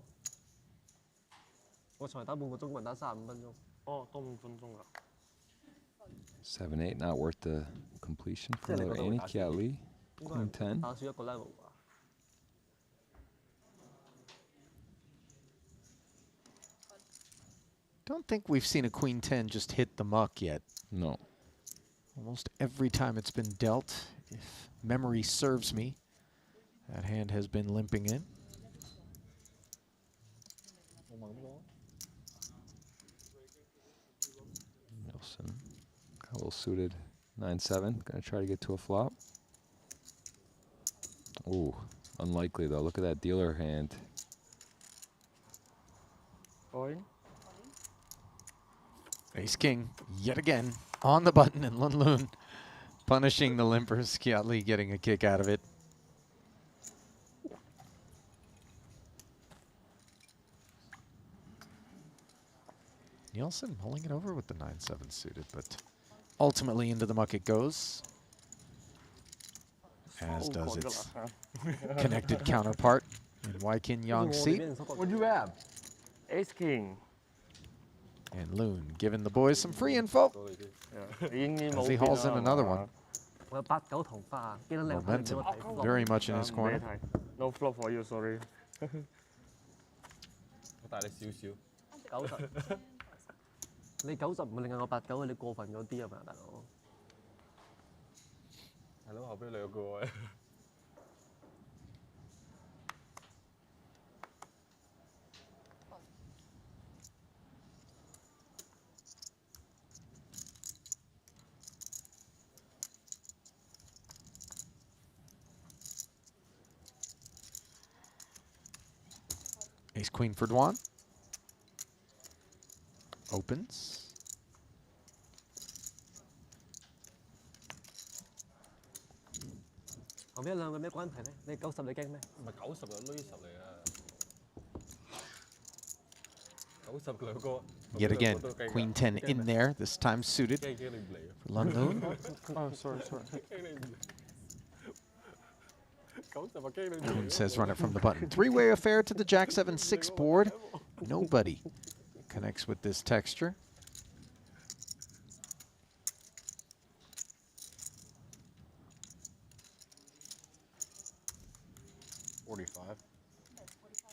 我從來打半個鐘，人打35分鐘。哦，多5分鐘啦。7-8, not worth the completion for little Annie Kiat Lee. Queen 10. 打少一個 level 啩。Don't think we've seen a Queen 10 just hit the muck yet. No. Almost every time it's been dealt, if memory serves me, that hand has been limping in. Nielsen, a little suited 9-7. Gonna try to get to a flop. Ooh, unlikely though. Look at that dealer hand. Going. Ace King, yet again, on the button, and Lun Loon punishing the limpers. Kiat Lee getting a kick out of it. Nielsen mulling it over with the 9-7 suited, but ultimately into the muck it goes. As does its connected counterpart in Waikin Yangtze. What'd you have? Ace King. And Loon giving the boys some free info as he hauls in another one. Momentum very much in his corner. No flop for you, sorry. 我大你少少。90，你90唔會令我89，你過分咗啲啊嘛，大佬。係咯，後邊兩個喎。Ace Queen for Dwan. Opens. Yet again, Queen 10 in there, this time suited for Lun Loon. Oh, sorry. Moon says run it from the button. Three-way affair to the Jack 7-6 board. Nobody connects with this texture.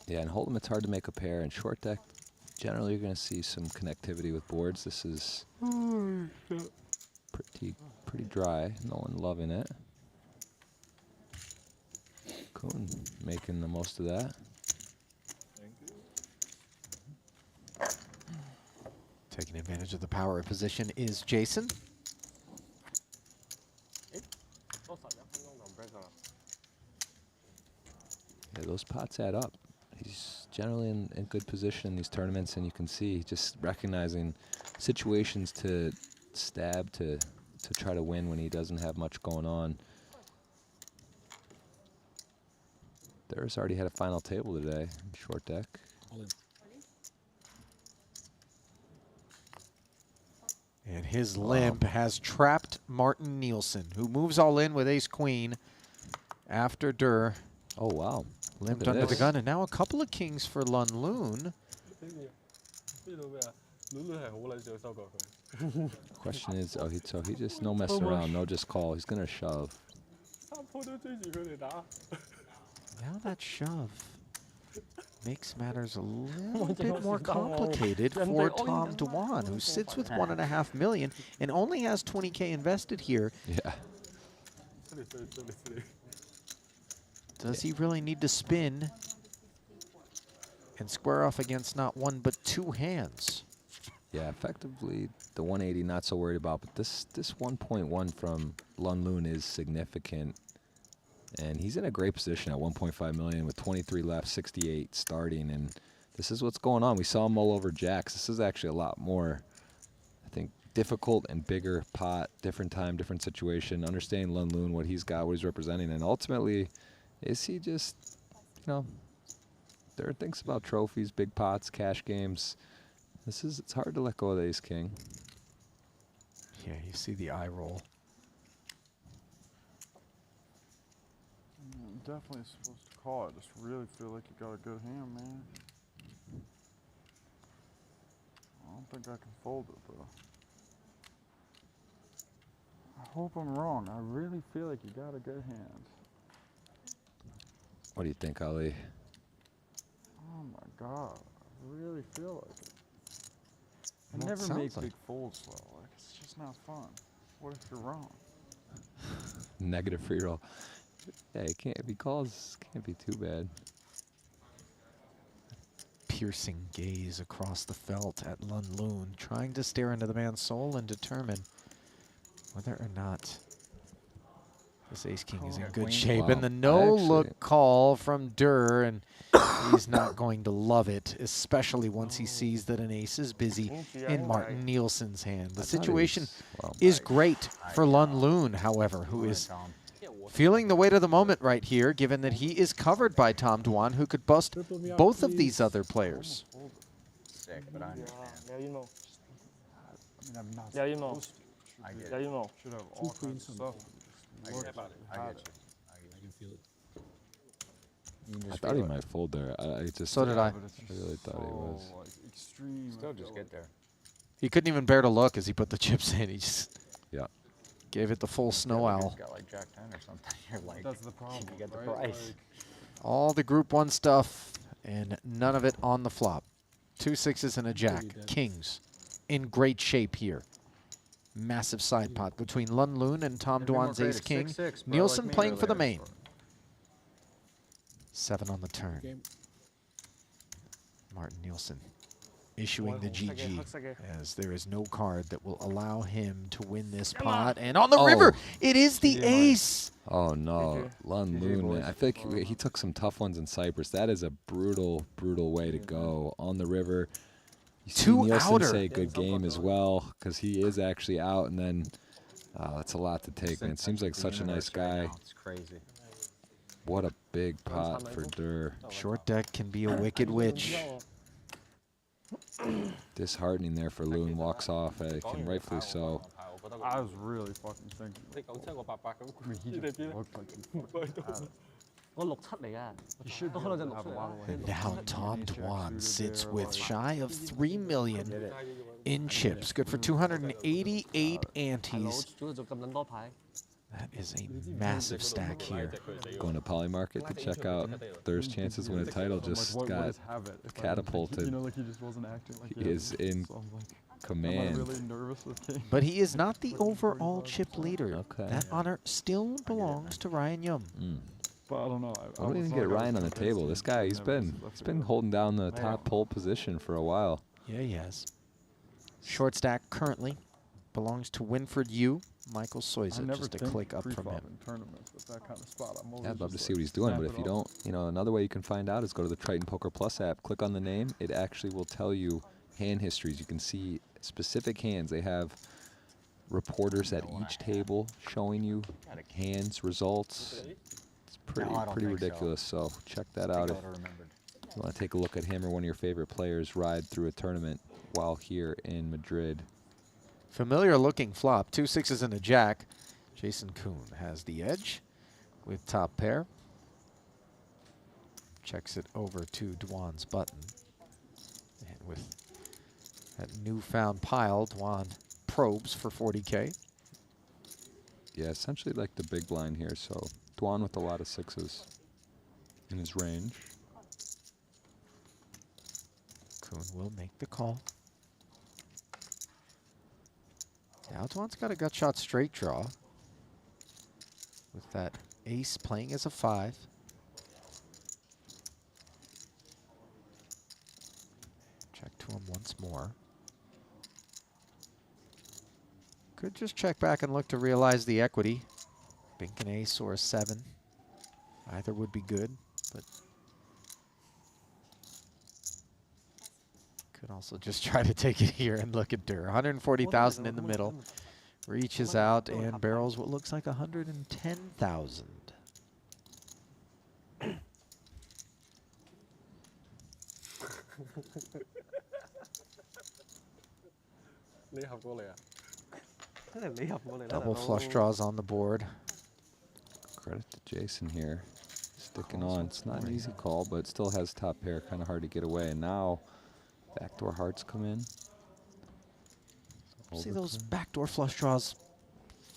Yeah, and Hold'em, it's hard to make a pair. And short deck, generally you're going to see some connectivity with boards. This is pretty dry. No one loving it. Kuhn making the most of that. Taking advantage of the power position is Jason. Yeah, those pots add up. He's generally in good position in these tournaments, and you can see just recognizing situations to stab to try to win when he doesn't have much going on. Durr's already had a final table today, short deck. And his limp has trapped Martin Nielsen, who moves all in with ace-queen after Durr. Oh, wow. Limped under the gun, and now a couple of kings for Lun Loon. Question is, so he just no messing around, no just call. He's going to shove. Now that shove makes matters a little bit more complicated for Tom Dwan, who sits with $1.5 million and only has 20K invested here. Yeah. Does he really need to spin and square off against not one but two hands? Yeah, effectively the 180 not so worried about, but this 1.1 from Lun Loon is significant. And he's in a great position at 1.5 million with 23 left, 68 starting, and this is what's going on. We saw him mull over jacks. This is actually a lot more, I think, difficult and bigger pot, different time, different situation, understanding Lun Loon, what he's got, what he's representing, and ultimately, is he just, you know, there are things about trophies, big pots, cash games. It's hard to let go of the ace king. Yeah, you see the eye roll. I'm definitely supposed to call. I just really feel like you got a good hand, man. I don't think I can fold it, though. I hope I'm wrong. I really feel like you got a good hand. What do you think, Ali? Oh my God, I really feel like it. I Well, it never make sounds like big folds though. Like it's just not fun. What if you're wrong? Negative free roll. Yeah, it can't. If he calls, can't be too bad. Piercing gaze across the felt at Lun Loon, trying to stare into the man's soul and determine whether or not this ace-king is in good shape. Wow. And the no-look call from Durr, and he's not going to love it, especially once he sees that an ace is busy in Martin Nielsen's hand. The situation is great for Lun Loon, however, who is feeling the weight of the moment right here, given that he is covered by Tom Dwan, who could bust both of these other players. Sick, but I understand. I mean, I'm not Yeah, you know. supposed to. I get Yeah, it. you know. Should have all kinds of stuff. I get it. I get you. I can feel it. I thought he might fold there. I just. So did I. I really thought he was. Like extreme. Still just get there. He couldn't even bear to look as he put the chips in. He just Yeah. gave it the full snow owl. Got like Jack 10 or something. You're like, That's the problem. you get the right? price. All the Group 1 stuff and none of it on the flop. 2 6s and a jack. Kings in great shape here. Massive side pot between Lun Loon and Tom Dwan's ace king. 6-6, bro, Nielsen like me playing for the earlier. main. 7 on the turn. Martin Nielsen issuing the GG, as there is no card that will allow him to win this pot. And on the river, it is the ace. Oh no, Lun Loon, man. I think he took some tough ones in Cyprus. That is a brutal, brutal way to go on the river. You see Two Nielsen outer. say good game as well, because he is actually out, and then that's a lot to take, man. Seems like such a nice guy. It's crazy. What a big pot for Durr. Short deck can be a wicked witch. Disheartening there for Loon. Walks off, and rightfully so. I was really fucking thinking. I mean, he just looked like he fucking had it. 我6、7嚟嘅， He should 都 be 可 able 能 to 就 have 6 a lot of And like, now Tom Jack Dwan suited sits there, with or, shy of 3 million in chips. Good for 288 係咯， antes. 主要做咁撚多牌。 That is a massive stack here. Going to Poly Market to check out Thur's chances to win a title. Just what got is habit? If I didn't think- catapulted. You know, like he just wasn't acting like He is in so I'm like, command. I'm really nervous with King. But he is not the overall chip leader. Okay. That honor still belongs to Ryan Yum. But I don't know. I don't even get Ryan on the table. This guy, he's been holding down the top pole position for a while. Yeah, he has. Short stack currently belongs to Winford Yu. Michael Soiza just a click up from him. In tournaments with that kind of spot. I'm Yeah, I'd love to just see what he's doing, but if you don't, you know, another way you can find out is go to the Triton Poker Plus app, click on the name. It actually will tell you hand histories. You can see specific hands. They have reporters at each table showing you hands, results. It's pretty ridiculous. So check that out if you want to take a look at him or one of your favorite players ride through a tournament while here in Madrid. Familiar looking flop, 2 6s and a jack. Jason Kuhn has the edge with top pair. Checks it over to Dwan's button. And with that newfound pile, Dwan probes for 40K. Yeah, essentially like the big blind here. So Dwan with a lot of 6s in his range. Kuhn will make the call. Now Dwan's got a gut shot straight draw with that ace playing as a 5. Check to him once more. Could just check back and look to realize the equity. Bink an ace or a 7. Either would be good, but could also just try to take it here and look at Dur. 140,000 in the middle. Reaches out and barrels what looks like 110,000. Double flush draws on the board. Credit to Jason here. Sticking on. It's not an easy call, but still has top pair. Kind of hard to get away. And now backdoor hearts come in. See those backdoor flush draws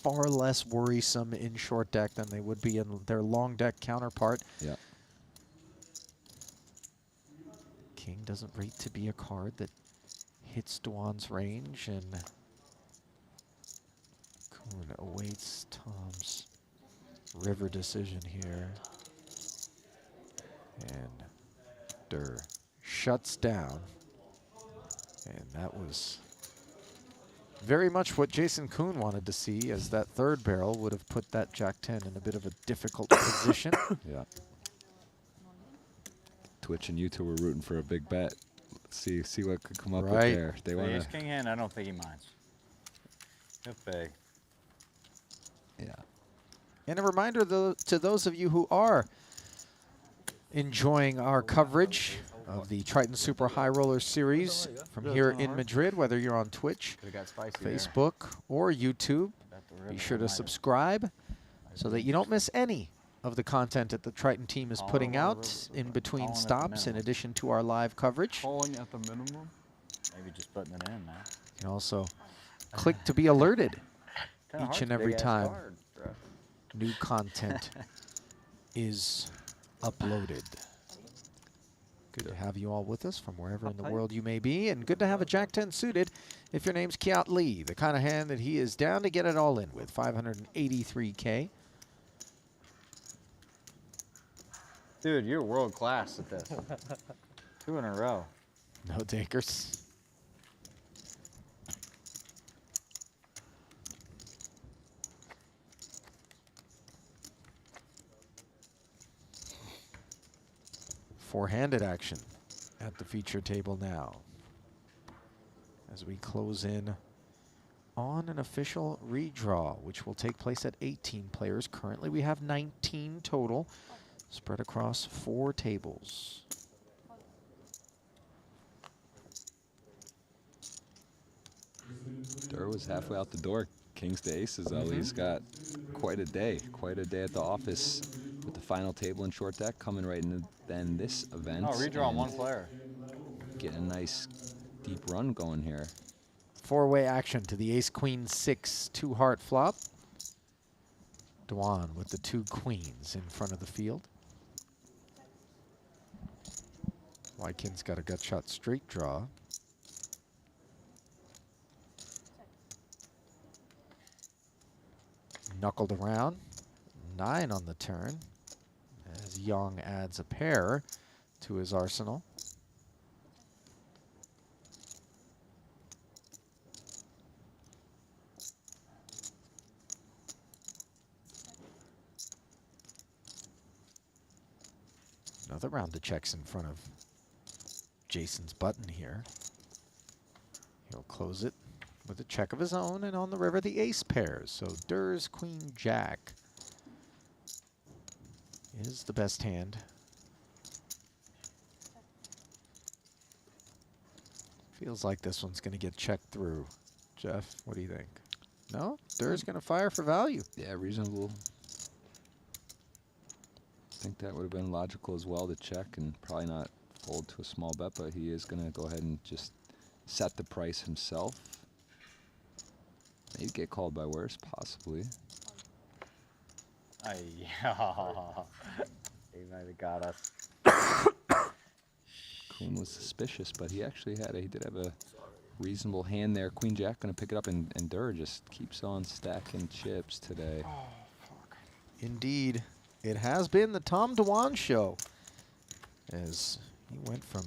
far less worrisome in short deck than they would be in their long deck counterpart. Yeah. King doesn't rate to be a card that hits Dwan's range, and Kuhn awaits Tom's river decision here. And Dur shuts down. And that was very much what Jason Kuhn wanted to see, as that third barrel would have put that Jack-10 in a bit of a difficult position. Yeah. Twitch and YouTube were rooting for a big bet. See what could come up with there. They want Ace King hand, I don't think he minds. He'll pay. Yeah. And a reminder to those of you who are enjoying our coverage of the Triton Super High Roller Series from here in Madrid, whether you're on Twitch, Facebook, or YouTube, be sure to subscribe so that you don't miss any of the content that the Triton team is putting out in between stops, in addition to our live coverage. Calling at the minimum? Maybe just putting it in now. You can also click to be alerted each and every time new content is uploaded. Good to have you all with us from wherever in the world you may be, and good to have a Jack-10 suited if your name's Kiat Lee, the kind of hand that he is down to get it all in with, 583K. Dude, you're world class at this. 2 in a row. No takers. Four-handed action at the feature table now, as we close in on an official redraw, which will take place at 18 players. Currently, we have 19 total, spread across 4 tables. Dur was halfway out the door. Kings to aces, though. He's got quite a day at the office with the final table in short deck coming right into then this event. Oh, redraw on and one player. Getting a nice deep run going here. Four-way action to the ace-queen-6 two-heart flop. Dwan with the 2 queens in front of the field. Wykin's got a gut shot straight draw. Knuckled around. 9 on the turn as Young adds a pair to his arsenal. Another round of checks in front of Jason's button here. He'll close it with a check of his own, and on the river the ace pairs. So Durs, Queen, Jack is the best hand. Feels like this one's going to get checked through. Jeff, what do you think? No? Durs going to fire for value. Yeah, reasonable. I think that would have been logical as well to check and probably not fold to a small bet, but he is going to go ahead and just set the price himself. Maybe get called by worse, possibly. Yeah. He might have got us. Queen was suspicious, but he actually he did have a reasonable hand there. Queen Jack going to pick it up, and Durr just keeps on stacking chips today. Oh, fuck. Indeed. It has been the Tom Dwan show, as he went from,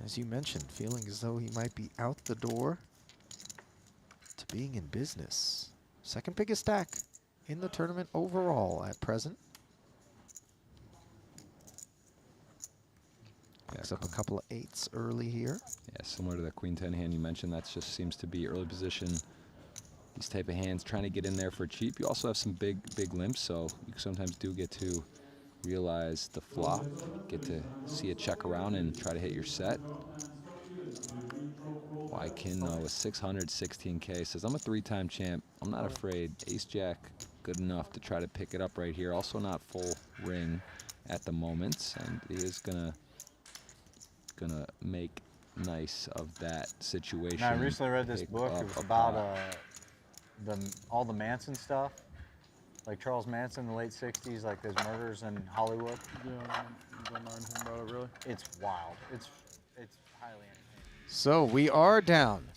as you mentioned, feeling as though he might be out the door to being in business. Second biggest stack in the tournament overall at present. Picks up a couple of 8s early here. Yeah, similar to that Queen 10 hand you mentioned, that just seems to be early position. These type of hands trying to get in there for cheap. You also have some big limps, so you sometimes do get to realize the flop, get to see a check around and try to hit your set. Wykin with 616K says, I'm a 3-time champ. I'm not afraid. Ace Jack, good enough to try to pick it up right here. Also not full ring at the moment, and he is gonna make nice of that situation. Now, I recently read this book. It was about all the Manson stuff, like Charles Manson in the late 60s, like his murders in Hollywood. Yeah, I don't know anything about it, really. It's wild. It's highly entertaining. So we are down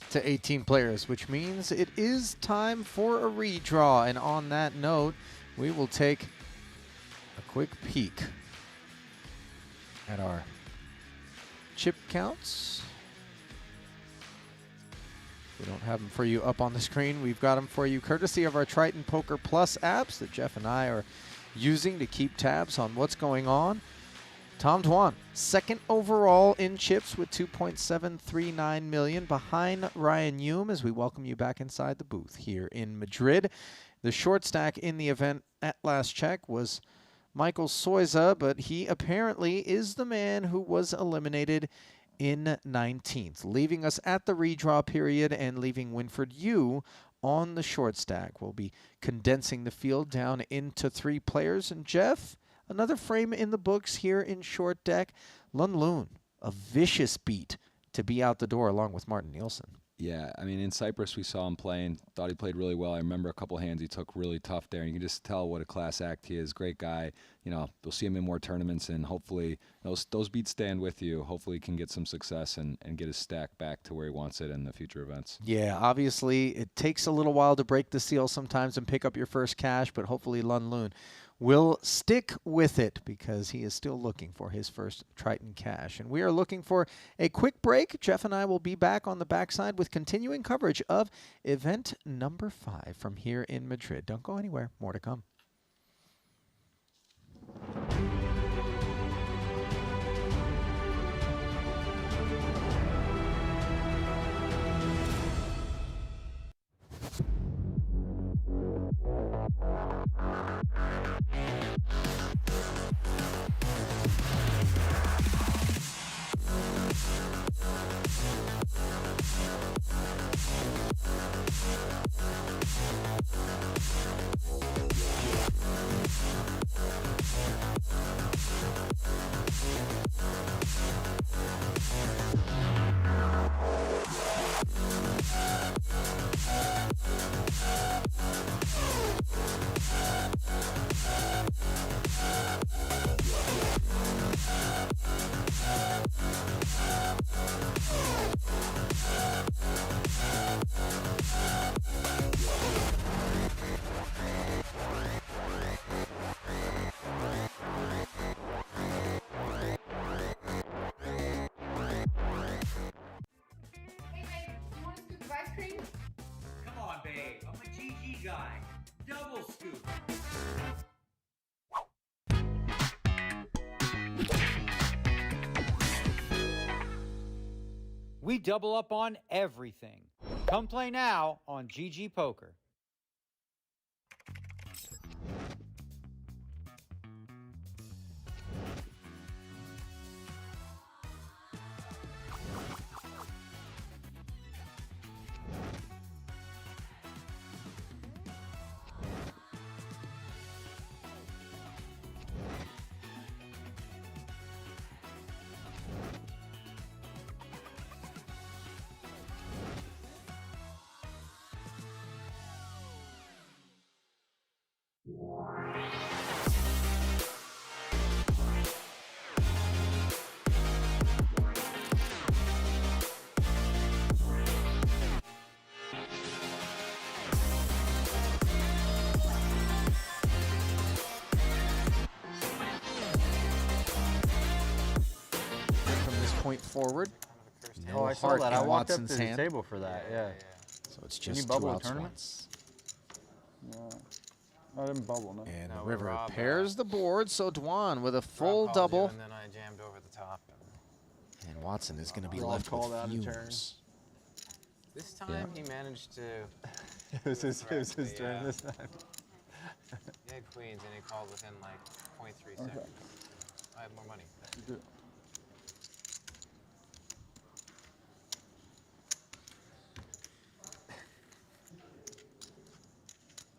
to 18 players, which means it is time for a redraw. And on that note, we will take a quick peek at our chip counts. We don't have them for you up on the screen. We've got them for you courtesy of our Triton Poker Plus apps that Jeff and I are using to keep tabs on what's going on. Tom Dwan, second overall in chips with 2.739 million, behind Ryan Hume as we welcome you back inside the booth here in Madrid. The short stack in the event at last check was Michael Soiza, but he apparently is the man who was eliminated in 19th, leaving us at the redraw period and leaving Winford Yu on the short stack. We'll be condensing the field down into 3 players. And Jeff, another frame in the books here in short deck. Lun Loon, a vicious beat to be out the door along with Martin Nielsen. Yeah, I mean, in Cyprus we saw him playing, thought he played really well. I remember a couple hands he took really tough there, and you can just tell what a class act he is. Great guy. You know, you'll see him in more tournaments, and hopefully those beats stand with you. Hopefully he can get some success and get his stack back to where he wants it in the future events. Yeah, obviously it takes a little while to break the seal sometimes and pick up your first cash, but hopefully Lun Loon will stick with it because he is still looking for his first Triton cash. And we are looking for a quick break. Jeff and I will be back on the backside with continuing coverage of event number 5 from here in Madrid. Don't go anywhere. More to come. guy. Double scoop. We double up on everything. Come play now on GG Poker. From this point forward. Oh, I saw heart that. in I walked up Watson's to the hand. table for that. Yeah. So it's Can just you bubble two a outs tournament? once. I didn't bubble, no. And No, the river Rob, pairs the board, so Dwan with a full Rob called double. you, and then I jammed over the top. And Watson is going to be Rob left called with out a turn. fumes. This time he managed to. It was his correctly, turn this time. He had queens, and he called within like 0.3 seconds. I have more money.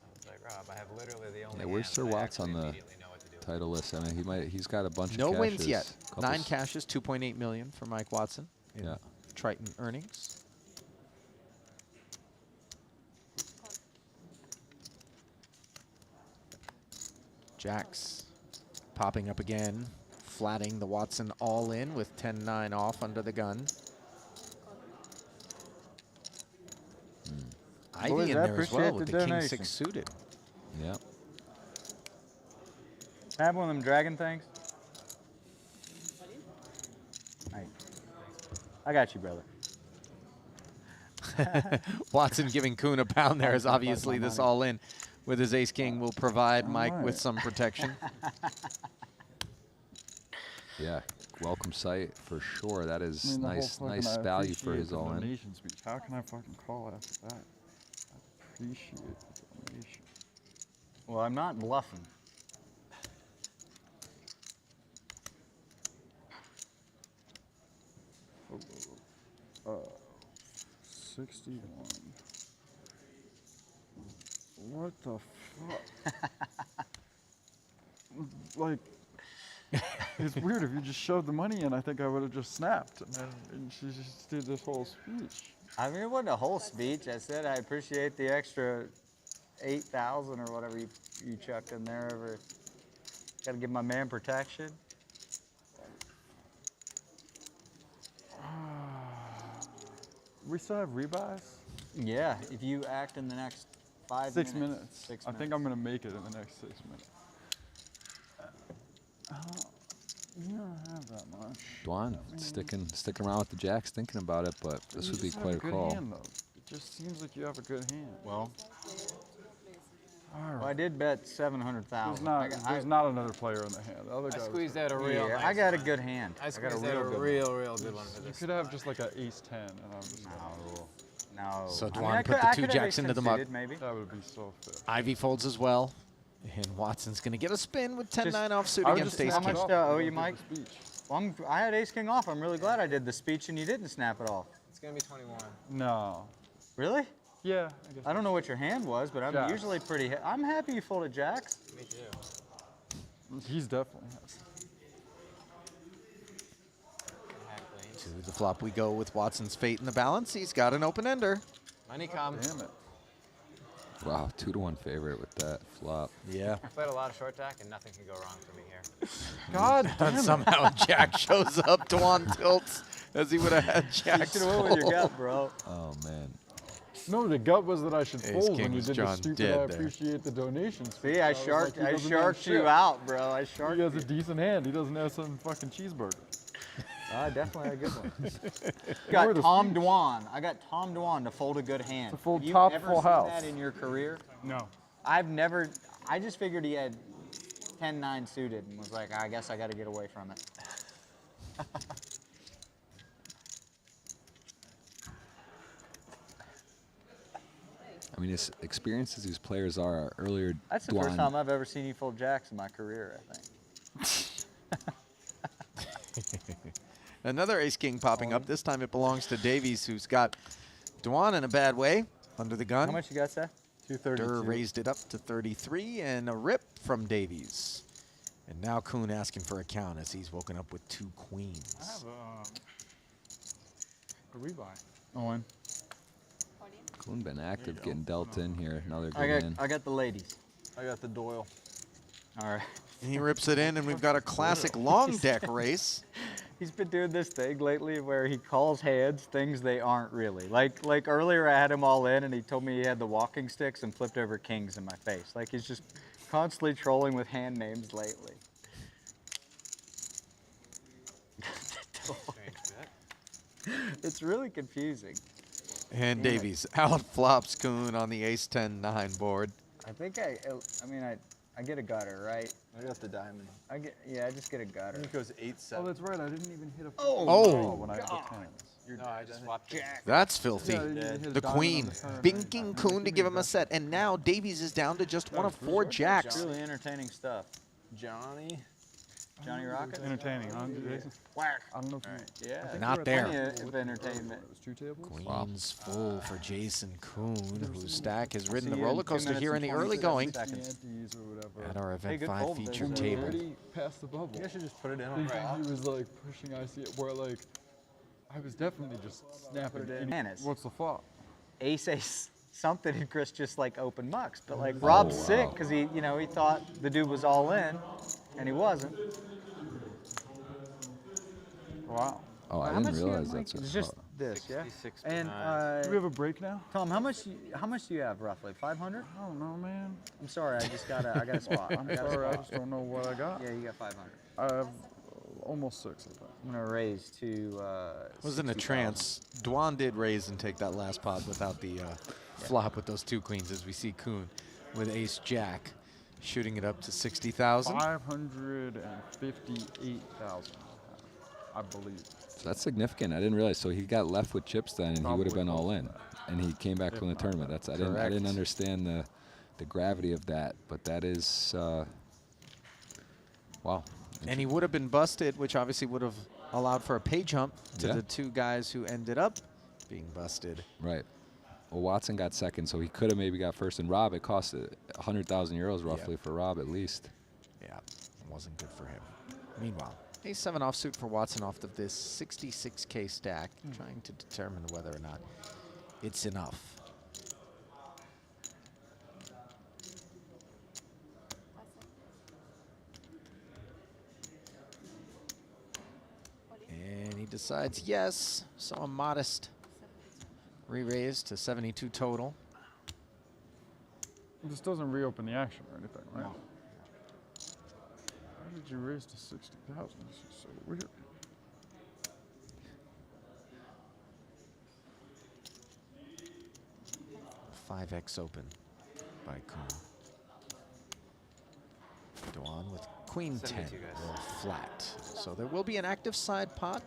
I was like, Rob, I have literally the only. Yeah, where's hand Sir that I Watts on actually the immediately know what to do. title list? I mean, he's got a bunch No of cashes. wins yet. Couple 9 cashes, 2.8 million for Mike Watson in Yeah. Triton earnings. Jacks popping up again, flatting the Watson all in with 10-9 off under the gun. Ivy Boys, in I there as well appreciate with the the donation. King 6 suited. Yeah. Have one of them dragon things. Hey. I got you, brother. Watson giving Kuhn a pound there, as That's obviously my this money. all in with his ace king will provide Mike right. with some protection. Yeah. Welcome sight for sure. That is I mean, the whole nice, fucking, nice I value for appreciate his the all in. donation speech. How can I fucking call after that? I appreciate the donation. Well, I'm not bluffing. Oh, 61. What the fuck? Like, it's weird. If you just showed the money in, I think I would have just snapped. And she just did this whole speech. I mean, it wasn't a whole speech. I said I appreciate the extra 8,000 or whatever you chucked in there. Got to give my man protection. We still have rebuys? Yeah, if you act in the next 5 6 minutes. minutes. 6 I minutes. think I'm going to make it in the next 6 minutes. You don't have that much. Dwan sticking around with the jacks, thinking about it, but this You would be just have quite a good call. hand, though. It just seems like you have a good hand. Well, All right. well, I did bet 700,000. There's not another player in the hand. The other I guy squeezed was out a real. Yeah, nice I got a one. good hand. I got a squeezed out real a good one. real good one for You this. could have just like an ace-10, and I'm just No. So I mean, Dwan I put could- the I 2 could have jacks into the mug. succeeded, maybe. That would be so fit. Ivy folds as well. And Watson's going to get a spin with 10-9 offsuit I was against just- ace How king. much do I owe you, Mike? Well, I had ace king off. I'm really glad I did the speech and you didn't snap it off. It's gonna be 21. No. Really? Yeah, I guess. I don't know what your hand was, but I'm Jacks. usually pretty. I'm happy you folded jacks. Me too. He's definitely has. To the flop we go with Watson's fate in the balance. He's got an open ender. Money come. Damn it. Wow, 2-1 favorite with that flop. Yeah. I played a lot of short tack, and nothing can go wrong for me here. God damn And it. somehow Jack shows up. Dwan tilts as he would have had Jack. You went with your gut, bro. Oh, man. No, the gut was that I should Ace fold king when you was did John the stupid dead I there. appreciate the donations. See, I was like, sharked, he I doesn't have sharked shit. you out, bro. I He sharked has you. a decent hand. He doesn't have some fucking cheeseburger. I definitely had a good one. We're got the Tom speech. Dwan. I got Tom Dwan to fold a good hand. To fold Have you top ever full seen house. that in your career? No. I've never. I just figured he had 10-9 suited and was like, I guess I got to get away from it. I mean, as experienced as these players are, earlier That's the first time I've ever seen you fold jacks in my career, I think. Another ace king popping up. This time it belongs to Davies, who's got Dwan in a bad way under the gun. How much you got, Seth? 232. Durr raised it up to 33 and a rip from Davies. And now Kuhn asking for a count as he's woken up with 2 queens. I have a rebuy. Owen. Kuhn been active, getting dealt in here. Another good I hand. got the ladies. I got the Doyle. All right. And he rips it in, and we've got a classic long deck race. He's been doing this thing lately where he calls hands things they aren't really. Like earlier I had him all in and he told me he had the walking sticks and flipped over kings in my face. Like he's just constantly trolling with hand names lately. It's really confusing. And Davies outflops Kuhn on the ace-10-9 board. I think I get a gutter, right? I got the diamond. I just get a gutter. It goes 8-7. Oh, that's right. I didn't even hit a. Oh. When I had the God. tens. No, I just swapped Jack. That's filthy. Yeah, you hit a The diamond queen on the turn. binking Kuhn to give him a set. And now Davies is down to just one of 4 jacks. Really entertaining stuff. Johnny. Johnny Rocket? Entertaining, huh? Jason? Whack. I don't know if you. Yeah. Not there. Plenty of entertainment. It was 2 tables. Queens full for Jason Kuhn, whose stack has ridden the See you in roller 2 coaster minutes here in and the early 27 going seconds. Antes or whatever. at our Hey, Event good 5 fold, feature David. table. Already past the bubble. You guys should just put it in on Thinking right. he was like pushing IC, where like I was definitely just snapping Put it in. any- Bananas. What's the flop? Ace something and Chris just like open mucks. But like Rob's sick because he thought the dude was all in and he wasn't. Wow. Oh, I How didn't much do you realize have, that's Mike? what. It's just this, yeah. 66 And Do we have a break now? Tom, how much do you have roughly? 500? I don't know, man. I'm sorry, I got a spot. I'm sorry, I just don't know what I got. Yeah, you got 500. I have almost 6, I think. I'm gonna raise to. Was in a 60,000. trance. Dwan did raise and take that last pot without the flop with those 2 queens, as we see Kuhn with ace jack shooting it up to 60,000. 558,000, I believe. So that's significant. I didn't realize. So he got left with chips then, and he would have been all in, and he came back from the tournament. That's I didn't Correct. understand the gravity of that, but that is wow. And he would have been busted, which obviously would have allowed for a pay jump to Yeah. the 2 guys who ended up being busted. Right. Well, Watson got second, so he could have maybe got first. And Rob, it cost 100,000 euros roughly for Rob at least. Yeah, it wasn't good for him. Meanwhile, ace-7 offsuit for Watson off of this 66K stack, trying to determine whether or not it's enough. And he decides yes, so a modest re-raise to 72 total. This doesn't reopen the action or anything, right? No. How did you raise to 60,000? This is so weird. Five X open by Kuhn. Dwan with queen 10 72 guys. or flat. So there will be an active side pot.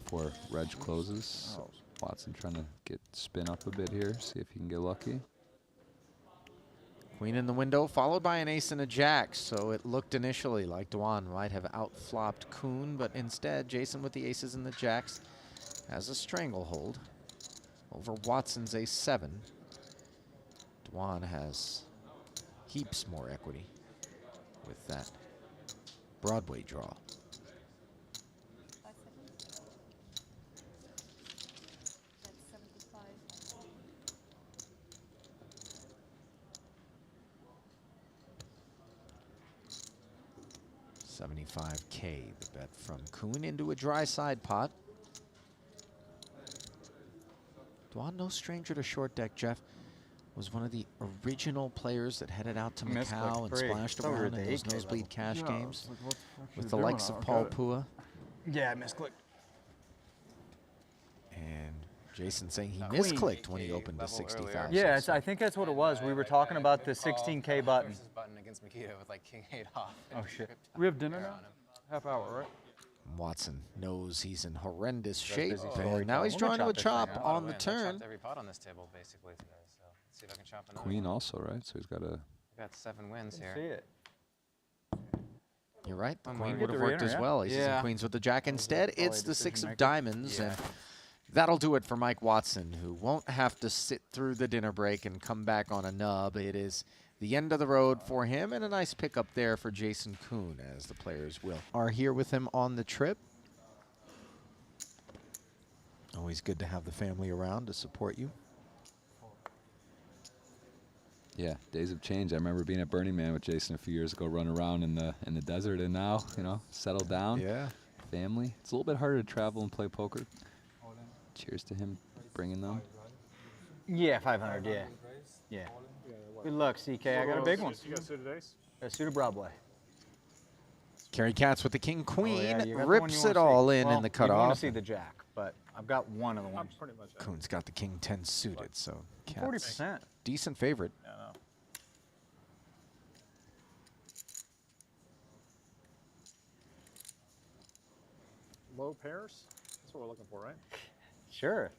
Before Reg closes, Watson trying to get spin up a bit here, see if he can get lucky. Queen in the window, followed by an ace and a jack. So it looked initially like Dwan might have outflopped Kuhn, but instead Jason with the aces and the jacks has a stranglehold over Watson's ace-7. Dwan has heaps more equity with that Broadway draw. $75K, the bet from Kuhn into a dry side pot. Dwan, no stranger to short deck, Jeff. was one of the original players that headed out to Misclick Macau and free. splashed Thought we were around at in the those 8K nosebleed level. cash Yeah, games it's like, what the fuck with you the doing? likes I of don't Paul get it. Pua. Yeah, misclick. And Jason saying he Queen. misclicked when he opened to Level 60,000. earlier. Yeah, I think that's what it was. We were talking about the 16K button. Versus button against Makita with like King 8 off. Oh shit. We have dinner now? Half hour, right? Watson knows he's in horrendous Busy shape, and storytelling. now he's We're drawing gonna to a chop chop this thing on the I turn. chopped every pot on this table basically today, so let's see if I can chop another. Queen also, right? So he's got a. I got 7 wins here. See it. You're right. The One queen more. would have Get the worked as re-enter, well. He's using Yeah. queens with the jack instead. probably It's the 6 of decision-maker. diamonds, Yeah. and that'll do it for Mike Watson, who won't have to sit through the dinner break and come back on a nub. It is the end of the road for him, and a nice pickup there for Jason Kuhn, as the players are here with him on the trip. Always good to have the family around to support you. Yeah, days have changed. I remember being at Burning Man with Jason a few years ago, running around in the desert, and now, you know, settled down. Yeah. Family. It's a little bit harder to travel and play poker. Cheers to him bringing them. Yeah, 500. Yeah. Yeah. Good luck, CK. I got a big one. You got suited ace? A suited Broadway. Kerry Katz with the king queen, Oh, yeah, you got the one rips you it wanna all see. in Well, the You cutoff. want to see the jack, but I've got one of the ones. Pretty much. Kuhn's got the king 10 suited, so Katz, 40%. decent favorite. Yeah, no. Low pairs? That's what we're looking for, right? Sure.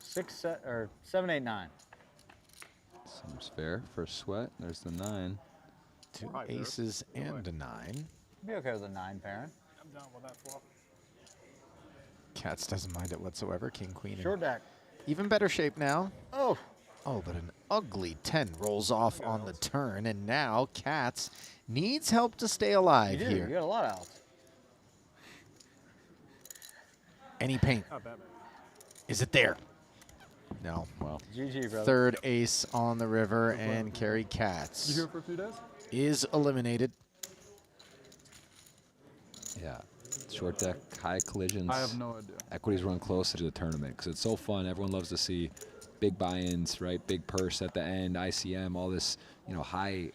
7, 8, 9. Seems fair. First sweat. There's the 9. 2 Hi, Bear. aces and a 9. Be okay with a 9 pairing. I'm down with that flop. Katz doesn't mind it whatsoever. King, queen, in Short deck. even better shape now. Oh. Oh, but an ugly 10 rolls off on the turn, and now Katz needs help to stay alive You do. here. You got a lot of outs. Any paint? Not bad, man. Is it there? No. Well, GG, brother. third ace on the river, and Kerry You Katz here for a few days? is eliminated. Yeah. Short deck, high collisions. I have no idea. Equities run closer to the tournament because it's so fun. Everyone loves to see big buy-ins, right? Big purse at the end, ICM, all this, you know, high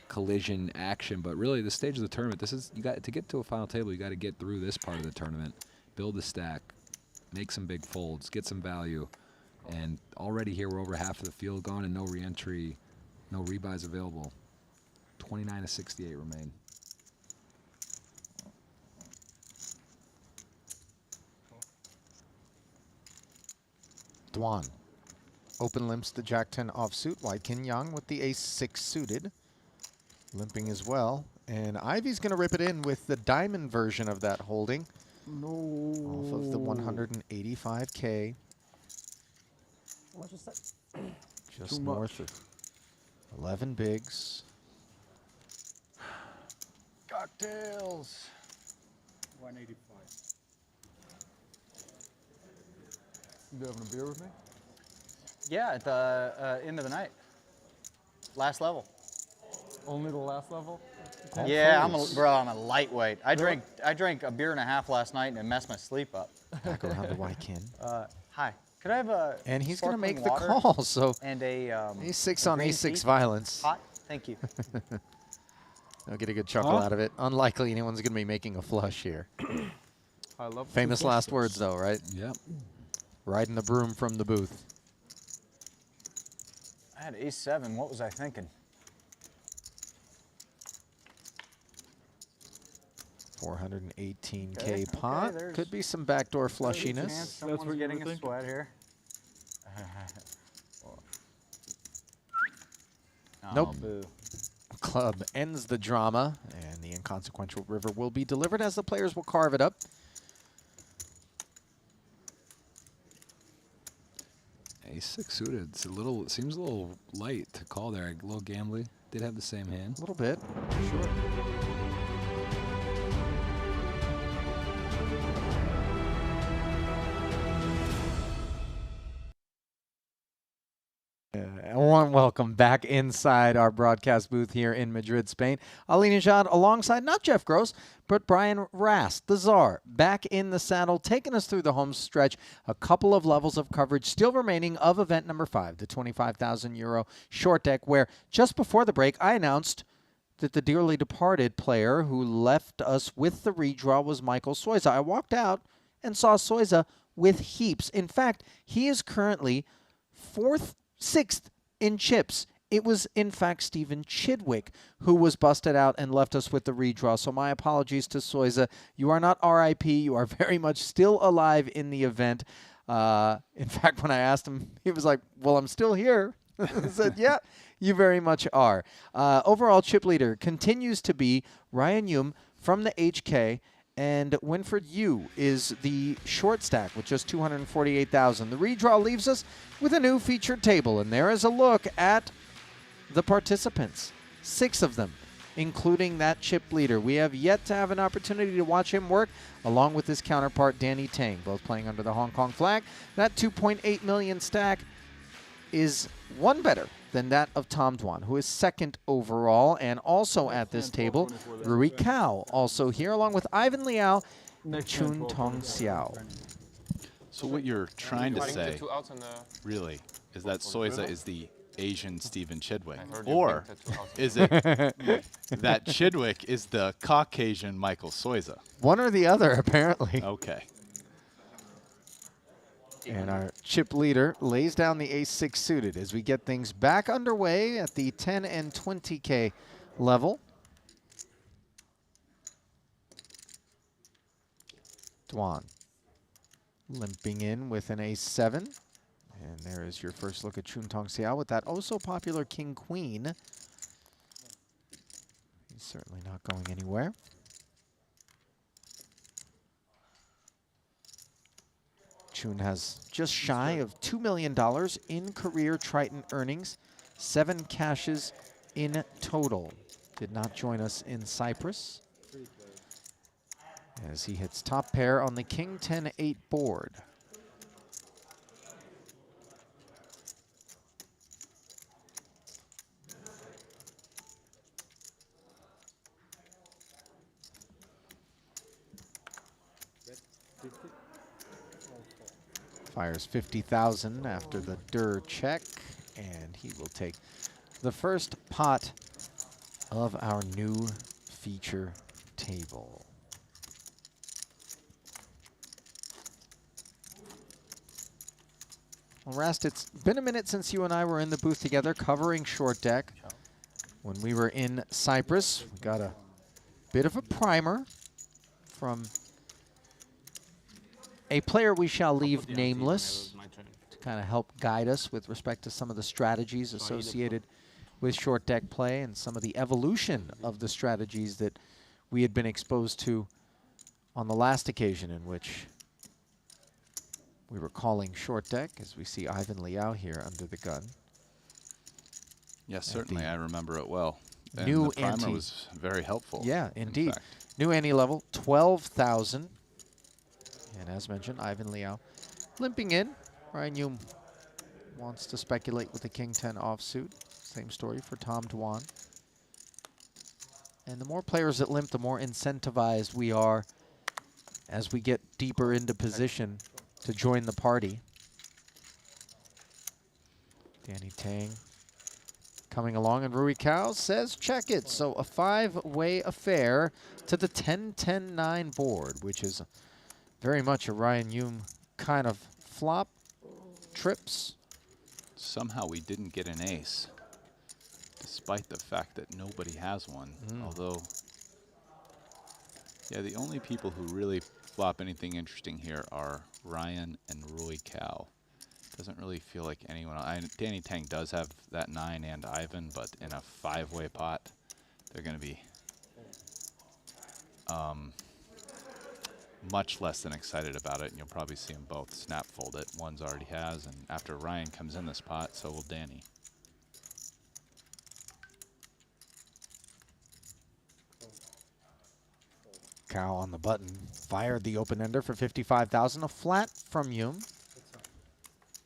collision action. But really, the stage of the tournament, this is, you got to get to a final table. You got to get through this part of the tournament, build a stack, make some big folds, get some value. And already here, we're over half of the field gone and no re-entry, no rebuys available. 29 to 68 remain. Dwan open limps the jack 10 offsuit. White Kin Yang with the ace 6 suited, limping as well. And Ivy's going to rip it in with the diamond version of that holding. No. Off of the 185K. How much is that? Just Too north much. of 11 bigs. Cocktails. 185. You having a beer with me? Yeah, at the end of the night. Last level. Only the last level? Yeah, I'm a lightweight. I drank a beer and a half last night and it messed my sleep up. Back around the White Kin. Hi. Could I have a And he's going to sparkling make the water call, so and a A6 a on green A6 tea? violence. Hot? Thank you. I'll get a good chuckle out of it. Unlikely anyone's going to be making a flush here. I love Famous last words, though, right? Yep. Riding the broom from the booth. I had ace 7. What was I thinking? $418K Okay, pot. there's Could be some backdoor Chance flushiness. someone's what you getting were a thinking? sweat here. Nope. Boo. Club ends the drama, and the inconsequential river will be delivered as the players will carve it up. Ace-6 suited. It's a little. It seems a little light to call there. A little gambly. Did have the same hand. A little bit, sure. and welcome back inside our broadcast booth here in Madrid, Spain. Ali Nejad alongside not Jeff Gross, but Brian Rast, the Czar, back in the saddle, taking us through the home stretch. A couple of levels of coverage still remaining of event number 5, the 25,000 euro short deck, where just before the break, I announced that the dearly departed player who left us with the redraw was Michael Soiza. I walked out and saw Soiza with heaps. In fact, he is currently 6th in chips. It was, in fact, Stephen Chidwick who was busted out and left us with the redraw. So my apologies to Soiza. You are not RIP. You are very much still alive in the event. In fact, when I asked him, he was like, well, I'm still here. I said, yeah, you very much are. Overall chip leader continues to be Ryan Hume from the HK, and Winfred Yu is the short stack with just 248,000. The redraw leaves us with a new featured table, and there is a look at the participants. 6 of them, including that chip leader. We have yet to have an opportunity to watch him work, along with his counterpart, Danny Tang, both playing under the Hong Kong flag. That 2.8 million stack is one better than that of Tom Dwan, who is 2nd overall. And also at this table, Rui Cao, also here, along with Ivan Liao and Chun Tong Xiao. So what you're trying to say, really, is that Soiza is the Asian Stephen Chidwick? Or is it that Chidwick is the Caucasian Michael Soiza? One or the other, apparently. Okay. And our chip leader lays down the ace-6 suited as we get things back underway at the 10 and 20K level. Dwan limping in with an ace-7. And there is your first look at Chun Tong Xiao with that oh-so-popular king-queen. He's certainly not going anywhere. Chun has just shy of $2 million in career Triton earnings, 7 cashes in total. Did not join us in Cyprus as he hits top pair on the King 10-8 board. Fires 50,000 after the Dur check, and he will take the first pot of our new feature table. Well, Rast, it's been a minute since you and I were in the booth together covering short deck. When we were in Cyprus, we got a bit of a primer from a player we shall leave nameless to kind of help guide us with respect to some of the strategies associated with short deck play and some of the evolution of the strategies that we had been exposed to on the last occasion in which we were calling short deck, as we see Ivan Liao here under the gun. Yes, certainly, I remember it well. And New the primer ante was very helpful. Yeah, indeed. New ante level, 12,000. And as mentioned, Ivan Liao limping in. Ryan Hume wants to speculate with the King 10 offsuit. Same story for Tom Dwan. And the more players that limp, the more incentivized we are as we get deeper into position to join the party. Danny Tang coming along, and Rui Cao says check it. So a 5-way affair to the 10-10-9 board, which is very much a Ryan Hume kind of flop. Trips. Somehow we didn't get an ace, despite the fact that nobody has one. Although, yeah, the only people who really flop anything interesting here are Ryan and Rui Cao. Doesn't really feel like anyone else. Danny Tang does have that 9 and Ivan, but in a 5-way pot, they're going to be much less than excited about it, and you'll probably see them both snap fold it. One's already has, and after Ryan comes in this pot, so will Danny. Cao on the button, fired the open ender for 55,000. A flat from Hume.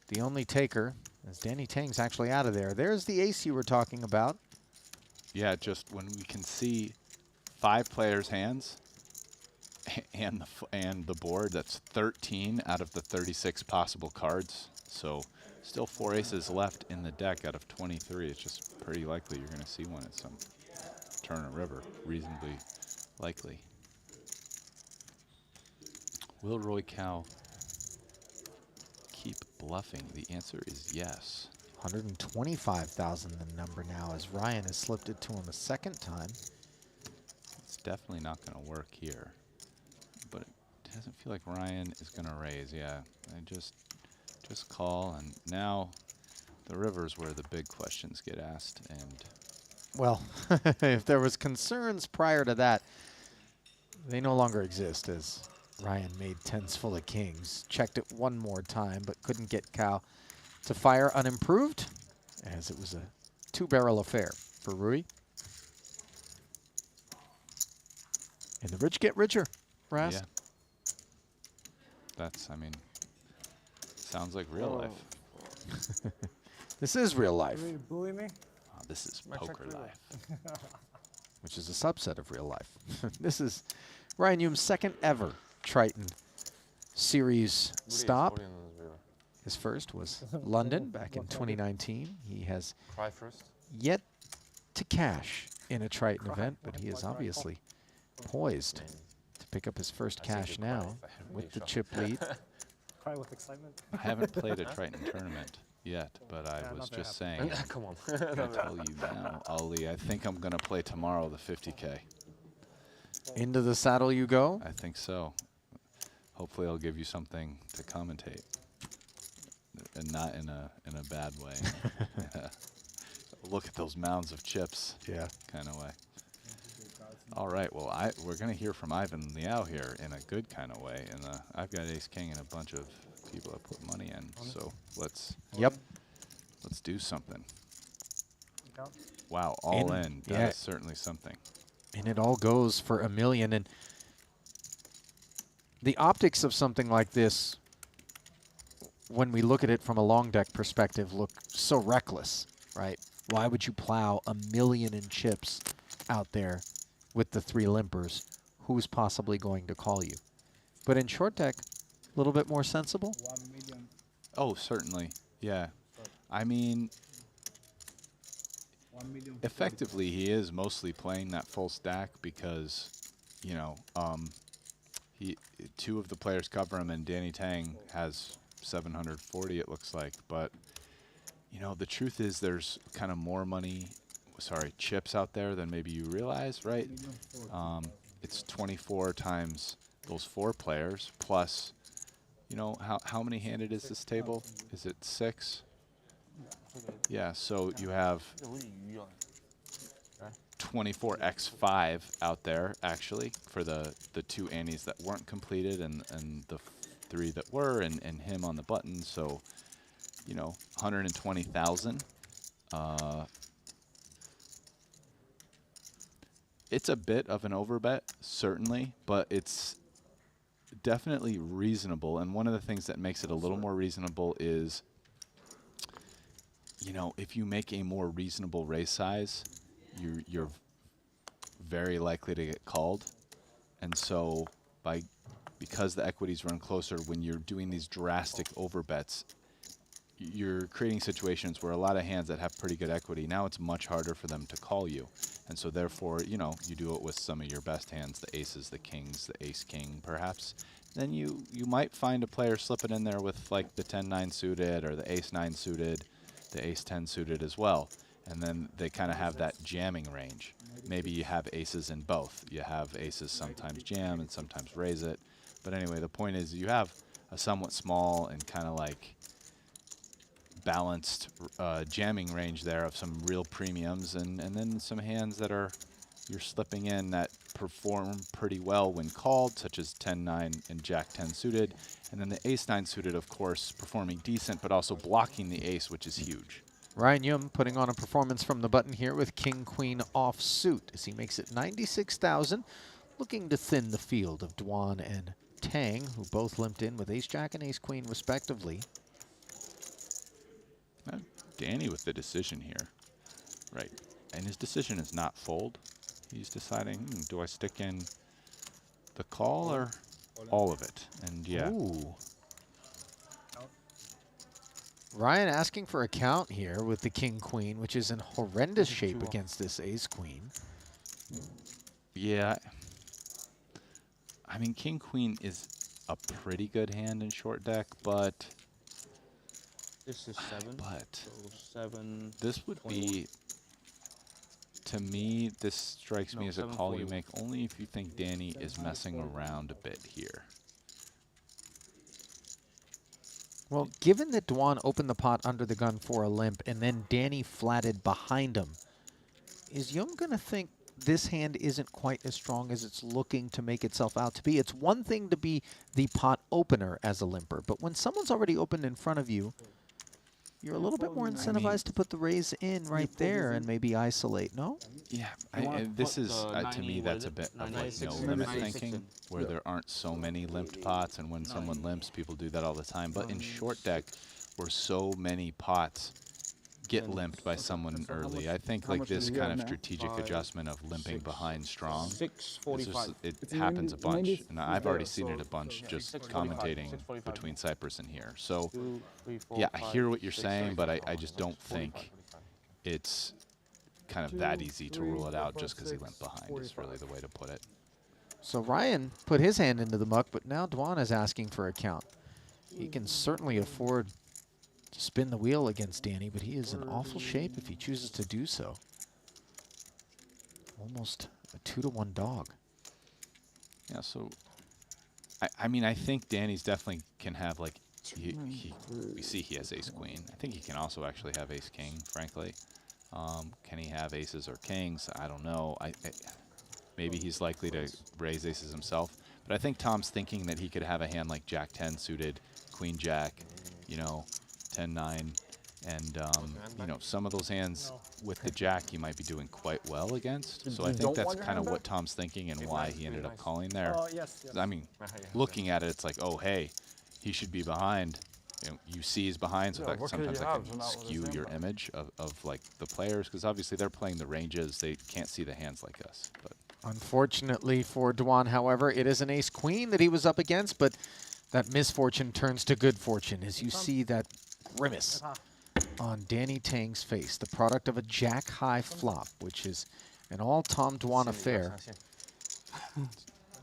The only taker, As Danny Tang's actually out of there. There's the ace you were talking about. Yeah, just when we can see 5 players' hands and the board, that's 13 out of the 36 possible cards. So still 4 aces left in the deck out of 23. It's just pretty likely you're going to see one at some turn or river. Reasonably likely. Will Roy Cow keep bluffing? The answer is yes. 125,000 the number now as Ryan has slipped it to him a second time. It's definitely not going to work here. But it doesn't feel like Ryan is going to raise. Yeah, I just call, and now the river's where the big questions get asked. And well, if there was concerns prior to that, they no longer exist as Ryan made 10s full of kings. Checked it one more time, but couldn't get Cow to fire unimproved, as it was a 2-barrel affair for Rui. And the rich get richer, Raz. yeah, that's, I mean, sounds like real life. This is real life. You bully me? Oh, this is poker life. Which is a subset of real life. This is Ryan Hume's second ever Triton series stop. His first was London back in 2019. He has Cry first. yet to cash in a Triton event, but he is obviously poised to pick up his first cash now with the chip lead. Cry with excitement. I haven't played a Triton tournament yet, but I was just saying. Come on. I tell you now, Ali, I think I'm going to play tomorrow the 50K. Into the saddle you go? I think so. Hopefully I'll give you something to commentate. And not in a bad way. Look at those mounds of chips. Yeah. Kind of way. All right, well, we're going to hear from Ivan Liao here in a good kind of way. And I've got Ace King and a bunch of people that put money in. So let's do something. Wow, all in. That is certainly something. And it all goes for $1 million. And the optics of something like this, when we look at it from a long deck perspective, look so reckless, right? Why would you plow $1 million in chips out there with the 3 limpers? Who's possibly going to call you? But in short deck, a little bit more sensible. $1 million. Oh, certainly. Yeah. I mean, 1 million. effectively, he is mostly playing that full stack because, you know, 2 of the players cover him, and Danny Tang has 740, it looks like. But, you know, the truth is there's kind of more chips out there than maybe you realize, right? It's 24 times those 4 players, plus, you know, how many handed is this table? Is it 6? Yeah, so you have 24x5 out there, actually, for the 2 Annies that weren't completed and the 3 that were, and him on the button. So, you know, 120,000. It's a bit of an overbet, certainly, but it's definitely reasonable. And one of the things that makes it a little more reasonable is, you know, if you make a more reasonable raise size, you're very likely to get called. And so because the equities run closer, when you're doing these drastic overbets, you're creating situations where a lot of hands that have pretty good equity, now it's much harder for them to call you. And so therefore, you know, you do it with some of your best hands, the aces, the kings, the ace-king perhaps. Then you might find a player slipping in there with like the 10-9 suited or the ace-9 suited, the ace-10 suited as well. And then they kind of have that jamming range. Maybe you have aces in both. You have aces sometimes jam and sometimes raise it. But anyway, the point is you have a somewhat small and kind of like balanced jamming range there of some real premiums, and then some hands that you're slipping in that perform pretty well when called, such as 10-9 and Jack-10 suited. And then the ace-9 suited, of course, performing decent, but also blocking the ace, which is huge. Ryan Yum putting on a performance from the button here with King-Queen off suit as he makes it 96,000, looking to thin the field of Dwan and Tang, who both limped in with ace-jack and ace-queen respectively. Danny with the decision here. Right. And his decision is not fold. He's deciding, do I stick in the call or all of it? And yeah. Ooh. Ryan asking for a count here with the king-queen, which is in horrendous shape against this ace-queen. Yeah. I mean, king-queen is a pretty good hand in short deck, but... This is 7. But so 7. this would 21. be... To me, this strikes me as a call you 741. make only if you think Danny is messing around a bit here. Well, given that Dwan opened the pot under the gun for a limp and then Danny flatted behind him, is Yum going to think this hand isn't quite as strong as it's looking to make itself out to be? It's one thing to be the pot opener as a limper, but when someone's already opened in front of you, you're a little bit more incentivized to put the raise in right there and maybe isolate, no? Yeah, this is, to me, that's a bit of like no limit thinking, where there aren't so many limped pots, and when someone limps, people do that all the time. But in short deck, where so many pots get limped by someone early, I think like this kind of strategic adjustment of limping behind strong, it happens a bunch. And I've already seen it a bunch just commentating between Cyprus and here. So, yeah, I hear what you're saying, but I just don't think it's kind of that easy to rule it out just because he limped behind is really the way to put it. So Ryan put his hand into the muck, but now Dwan is asking for a count. He can certainly afford to spin the wheel against Danny, but he is in awful shape if he chooses to do so. Almost a 2-to-1 dog. Yeah, so I mean, I think Danny's definitely can have like we see he has ace queen. I think he can also actually have ace king, frankly. Can he have aces or kings? I don't know. Maybe he's likely to raise aces himself. But I think Tom's thinking that he could have a hand like Jack 10 suited, Queen Jack, you know, 10-9. And, you know, some of those hands with the Jack he might be doing quite well against. So I think that's kind of what Tom's thinking and why he ended up calling there. I mean, looking at it, it's like, oh, hey, he should be behind. You know, you see he's behind, so that sometimes that can skew your image of like the players, because obviously they're playing the ranges. They can't see the hands like us. But unfortunately for Dwan, however, it is an ace-queen that he was up against, but that misfortune turns to good fortune as you see that grimace on Danny Tang's face, the product of a jack-high flop, which is an all-Tom Dwan affair.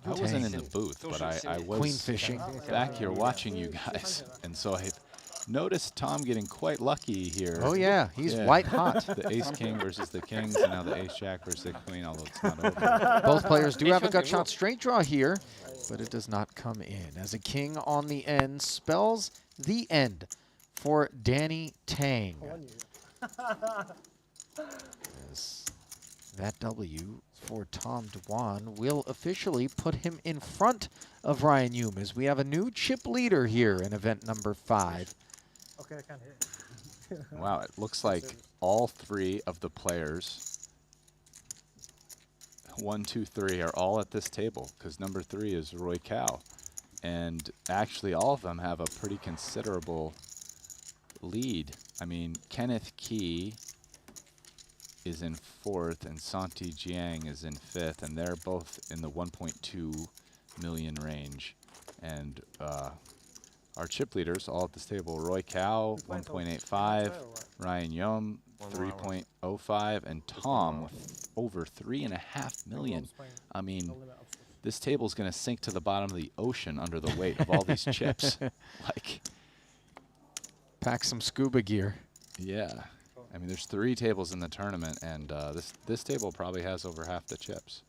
I wasn't in the booth, but I was queen fishing back here watching you guys, and so I noticed Tom getting quite lucky here. Oh yeah, he's white hot. The ace king versus the kings, and now the ace jack versus the queen, although it's not over. Both players do have a gut shot straight draw here, but it does not come in, as a king on the end spells the end for Danny Tang. As that W for Tom Dwan will officially put him in front of Ryan Hume, as we have a new chip leader here in event number 5. Okay, I can't hit. Wow, it looks like all 3 of the players, 1, 2, 3, are all at this table, because number 3 is Roy Cow. And actually all of them have a pretty considerable lead. I mean, Kenneth Key is in 4th, and Santi Jiang is in 5th, and they're both in the 1.2 million range. And our chip leaders all at this table: Roy Cow, 1.85, Ryan Yum, 3.05, and Tom with over 3.5 million. I mean, this table's going to sink to the bottom of the ocean under the weight of all these chips. Like, pack some scuba gear. Yeah. I mean, there's 3 tables in the tournament, and this table probably has over half the chips.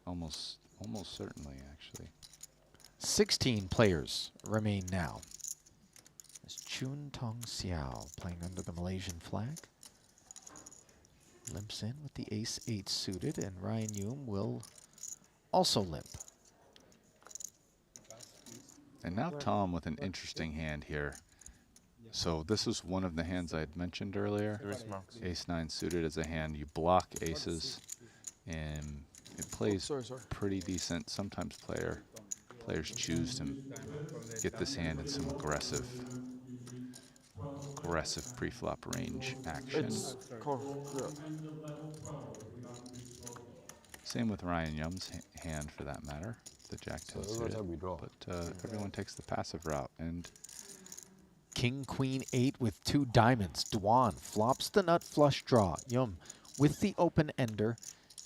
Almost certainly, actually. 16 players remain now. As Chun Tong Xiao playing under the Malaysian flag limps in with the ace-8 suited, and Ryan Hume will also limp. And now Tom with an interesting hand here. So this is one of the hands I had mentioned earlier. Ace-9 suited as a hand. You block aces, and it plays pretty decent. Sometimes players choose to get this hand in some aggressive aggressive pre-flop range action. It's cool. Yeah. Same with Ryan Yum's hand, for that matter, the Jack-10 So suited. we draw. But everyone takes the passive route, and King, Queen, 8 with 2 diamonds. Duan flops the nut flush draw. Yum with the open ender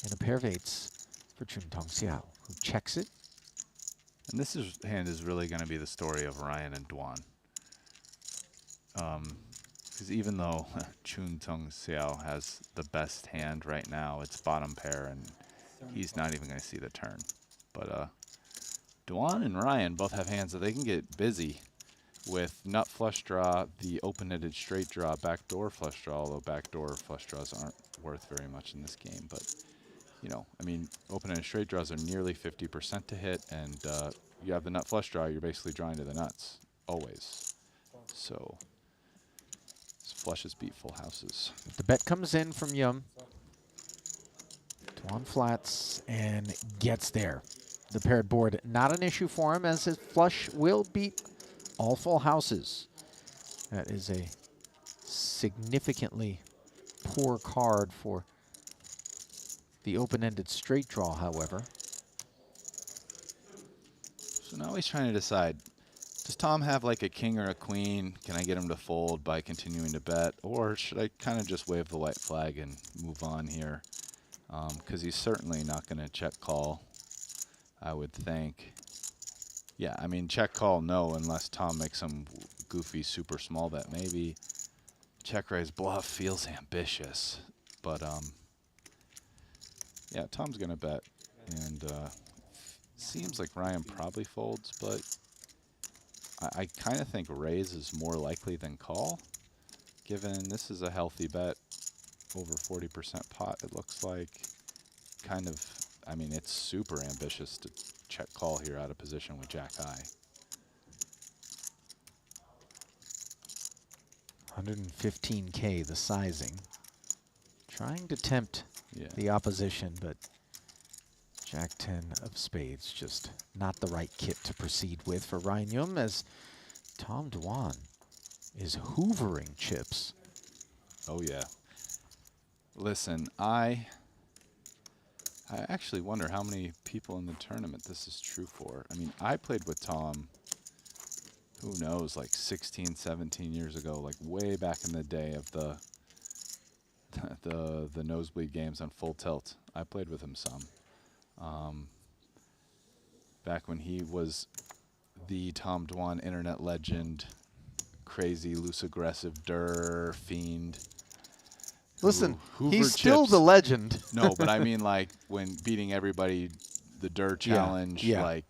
and a pair of 8s for Chun Tong Xiao, who checks it. And this hand is really going to be the story of Ryan and Duan. Because even though Chun Tong Xiao has the best hand right now, it's bottom pair, and he's not even going to see the turn. But Duan and Ryan both have hands that they can get busy with nut flush draw, the open-ended straight draw, backdoor flush draw, although backdoor flush draws aren't worth very much in this game. But, you know, I mean, open-ended straight draws are nearly 50% to hit, and you have the nut flush draw, you're basically drawing to the nuts, always. So, flushes beat full houses. The bet comes in from Yum. Duan flats and gets there. The paired board, not an issue for him, as his flush will beat all full houses. That is a significantly poor card for the open-ended straight draw, however. So now he's trying to decide, does Tom have like a king or a queen? Can I get him to fold by continuing to bet? Or should I kind of just wave the white flag and move on here? Because he's certainly not going to check call, I would think. Yeah, I mean, check call, no, unless Tom makes some goofy super small bet. Maybe check raise bluff feels ambitious. But, yeah, Tom's going to bet. And seems like Ryan probably folds, but I kind of think raise is more likely than call, given this is a healthy bet, over 40% pot, it looks like. Kind of, I mean, it's super ambitious to check call here out of position with Jack high. 115K, the sizing. Trying to tempt the opposition, but Jack 10 of spades, just not the right kit to proceed with for Ryan Yum, as Tom Duan is hoovering chips. Oh, yeah. Listen, I actually wonder how many people in the tournament this is true for. I mean, I played with Tom, who knows, like 16, 17 years ago, like way back in the day of the nosebleed games on Full Tilt. I played with him some. Back when he was the Tom Duan internet legend, crazy, loose, aggressive, fiend. Listen, Hoover he's still chips. the legend. No, but I mean, like, when beating everybody, the challenge, like,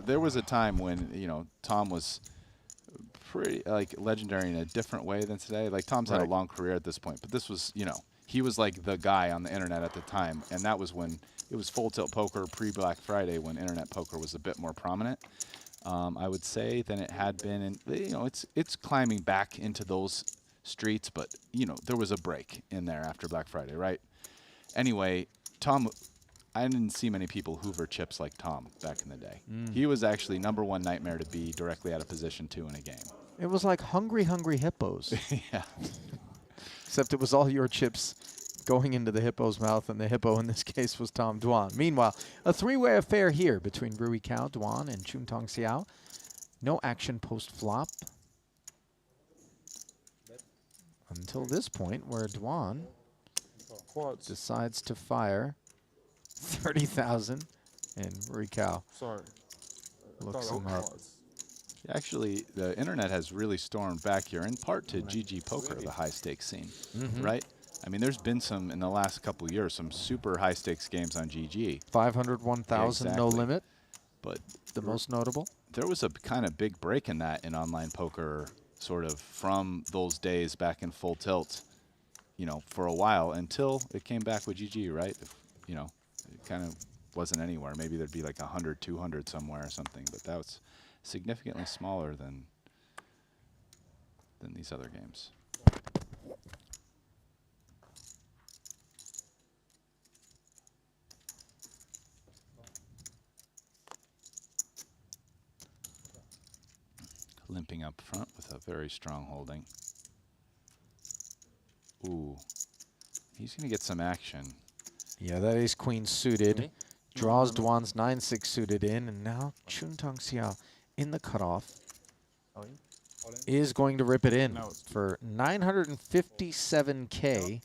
there was a time when, you know, Tom was pretty, like, legendary in a different way than today. Like, Tom's had a long career at this point, but this was, you know, he was like the guy on the internet at the time, and that was when it was Full Tilt Poker pre-Black Friday, when internet poker was a bit more prominent, I would say, than it had been. And, you know, it's climbing back into those streets, but, you know, there was a break in there after Black Friday, right? Anyway, Tom, I didn't see many people hoover chips like Tom back in the day. He was actually #1 nightmare to be directly out of position 2 in a game. It was like hungry, hungry hippos. Yeah. Except it was all your chips going into the hippo's mouth, and the hippo in this case was Tom Duan. Meanwhile, a three-way affair here between Rui Cao, Duan, and Chun Tong Xiao. No action post-flop. Until this point, where Duan decides to fire 30,000, and Rui Cao looks him up. Actually, the internet has really stormed back here, in part to GG Poker, the high-stakes scene, right? I mean, there's been some, in the last couple of years, some super high-stakes games on GG. 500, 1,000, no limit. But the most notable. There was a kind of big break in that in online poker, sort of from those days back in Full Tilt, you know, for a while, until it came back with GG, right? You know, it kind of wasn't anywhere. Maybe there'd be like 100, 200 somewhere or something, but that was significantly smaller than these other games. Limping up front with a very strong holding. Ooh, he's going to get some action. Yeah, that ace queen suited. Okay. Draws Duan's 9-6 suited in, and now Chun Tong Xiao in the cutoff is going to rip it in for 957K.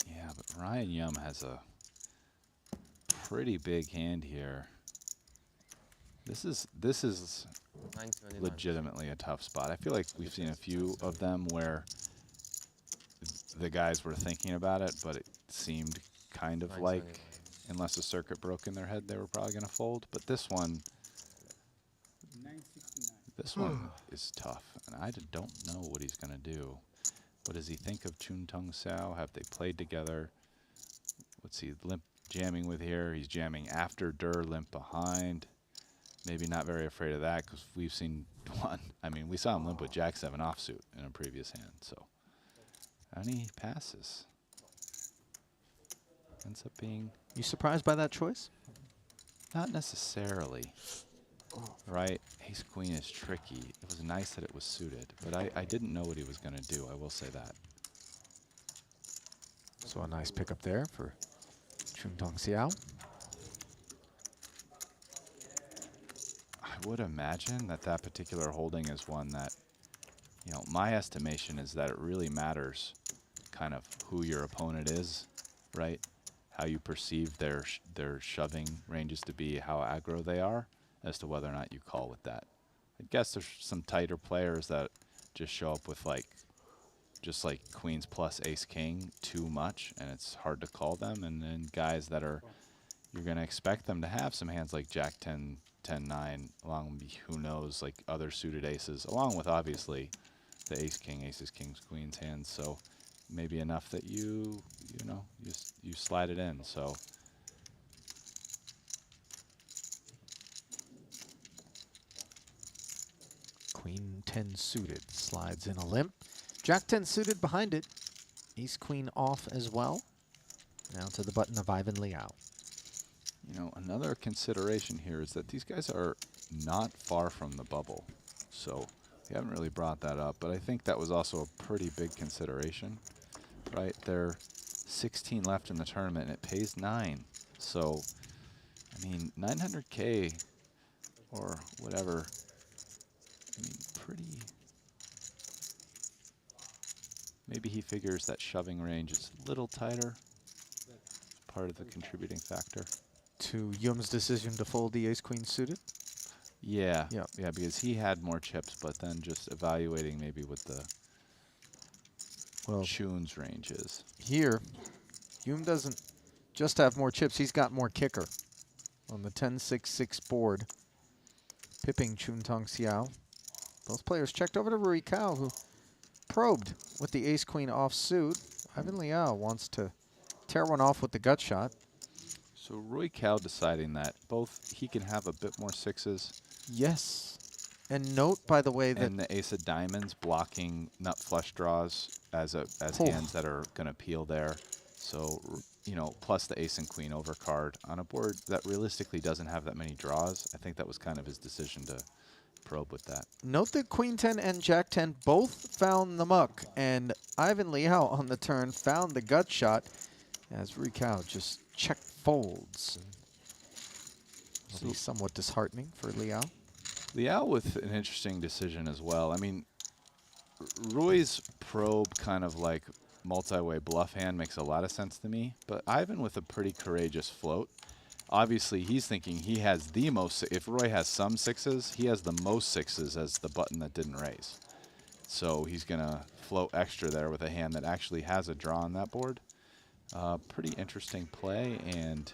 Yeah, but Ryan Yum has a pretty big hand here. This is legitimately a tough spot. I feel like we've seen a few of them where the guys were thinking about it, but it seemed kind of like, unless a circuit broke in their head, they were probably going to fold. But this one is tough, and I don't know what he's going to do. What does he think of Chun Tong Xiao? Have they played together? What's he limp jamming with here? He's jamming after Dur, limp behind. Maybe not very afraid of that because we've seen one. I mean, we saw him limp with Jack-7 offsuit in a previous hand. So, and he passes. Ends up being... You surprised by that choice? Not necessarily. Right? Ace-Queen is tricky. It was nice that it was suited, but I didn't know what he was going to do. I will say that. So a nice pickup there for Chun Tong Xiao. I would imagine that that particular holding is one that, you know, my estimation is that it really matters kind of who your opponent is, right? How you perceive their shoving ranges to be, how aggro they are, as to whether or not you call with that. I guess there's some tighter players that just show up with just like queens plus ace king too much, and it's hard to call them. And then guys that are, you're going to expect them to have some hands like Jack 10, 10-9, along with, who knows, like other suited aces, along with obviously the ace king, aces, kings, queens hands. So maybe enough that you slide it in. So Queen 10 suited slides in a limp. Jack 10 suited behind it. Ace Queen off as well. Now to the button of Ivan Liao. you know, another consideration here is that these guys are not far from the bubble. So we haven't really brought that up, but I think that was also a pretty big consideration, right? There 16 left in the tournament, and it pays 9. So, I mean, 900K or whatever, I mean, pretty... Maybe he figures that shoving range is a little tighter. Part of the contributing factor. To Yum's decision to fold the ace-queen suited? Yeah, yeah, because he had more chips, but then just evaluating maybe what the Chun's range is. Here, Yum doesn't just have more chips, he's got more kicker on the 10-6-6 board, pipping Chun Tong Xiao. Both players checked over to Rui Cao, who probed with the ace-queen offsuit. Ivan Liao wants to tear one off with the gut shot. So Rui Cao deciding that both he can have a bit more sixes. Yes. And note, by the way, that... And the ace of diamonds blocking nut flush draws as hands that are going to peel there. So, you know, plus the ace and queen overcard on a board that realistically doesn't have that many draws. I think that was kind of his decision to probe with that. Note that Queen 10 and Jack 10 both found the muck, and Ivan Liao on the turn found the gut shot as Rui Cao just check folds. It'll be somewhat disheartening for Liao. Liao with an interesting decision as well. I mean, Rui's probe kind of like multi-way bluff hand makes a lot of sense to me, but Ivan with a pretty courageous float. Obviously, he's thinking he has the most, if Roy has some sixes, he has the most sixes as the button that didn't raise. So he's going to float extra there with a hand that actually has a draw on that board. Pretty interesting play, and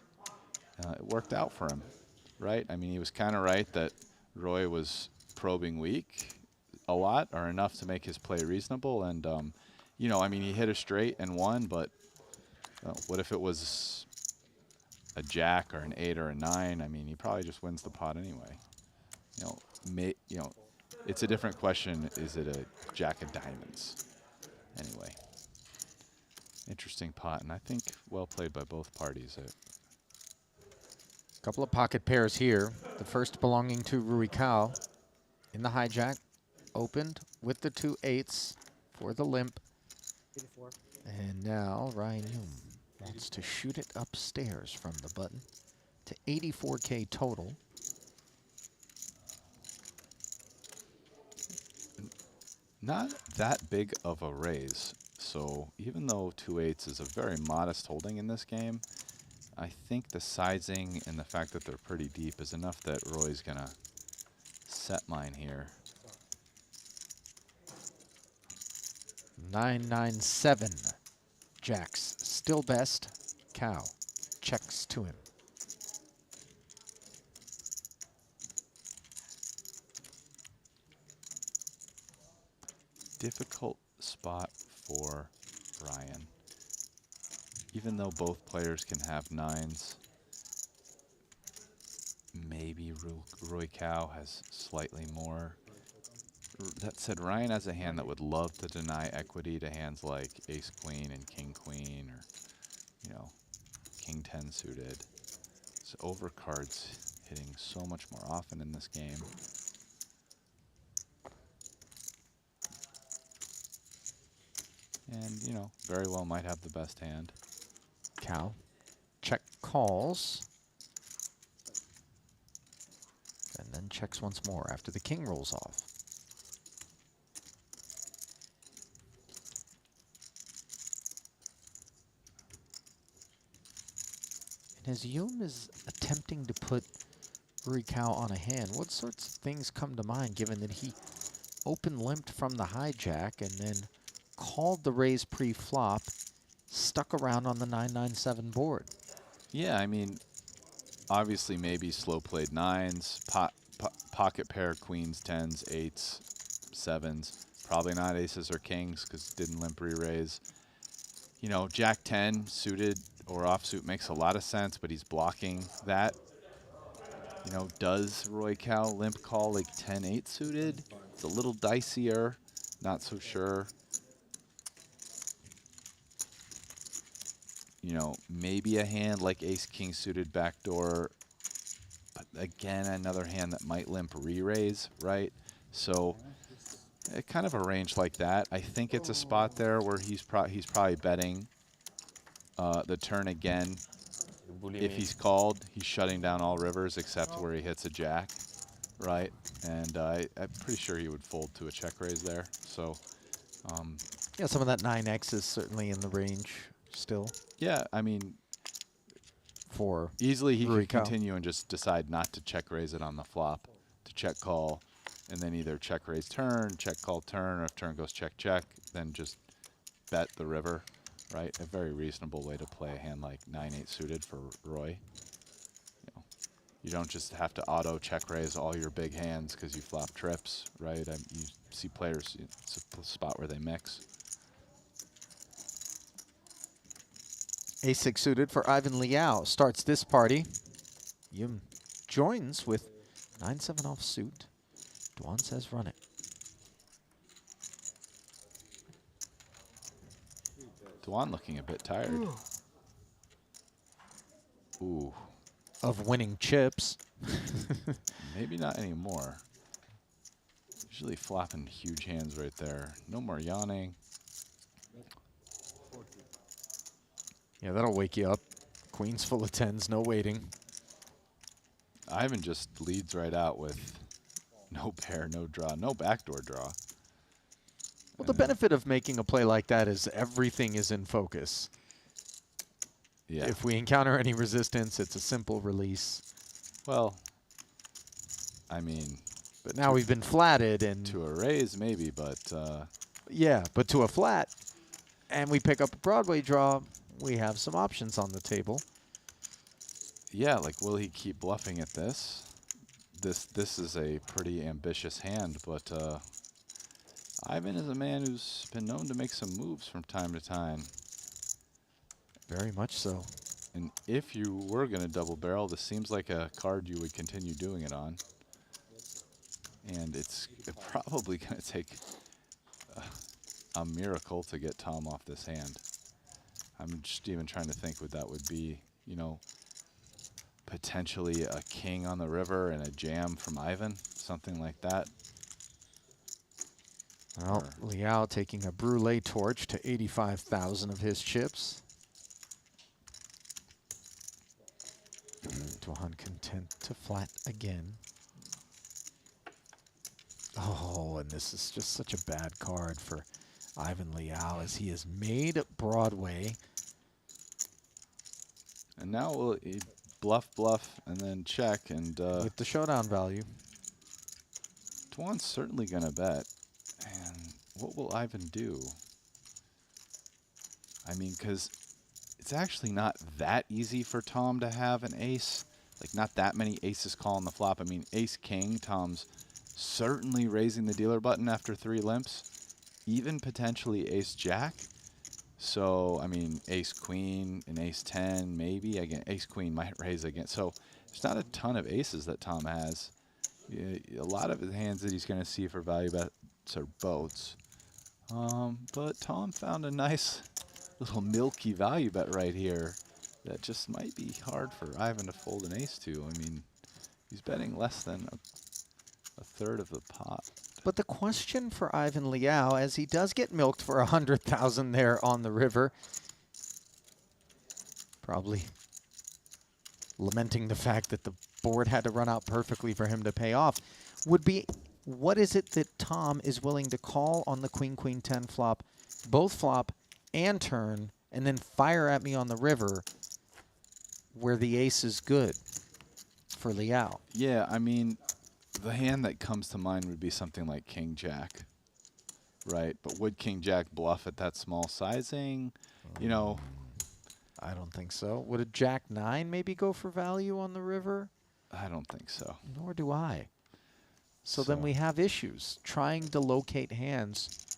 it worked out for him, right? I mean, he was kind of right that Roy was probing weak a lot, or enough to make his play reasonable. And, you know, I mean, he hit a straight and won, but what if it was a jack or an 8 or a 9? I mean, he probably just wins the pot anyway. You know, it's a different question. Is it a jack of diamonds? Anyway, interesting pot, and I think well played by both parties. Couple of pocket pairs here. The first belonging to Rui Cao in the hijack, opened with the 2 8s for the limp. 84. And now Ryan Hume wants to shoot it upstairs from the button to 84K total. Not that big of a raise. So even though 2/8 is a very modest holding in this game, I think the sizing and the fact that they're pretty deep is enough that Roy's gonna set mine here. 997. Jacks still best. Cow checks to him. Difficult spot for Ryan. Even though both players can have 9s, maybe Roy Cow has slightly more. That said, Ryan has a hand that would love to deny equity to hands like Ace Queen and King Queen, or, you know, King 10 suited. So overcards hitting so much more often in this game. And, you know, very well might have the best hand. Cow check calls. And then checks once more after the king rolls off. And as Hume is attempting to put Roy Cow on a hand, what sorts of things come to mind given that he open limped from the hijack and then called the raise pre-flop, stuck around on the 997 board? Yeah, I mean, obviously maybe slow played 9s, pocket pair queens, 10s, 8s, 7s. Probably not aces or kings because didn't limp re-raise. You know, Jack 10 suited or offsuit makes a lot of sense, but he's blocking that. You know, does Roy Cow limp call like 10-8 suited? It's a little dicier, not so sure. You know, maybe a hand like Ace-King suited backdoor, but again, another hand that might limp re-raise, right? So, kind of a range like that. I think it's a spot there where he's probably betting the turn again. If he's called, he's shutting down all rivers except where he hits a jack, right? And I'm pretty sure he would fold to a check raise there. So, yeah, some of that 9X is certainly in the range still. Yeah, I mean, for easily he Roy could Cow. continue and just decide not to check raise it on the flop, to check call, and then either check raise turn, check call turn, or if turn goes check check, then just bet the river, right? A very reasonable way to play a hand like 9-8 suited for Roy. You know, you don't just have to auto check raise all your big hands because you flop trips, right? You see players, it's a spot where they mix. Ace-6 suited for Ivan Liao starts this party. Hume joins with 9-7 offsuit. Dwan says run it. Dwan looking a bit tired. Ooh. Of winning chips. Maybe not anymore. Usually flopping huge hands right there. No more yawning. Yeah, that'll wake you up. Queens full of 10s, no waiting. Ivan just leads right out with no pair, no draw, no backdoor draw. Well, the benefit of making a play like that is everything is in focus. Yeah. If we encounter any resistance, it's a simple release. Well, I mean, but now we've been flatted, and to a raise maybe, but yeah, but to a flat, and we pick up a Broadway draw, we have some options on the table. Yeah, like will he keep bluffing at this? This is a pretty ambitious hand, but Ivan is a man who's been known to make some moves from time to time. Very much so. And if you were going to double barrel, this seems like a card you would continue doing it on. And it's probably going to take a miracle to get Tom off this hand. I'm just even trying to think what that would be. You know, potentially a king on the river and a jam from Ivan, something like that. Well, Liao taking a brulee torch to 85,000 of his chips. Duan content to flat again. Oh, and this is just such a bad card for Ivan Liao as he has made Broadway. And now we'll bluff, bluff, and then check. And with the showdown value. Duan's certainly going to bet. And what will Ivan do? I mean, because it's actually not that easy for Tom to have an ace. Like, not that many aces calling the flop. I mean, ace-king, Tom's certainly raising the dealer button after 3 limps. Even potentially ace-jack. So, I mean, ace-queen and ace-10, maybe. Again, ace-queen might raise again. So, there's not a ton of aces that Tom has. A lot of the hands that he's going to see for value bets are boats. But Tom found a nice little milky value bet right here that just might be hard for Ivan to fold an ace to. I mean, he's betting less than a third of the pot. But the question for Ivan Liao, as he does get milked for 100,000 there on the river, probably lamenting the fact that the board had to run out perfectly for him to pay off, would be what is it that Tom is willing to call on the queen, 10 flop, both flop and turn, and then fire at me on the river where the ace is good for Liao? Yeah, I mean, the hand that comes to mind would be something like king-jack, right? But would king-jack bluff at that small sizing? You know, I don't think so. Would a jack-9 maybe go for value on the river? I don't think so. Nor do I. So then we have issues trying to locate hands,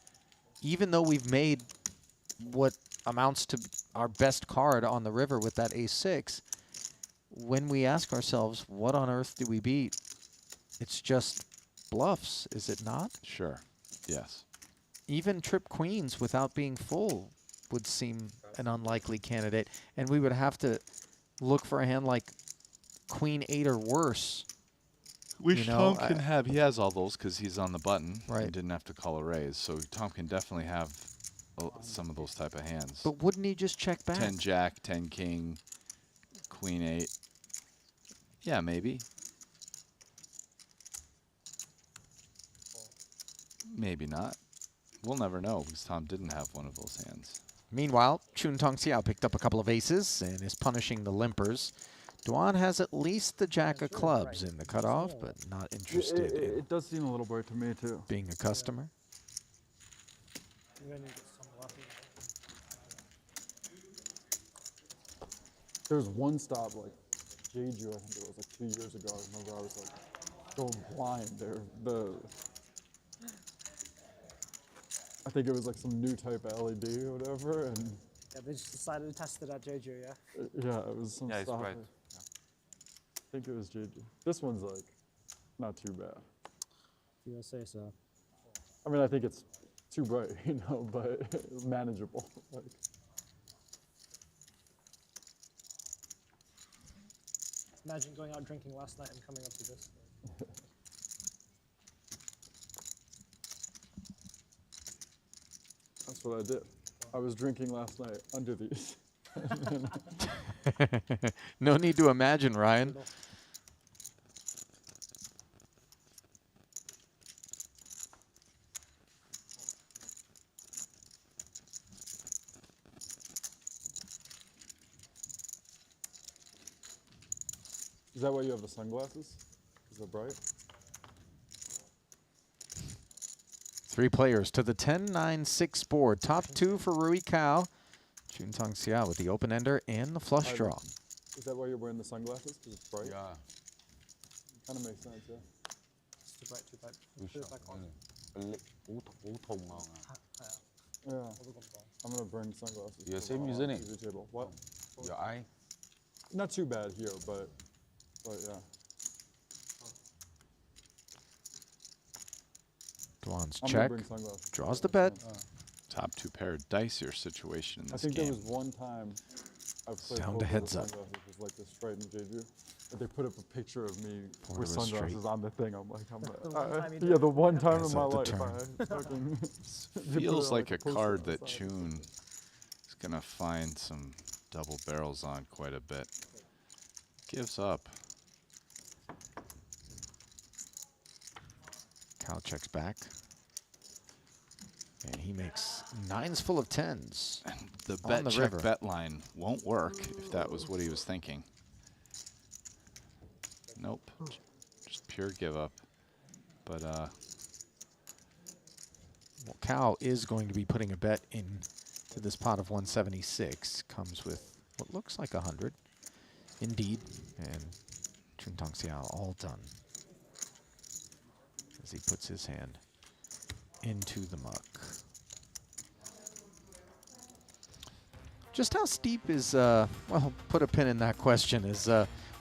even though we've made what amounts to our best card on the river with that ace-6. When we ask ourselves, what on earth do we beat? It's just bluffs, is it not? Sure, yes. Even trip queens without being full would seem an unlikely candidate. And we would have to look for a hand like queen 8 or worse. Which Tom can have. He has all those because he's on the button. Right. He didn't have to call a raise. So Tom can definitely have some of those type of hands. But wouldn't he just check back? 10 jack, 10 king, queen 8. Yeah, maybe. Maybe not. We'll never know because Tom didn't have one of those hands. Meanwhile, Chun Tong Xiao picked up a couple of aces and is punishing the limpers. Duan has at least the jack of clubs in the cutoff, but not interested in It does seem a little bright to me, too. being a customer. There was one stop, like, Jeju, I think it was like 2 years ago. I remember I was like going blind there. I think it was like some new type of LED or whatever, and Yeah, they just decided to test it at Jeju, yeah? yeah, it was some Yeah, it's stop. bright. I think it was Jeju. This one's like not too bad. If you say so. I mean, I think it's too bright, you know, but manageable. Like, Imagine going out drinking last night and coming up to this. that's what I did. I was drinking last night under these. No need to imagine, Ryan. Is that why you have the sunglasses? Is it bright? 3 players to the 10-9-6 board. Top 2 for Rui Cao. Chun Tong Xiao with the open ender and the flush draw. Is that why you're wearing the sunglasses? Because it's bright? Yeah. Kind of makes sense, yeah. It's too bright, too bright. รู้สึกเป็นเล็กหูทงมองอ่ะ Yeah. I'm gonna bring sunglasses. You're for same the using it? TV table. What? Your eye? Not too bad here, but yeah. Duan's I'm check. gonna bring sunglasses. Draws the bet. Top 2 pair of dice-ier situation in I this think game. there was one time I played Sound poker heads with up. sunglasses. It was like this Triton Jeju. They put up a picture of me Four with to a straight. sunglasses on the thing. I'm like, The one time you did yeah, it. the one time As in my of the life turn. I fucking they put Feels it like a poster card that outside. Chun is going to find some double barrels on quite a bit. Gives up. Cal checks back. And he makes 9s full of 10s. The on bet the check river. bet line won't work if that was what he was thinking. Nope. Just pure give up. But Well, Cal is going to be putting a bet in to this pot of 176. Comes with what looks like 100. Indeed. And Chun Tong Xiao all done. As he puts his hand into the muck. Just how steep is, well, put a pin in that question, is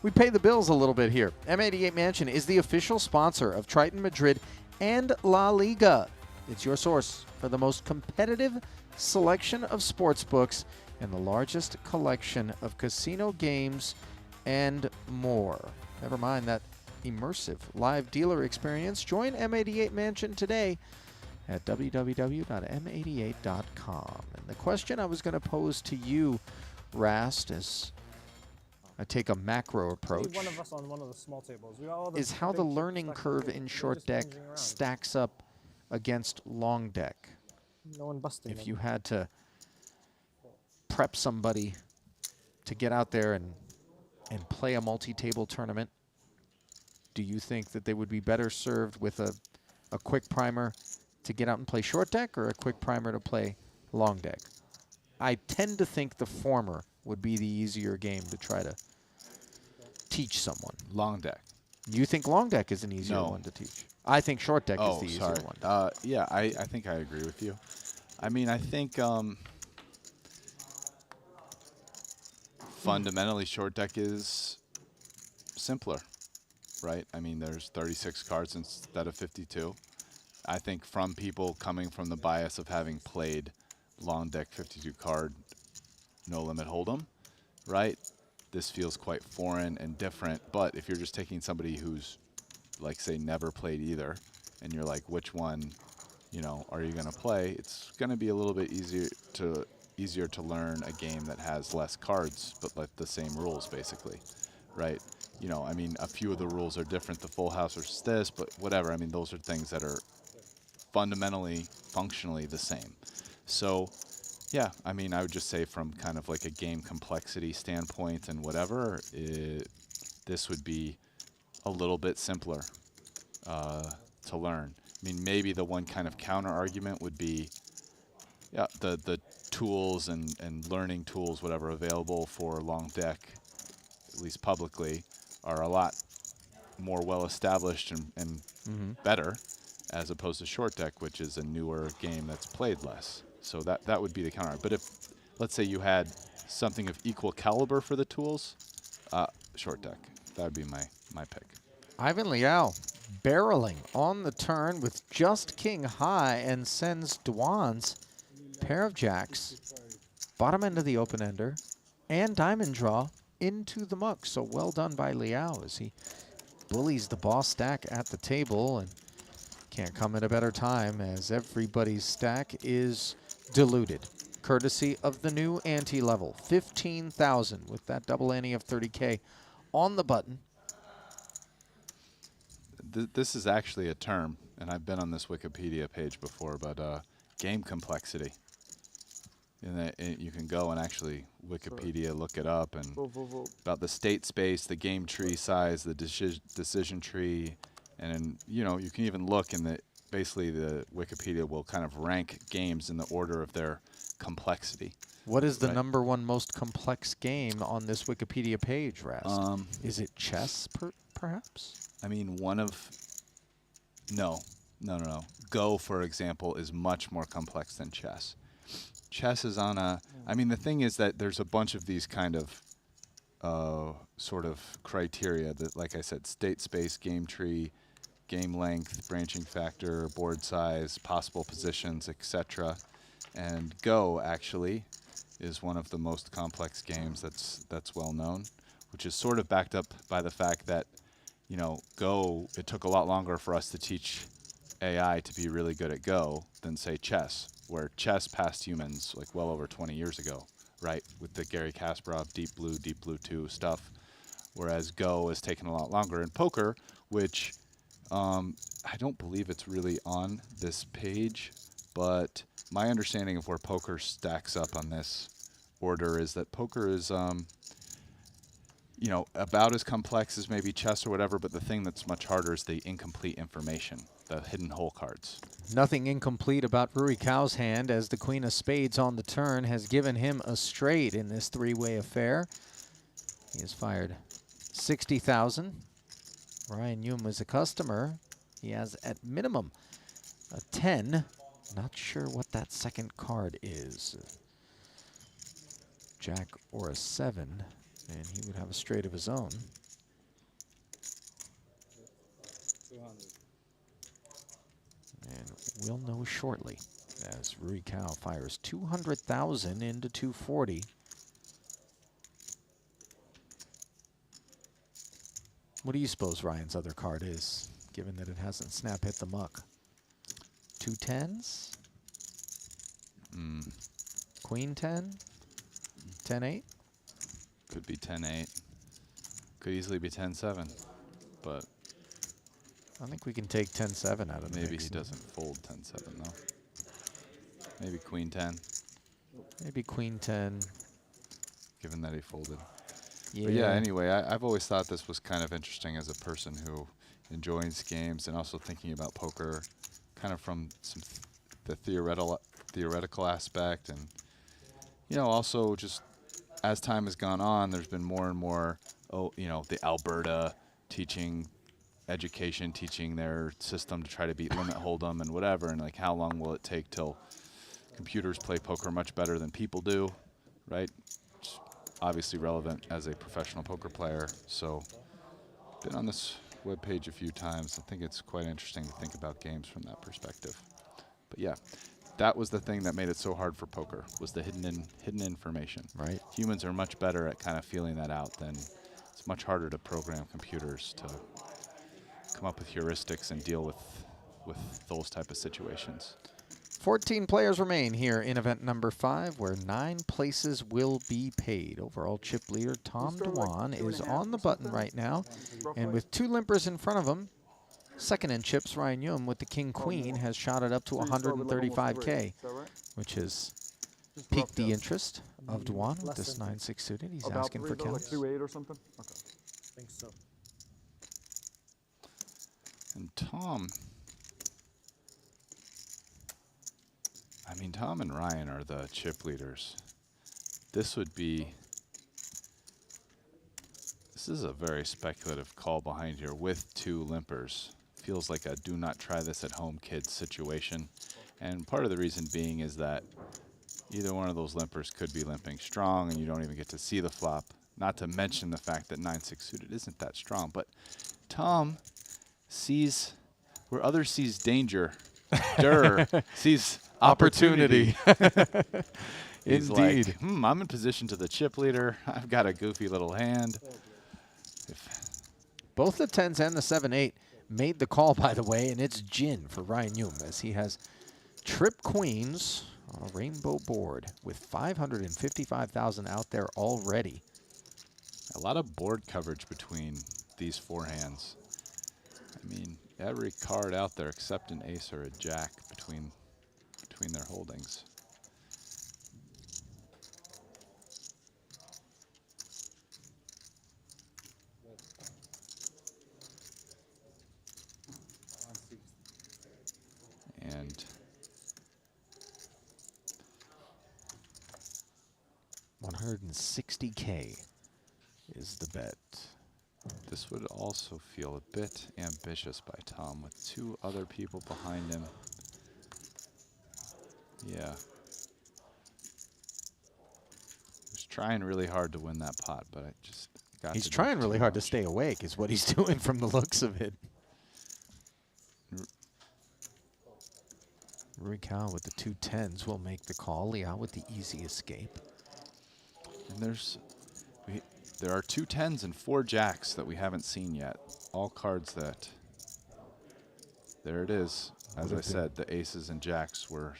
we pay the bills a little bit here. M88 Mansion is the official sponsor of Triton Madrid and La Liga. It's your source for the most competitive selection of sports books and the largest collection of casino games and more. Never mind that immersive live dealer experience. Join M88 Mansion today at www.m88.com. And the question I was going to pose to you, Rast, as I take a macro approach, One of us on one of the small tables. We got all the is how big the chips learning stacked curve on the in table. short Just deck ranging around. stacks up against long deck. No one busting If them. you had to prep somebody to get out there and play a multi-table tournament, do you think that they would be better served with a quick primer to get out and play short deck or a quick primer to play long deck? I tend to think the former would be the easier game to try to teach someone. long deck. You think long deck is an easier No. one to teach? I think short deck is Oh, the easier sorry. one. Yeah, I think I agree with you. I mean, I think fundamentally short deck is simpler, right? I mean, there's 36 cards instead of 52. I think from people coming from the bias of having played long deck 52 card no limit hold'em, right? This feels quite foreign and different. But if you're just taking somebody who's, like, say, never played either, and you're like, which one, you know, are you going to play? It's going to be a little bit easier to learn a game that has less cards, but like the same rules, basically, right? You know, I mean, a few of the rules are different. The full house versus this, but whatever. I mean, those are things that are fundamentally, functionally the same. So, yeah, I mean, I would just say from kind of like a game complexity standpoint and whatever, this would be a little bit simpler to learn. I mean, maybe the one kind of counter argument would be, yeah, the tools and learning tools, whatever, available for long deck, at least publicly, are a lot more well established and better, as opposed to short deck, which is a newer game that's played less. So that would be the counter. But if, let's say, you had something of equal caliber for the tools, short deck. That would be my pick. Ivan Liao barreling on the turn with just king high and sends Dwan's pair of jacks, bottom end of the open ender, and diamond draw into the muck. So well done by Liao as he bullies the boss stack at the table, and can't come at a better time as everybody's stack is diluted, courtesy of the new ante level, 15,000 with that double ante of 30K on the button. This is actually a term, and I've been on this Wikipedia page before, but game complexity. And you can go and actually Wikipedia look it up, and about the state space, the game tree size, the decision tree, and you know, you can even look in the, basically the Wikipedia will kind of rank games in the order of their complexity. What is the number one most complex game on this Wikipedia page, Rast? Is it chess, perhaps? I mean, no. Go, for example, is much more complex than chess. Chess is on a, I mean, the thing is that there's a bunch of these kind of sort of criteria that, like I said, state space, game tree, game length, branching factor, board size, possible positions, etc. And Go, actually, is one of the most complex games that's well known. which is sort of backed up by the fact that, you know, Go, it took a lot longer for us to teach AI to be really good at Go than, say, chess, where chess passed humans like well over 20 years ago, right? With the Gary Kasparov, Deep Blue 2 stuff, whereas Go has taken a lot longer. And poker, which I don't believe it's really on this page, but my understanding of where poker stacks up on this order is that poker is, you know, about as complex as maybe chess or whatever, but the thing that's much harder is the incomplete information, the hidden hole cards. Nothing incomplete about Rui Cao's hand, as the queen of spades on the turn has given him a straight in this three-way affair. He has fired 60,000. Ryan Hume is a customer. He has at minimum a 10. Not sure what that second card is. Jack or a 7, and he would have a straight of his own. And we'll know shortly as Rui Cao fires 200,000 into 240. What do you suppose Ryan's other card is, given that it hasn't snap hit the muck? 2 10s? Queen 10? 10-8? Could be 10-8. Could easily be 10-7, but I think we can take 10-7 out of the maybe mix. he doesn't fold 10-7 though. Maybe Queen 10. Maybe Queen 10. Given that he folded. Yeah. But yeah, anyway, I've always thought this was kind of interesting as a person who enjoys games and also thinking about poker kind of from the theoretical aspect, and, you know, also just as time has gone on, there's been more and more, you know, the Alberta education teaching their system to try to beat limit hold'em and whatever, and like how long will it take till computers play poker much better than people do, right? It's obviously relevant as a professional poker player. So been on this webpage a few times. I think it's quite interesting to think about games from that perspective. But yeah, that was the thing that made it so hard for poker, was the hidden information. Right. Humans are much better at kind of feeling that out than it's much harder to program computers to come up with heuristics and deal with those type of situations. 14 players remain here in event number 5, where 9 places will be paid. Overall chip leader Tom Dwan is on the button right now, and with 2 limpers in front of him, second in chips Ryan Hume with the king-queen has shot it up to 135K, which has piqued the interest of Dwan with this 9-6 suited. He's asking for counts. 2-8 or something? Okay. I think so. And Tom, I mean, Tom and Ryan are the chip leaders. This is a very speculative call behind here with 2 limpers. Feels like a do not try this at home kids situation. And part of the reason being is that either one of those limpers could be limping strong and you don't even get to see the flop. Not to mention the fact that 9-6 suited isn't that strong. But Tom sees where others sees danger. Sees opportunity. He's Indeed. like, I'm in position to the chip leader. I've got a goofy little hand. Both the 10s and the 7-8 made the call, by the way, and it's gin for Ryan Hume, as he has trip queens on a rainbow board with 555,000 out there already. A lot of board coverage between these 4 hands. I mean, every card out there except an ace or a jack between their holdings. And 160K is the bet. This would also feel a bit ambitious by Tom with 2 other people behind him. Yeah. He's trying really hard to win that pot, but I just got He's to do trying really too hard to much. stay awake, is what he's doing from the looks of it. Rui Cao with the 2 10s will make the call. Liao with the easy escape. And there's, There are 2 10s and 4 jacks that we haven't seen yet. All cards that. There it is. As I said, the aces and jacks were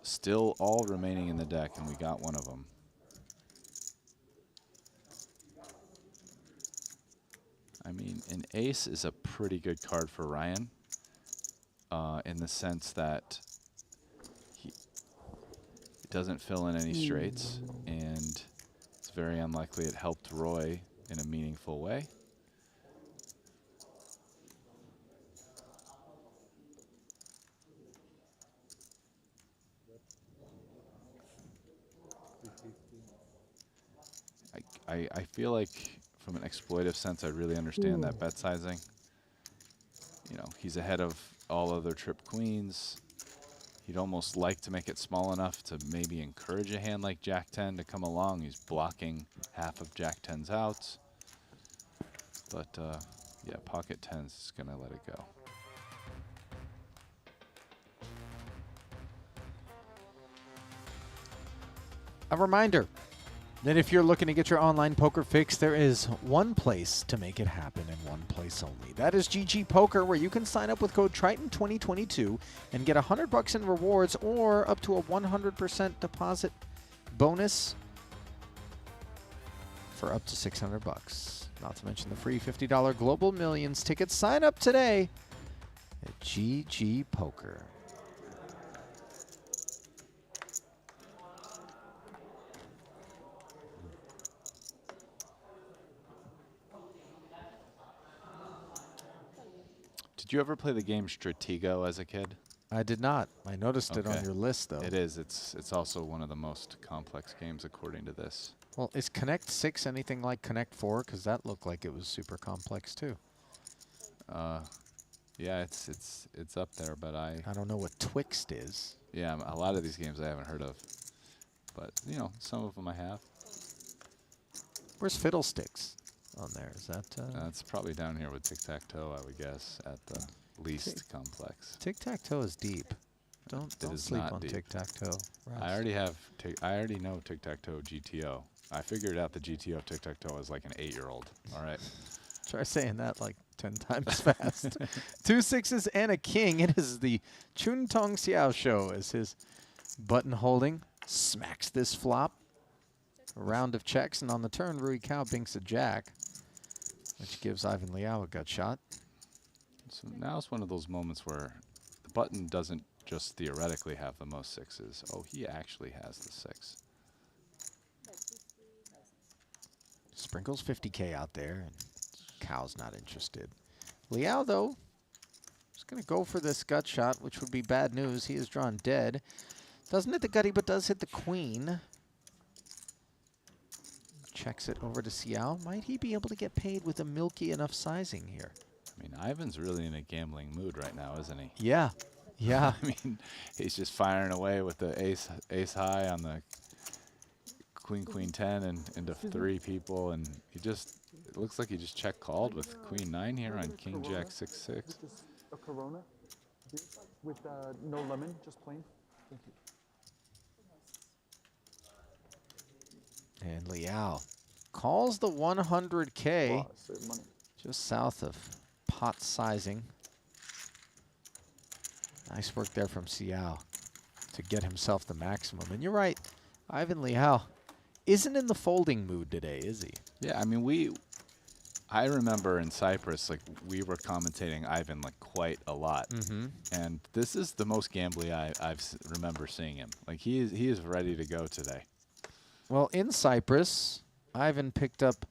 still all remaining in the deck, and we got one of them. I mean, an ace is a pretty good card for Ryan, in the sense that he doesn't fill in any straights, and it's very unlikely it helped Roy in a meaningful way. I feel like from an exploitive sense, I really understand that bet sizing. You know, he's ahead of all other trip queens. He'd almost like to make it small enough to maybe encourage a hand like Jack 10 to come along. He's blocking half of Jack 10's outs. But yeah, pocket 10's is going to let it go. A reminder that if you're looking to get your online poker fix, there is one place to make it happen and one place only. That is GG Poker, where you can sign up with code Triton 2022 and get $100 in rewards or up to a 100% deposit bonus for up to $600. Not to mention the free $50 Global Millions tickets. Sign up today at GG Poker. Did you ever play the game Stratego as a kid? I did not. I noticed it on your list, though. It is. It's also one of the most complex games according to this. Well, is Connect 6 anything like Connect 4? Because that looked like it was super complex, too. Yeah, it's up there, but I don't know what Twixt is. Yeah, a lot of these games I haven't heard of. But, you know, some of them I have. Where's Fiddlesticks on there? Is that... That's probably down here with Tic-Tac-Toe, I would guess, at the least complex. Tic-Tac-Toe is deep. Don't sleep on Tic-Tac-Toe. I already know Tic-Tac-Toe GTO. I figured out the GTO Tic-Tac-Toe as like an 8-year-old. All right. Try saying that like 10 times fast. 2 6s and a king. It is the Chun Tong Xiao show as his button holding smacks this flop. A round of checks, and on the turn, Rui Cao binks a jack, which gives Ivan Liao a gut shot. So now it's one of those moments where the button doesn't just theoretically have the most sixes. Oh, he actually has the 6. Sprinkles 50K out there, and Cao's not interested. Liao, though, is going to go for this gut shot, which would be bad news. He is drawn dead. Doesn't hit the gutty, but does hit the queen. Checks it over to Xiao. Might he be able to get paid with a milky enough sizing here? I mean, Ivan's really in a gambling mood right now, isn't he? Yeah. Yeah. I mean, he's just firing away with the ace high on the queen 10 and into 3 people, and it looks like he just check called with queen 9 here on king jack 6-6. A Corona with no lemon, just plain. Thank you. And Liao calls the 100K, just south of pot sizing. Nice work there from Xiao to get himself the maximum. And you're right, Ivan Liao isn't in the folding mood today, is he? Yeah, I mean, I remember in Cyprus, like, we were commentating Ivan like quite a lot. And this is the most gambly I remember seeing him. Like, he is ready to go today. Well, in Cyprus, Ivan picked up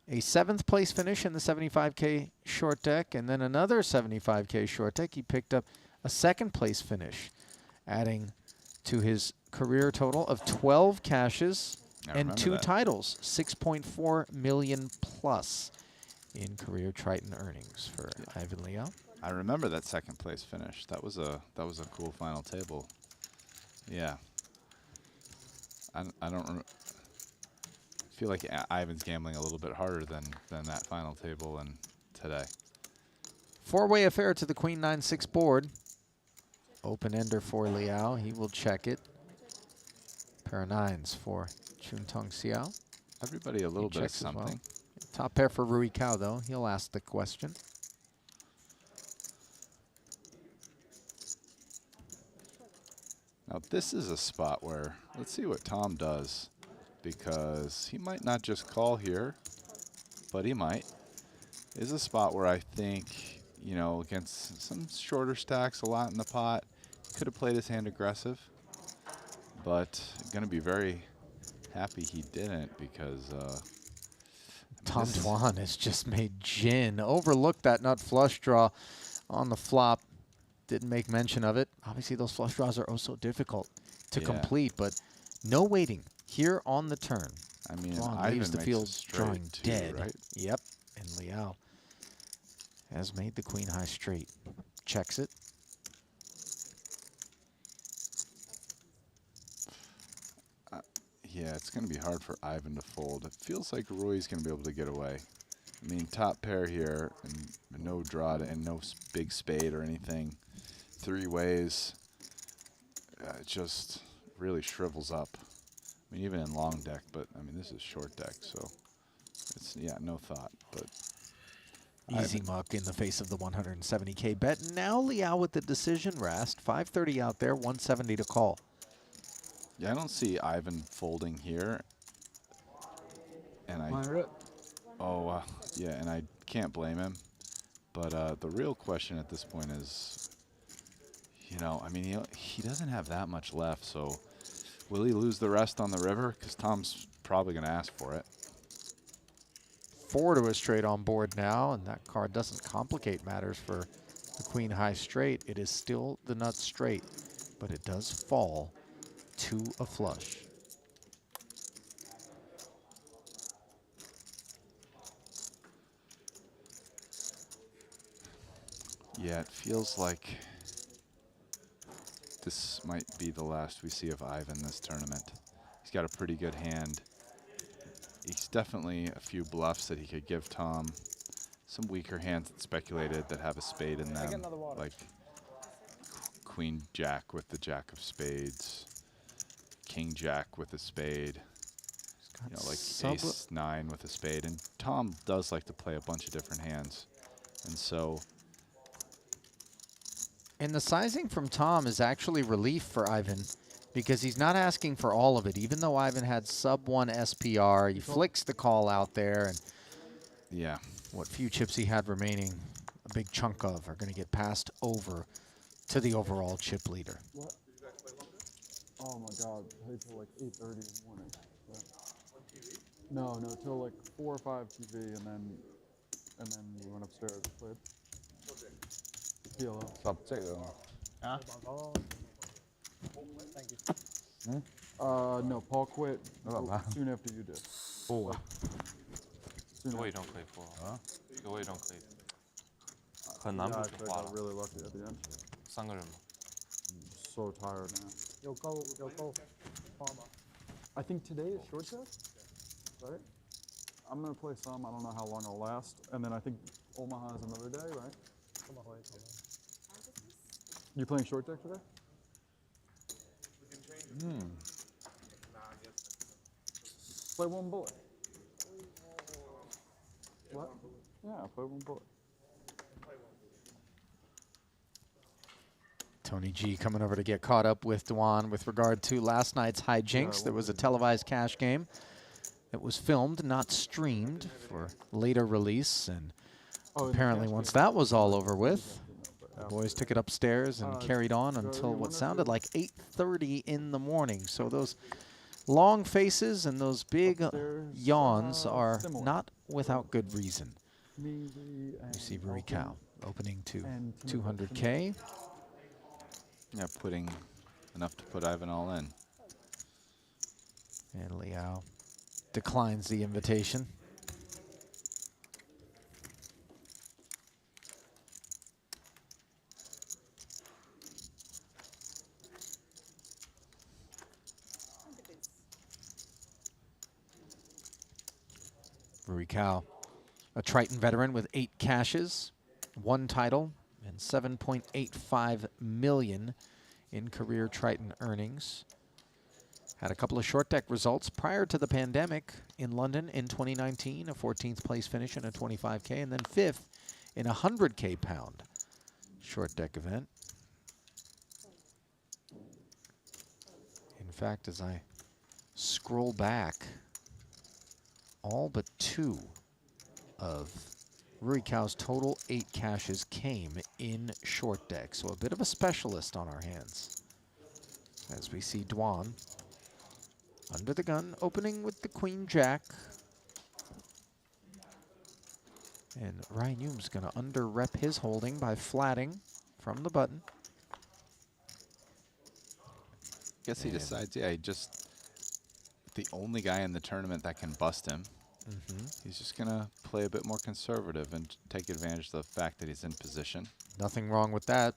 a 7th place finish in the 75K short deck, and then another 75K short deck. He picked up a 2nd place finish, adding to his career total of 12 cashes and 2 titles, 6.4 million plus in career Triton earnings for Ivan Liao. I remember that 2nd place finish. That was a cool final table. Yeah. I don't feel like Ivan's gambling a little bit harder than that final table and today. 4-way affair to the queen 9-6 board. Open ender for Liao. He will check it. Pair of 9s for Chun Tong Xiao. Everybody a little bit of checks as well. something. Top pair for Rui Cao, though. He'll ask the question. Now this is a spot where, let's see what Tom does, because he might not just call here, but he might. This is a spot where I think, you know, against some shorter stacks, a lot in the pot, could have played his hand aggressive, but going to be very happy he didn't, because Tom Dwan has just made gin. Overlooked that nut flush draw on the flop. Didn't make mention of it. Obviously, those flush draws are oh so difficult to complete, but no waiting here on the turn. I mean, Dwan leaves the field drawing too, dead. right? Yep, and Liao has made the queen high straight. Checks it. Yeah, it's going to be hard for Ivan to fold. It feels like Rui's going to be able to get away. I mean, top pair here, and no draw and no big spade or anything. 3 ways, it just really shrivels up. I mean, even in long deck, but I mean, this is short deck, so it's, yeah, no thought. But Easy muck in the face of the 170K bet. Now Liao with the decision rest. 530 out there, 170 to call. yeah, I don't see Ivan folding here. And yeah, and I can't blame him. But the real question at this point is, you know, I mean, he doesn't have that much left, so will he lose the rest on the river? Because Tom's probably going to ask for it. 4 to a straight on board now, and that card doesn't complicate matters for the queen high straight. It is still the nut straight, but it does fall to a flush. Yeah, it feels like this might be the last we see of Ivan this tournament. He's got a pretty good hand. He's definitely a few bluffs that he could give Tom. Some weaker hands that speculated that have a spade in them, like Queen Jack with the Jack of Spades, King Jack with a spade, you know, like Ace 9 with a spade. And Tom does like to play a bunch of different hands. And so... And the sizing from Tom is actually relief for Ivan, because he's not asking for all of it. Even though Ivan had sub 1 SPR, he flicks the call out there, and yeah, what few chips he had remaining, a big chunk of, are going to get passed over to the overall chip leader. What? Oh my God, I played till like 8:30 in the morning. No, till like 4 or 5 TV, and then we went upstairs and played. PLO. Huh? Thank you. No, Paul quit soon after you did. Oh. Soon 各位 after. don't play for 各位 don't play 很难不说话了 really lucky at the end. 3个人吗 So tired now. You'll go farmer. I think today is short deck, right? I'm gonna play some. I don't know how long it'll last, and then I think Omaha is another day, right? You playing short deck today? Play one bullet. What? Yeah, play one bullet. Tony G coming over to get caught up with Dwan with regard to last night's hijinks. There was a televised cash game that was filmed, not streamed, for later release. And apparently once that was all over with, the boys took it upstairs and carried on until what sounded like 8:30 in the morning. So those long faces and those big yawns are not without good reason. You see Rui Cao opening to 200K. Yeah, putting enough to put Ivan all in. And Liao declines the invitation. Rui Cao, a Triton veteran with 8 cashes, 1 title, and 7.85 million in career Triton earnings. Had a couple of short deck results prior to the pandemic in London in 2019, a 14th place finish in a 25K, and then 5th in a 100K pound short deck event. In fact, as I scroll back, all but 2 of Rui Kao's total 8 caches came in short deck, so a bit of a specialist on our hands. As we see Duan under the gun, opening with the Queen Jack. And Ryan Hume's going to under-rep his holding by flatting from the button. Guess he decides, yeah, he just, the only guy in the tournament that can bust him. He's just going to play a bit more conservative and take advantage of the fact that he's in position. Nothing wrong with that.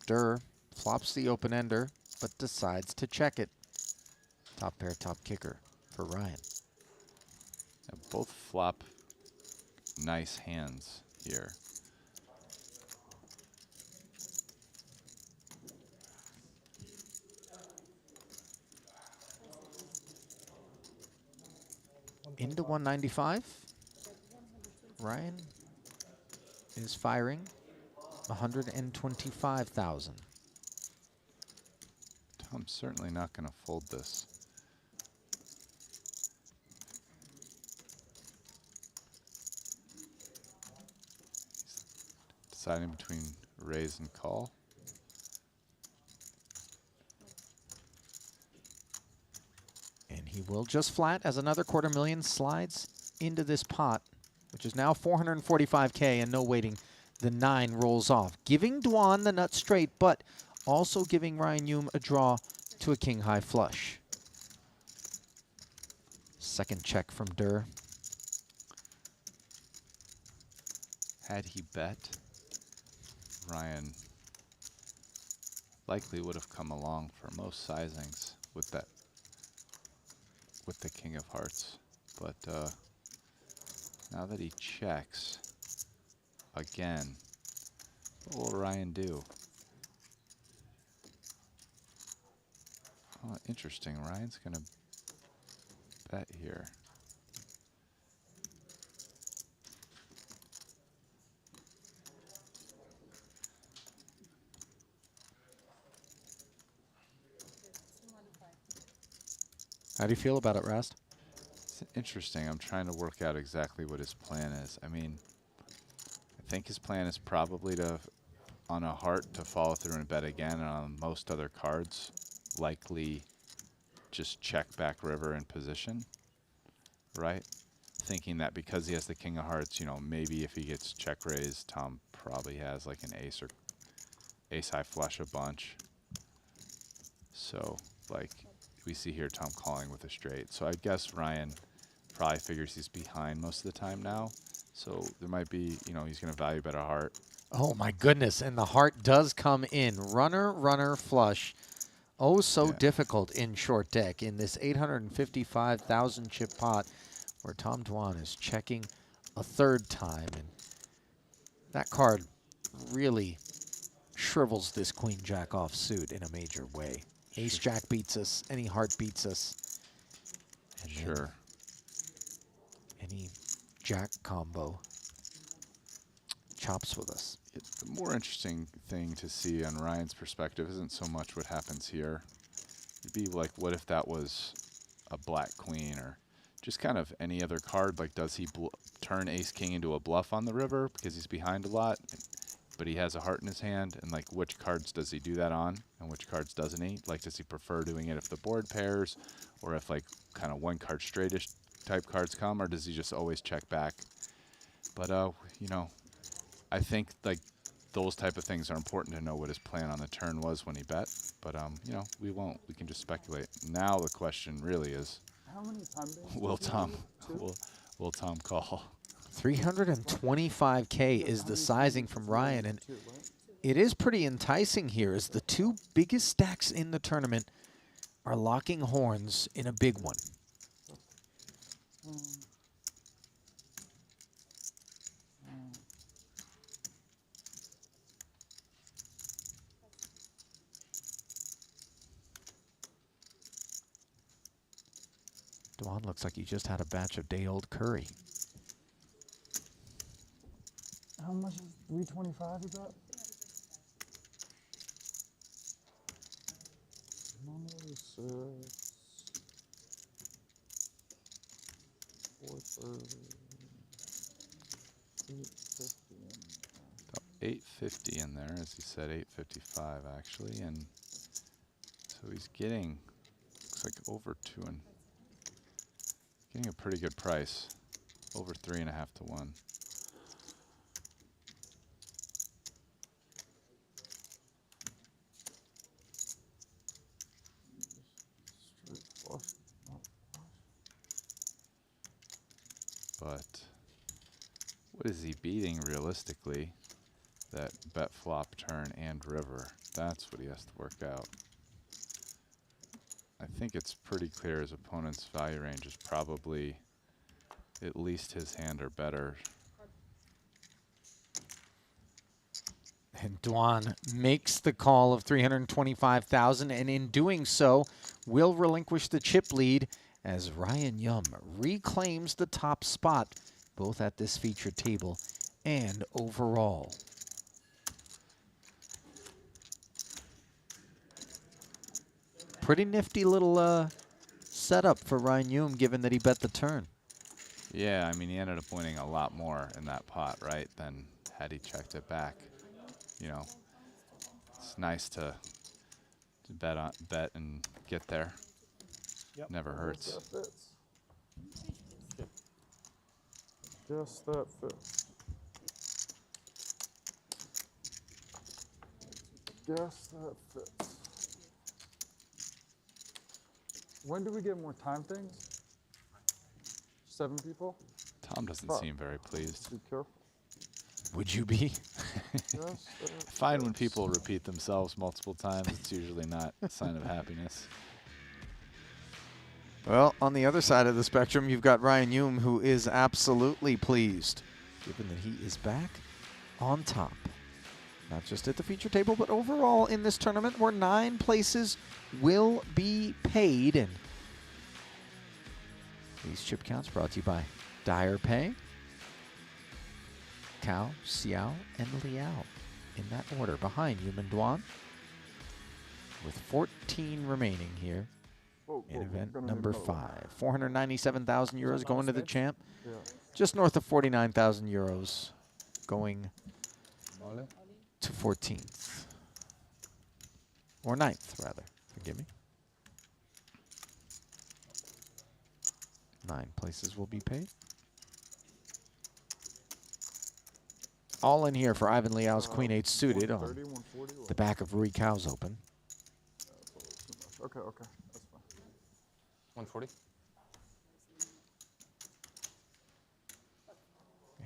Durr flops the open-ender, but decides to check it. Top pair, top kicker for Ryan. Yeah, both flop nice hands here. Into 195. Ryan is firing 125,000. Tom's certainly not going to fold this. Deciding between raise and call. And he will just flat as another $250,000 slides into this pot, which is now 445K and no waiting. The 9 rolls off, giving Duan the nut straight, but also giving Ryan Hume a draw to a king high flush. Second check from Durr. Had he bet, Ryan likely would have come along for most sizings with that, with the king of hearts. But now that he checks again, what will Ryan do? Oh, interesting. Ryan's going to bet here. How do you feel about it, Rast? It's interesting. I'm trying to work out exactly what his plan is. I mean, I think his plan is probably to, on a heart, to follow through and bet again, and on most other cards, likely just check back river in position, right? Thinking that because he has the king of hearts, you know, maybe if he gets check raised, Tom probably has like an ace or ace high flush a bunch. So, like, we see here Tom calling with a straight. So I guess Ryan probably figures he's behind most of the time now. So there might be, you know, he's going to value bet a heart. Oh my goodness, and the heart does come in. Runner, runner, flush. Oh, so difficult in short deck in this 855,000 chip pot where Tom Duan is checking a third time. And that card really shrivels this queen jack off suit in a major way. Ace jack beats us, any heart beats us. And sure. Any jack combo chops with us. The more interesting thing to see on Ryan's perspective isn't so much what happens here. It'd be like, what if that was a black queen or just kind of any other card? Like, does he turn ace king into a bluff on the river because he's behind a lot, but he has a heart in his hand? And like, which cards does he do that on and which cards doesn't he? Like, does he prefer doing it if the board pairs or if like kind of one card straightish type cards come, or does he just always check back? But, you know, I think like those type of things are important to know what his plan on the turn was when he bet. But, you know, we won't. We can just speculate. Now the question really is, how many time days will Tom call? 325K is the sizing from Ryan, and it is pretty enticing here as the 2 biggest stacks in the tournament are locking horns in a big one. Dwan looks like he just had a batch of day-old curry. How much is 325? Is that? Normally 6, 430, 850. 850 in there, as he said, 855 actually, and so he's getting, looks like over 2 and getting a pretty good price, over 3.5 to 1. But what is he beating realistically? That bet, flop, turn, and river. That's what he has to work out. I think it's pretty clear his opponent's value range is probably at least his hand or better. And Dwan makes the call of 325,000, and in doing so, will relinquish the chip lead as Ryan Yum reclaims the top spot, both at this feature table and overall. Pretty nifty little setup for Ryan Yum, given that he bet the turn. Yeah, I mean, he ended up winning a lot more in that pot, right, than had he checked it back. You know, it's nice to bet and get there. Yep. Never hurts. That fits. Just that fits. Guess that fits. When do we get more time things? 7 people? Tom doesn't Fuck. seem very pleased. Be careful. Would you be? I find when people repeat themselves multiple times, it's usually not a sign of happiness. Well, on the other side of the spectrum, you've got Ryan Yum, who is absolutely pleased, given that he is back on top. Not just at the feature table, but overall in this tournament, where 9 places will be paid. And these chip counts brought to you by Dyer Pay, Cao, Xiao, and Liao, in that order, behind Yum and Dwan, with 14 remaining here. In event number 5. 497,000 euros going to the champ. Yeah. Just north of 49,000 euros going to 14th. Or 9th, rather. Forgive me. 9 places will be paid. All in here for Ivan Liao's Queen 8 suited on the back of Rui Cao's Open. Okay, okay. 140.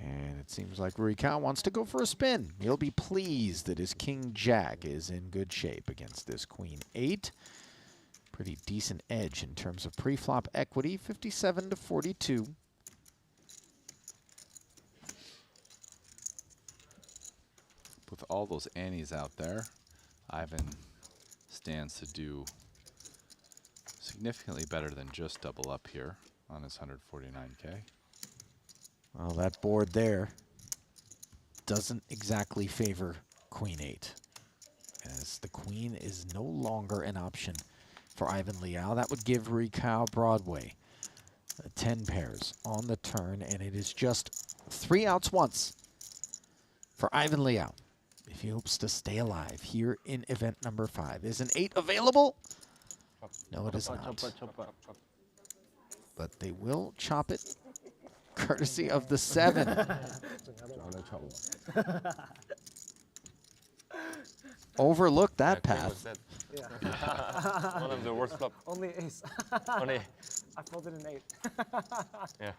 And it seems like Rui Cao wants to go for a spin. He'll be pleased that his King Jack is in good shape against this Queen 8. Pretty decent edge in terms of pre-flop equity, 57 to 42. With all those annies out there, Ivan stands to do significantly better than just double up here on his 149K. Well, that board there doesn't exactly favor Queen 8, as the Queen is no longer an option for Ivan Liao. That would give Rui Cao Broadway 10 pairs on the turn, and it is just 3 outs once for Ivan Liao if he hopes to stay alive here in event number 5. Is an 8 available? No, it is not. But they will chop it courtesy of the 7. Overlook that path. One of the worst flop. Only ace. Only. I folded an 8. Yeah.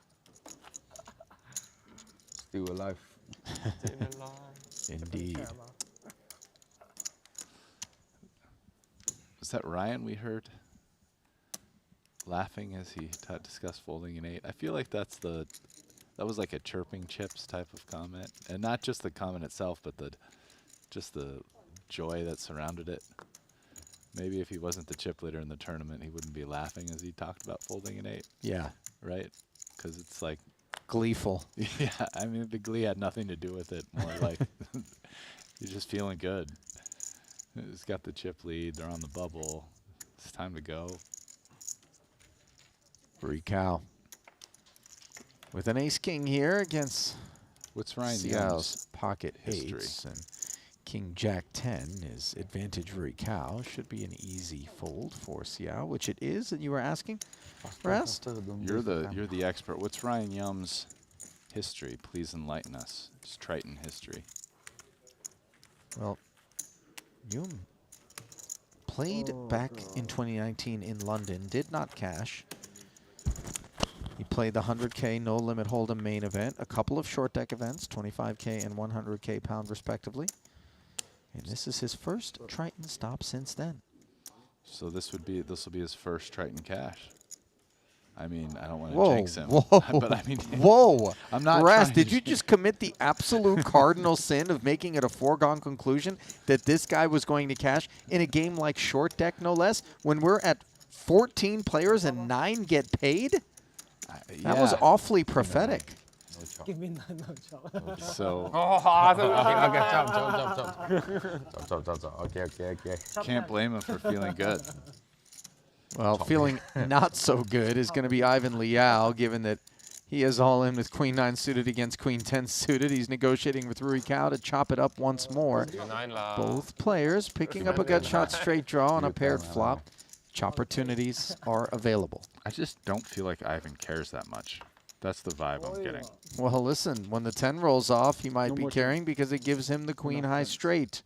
Still alive. Still alive. Indeed. Was that Ryan we heard laughing as he discussed folding an 8? I feel like that was like a chirping chips type of comment, and not just the comment itself, but just the joy that surrounded it. Maybe if he wasn't the chip leader in the tournament, he wouldn't be laughing as he talked about folding an 8. Yeah. Right? Because it's like gleeful. Yeah, I mean the glee had nothing to do with it. More like you're just feeling good. He's got the chip lead. They're on the bubble. It's time to go. Ricow with an ace king here against what's Ryan Xiao's Young's pocket history? eights, and king jack 10 is advantage Ricow. Should be an easy fold for Xiao, which it is. And you were asking, Rest? You're the expert. What's Ryan Yum's history? Please enlighten us. It's Triton history. Well, Yum played back in 2019 in London, did not cash. He played the 100K no limit hold'em main event, a couple of short deck events, 25K and 100K pound respectively. And this is his first Triton stop since then. So this will be his first Triton cash. I mean, I don't want Whoa, to jinx him, whoa, but I mean, whoa! I'm not. Ras, trying did to you just commit the absolute cardinal sin of making it a foregone conclusion that this guy was going to cash in a game like short deck, no less, when we're at 14 players and 9 get paid? That was yeah. awfully prophetic. Give me no chop. So. Okay. Can't blame him for feeling good. Well, feeling not so good is going to be Ivan Liao, given that he is all in with Queen 9 suited against Queen 10 suited. He's negotiating with Ricow to chop it up once more. Both players picking up a gut shot straight draw on a paired flop. Opportunities are available. I just don't feel like Ivan cares that much. That's the vibe I'm getting. Well, listen, when the 10 rolls off, he might be caring because it gives him the Queen high straight.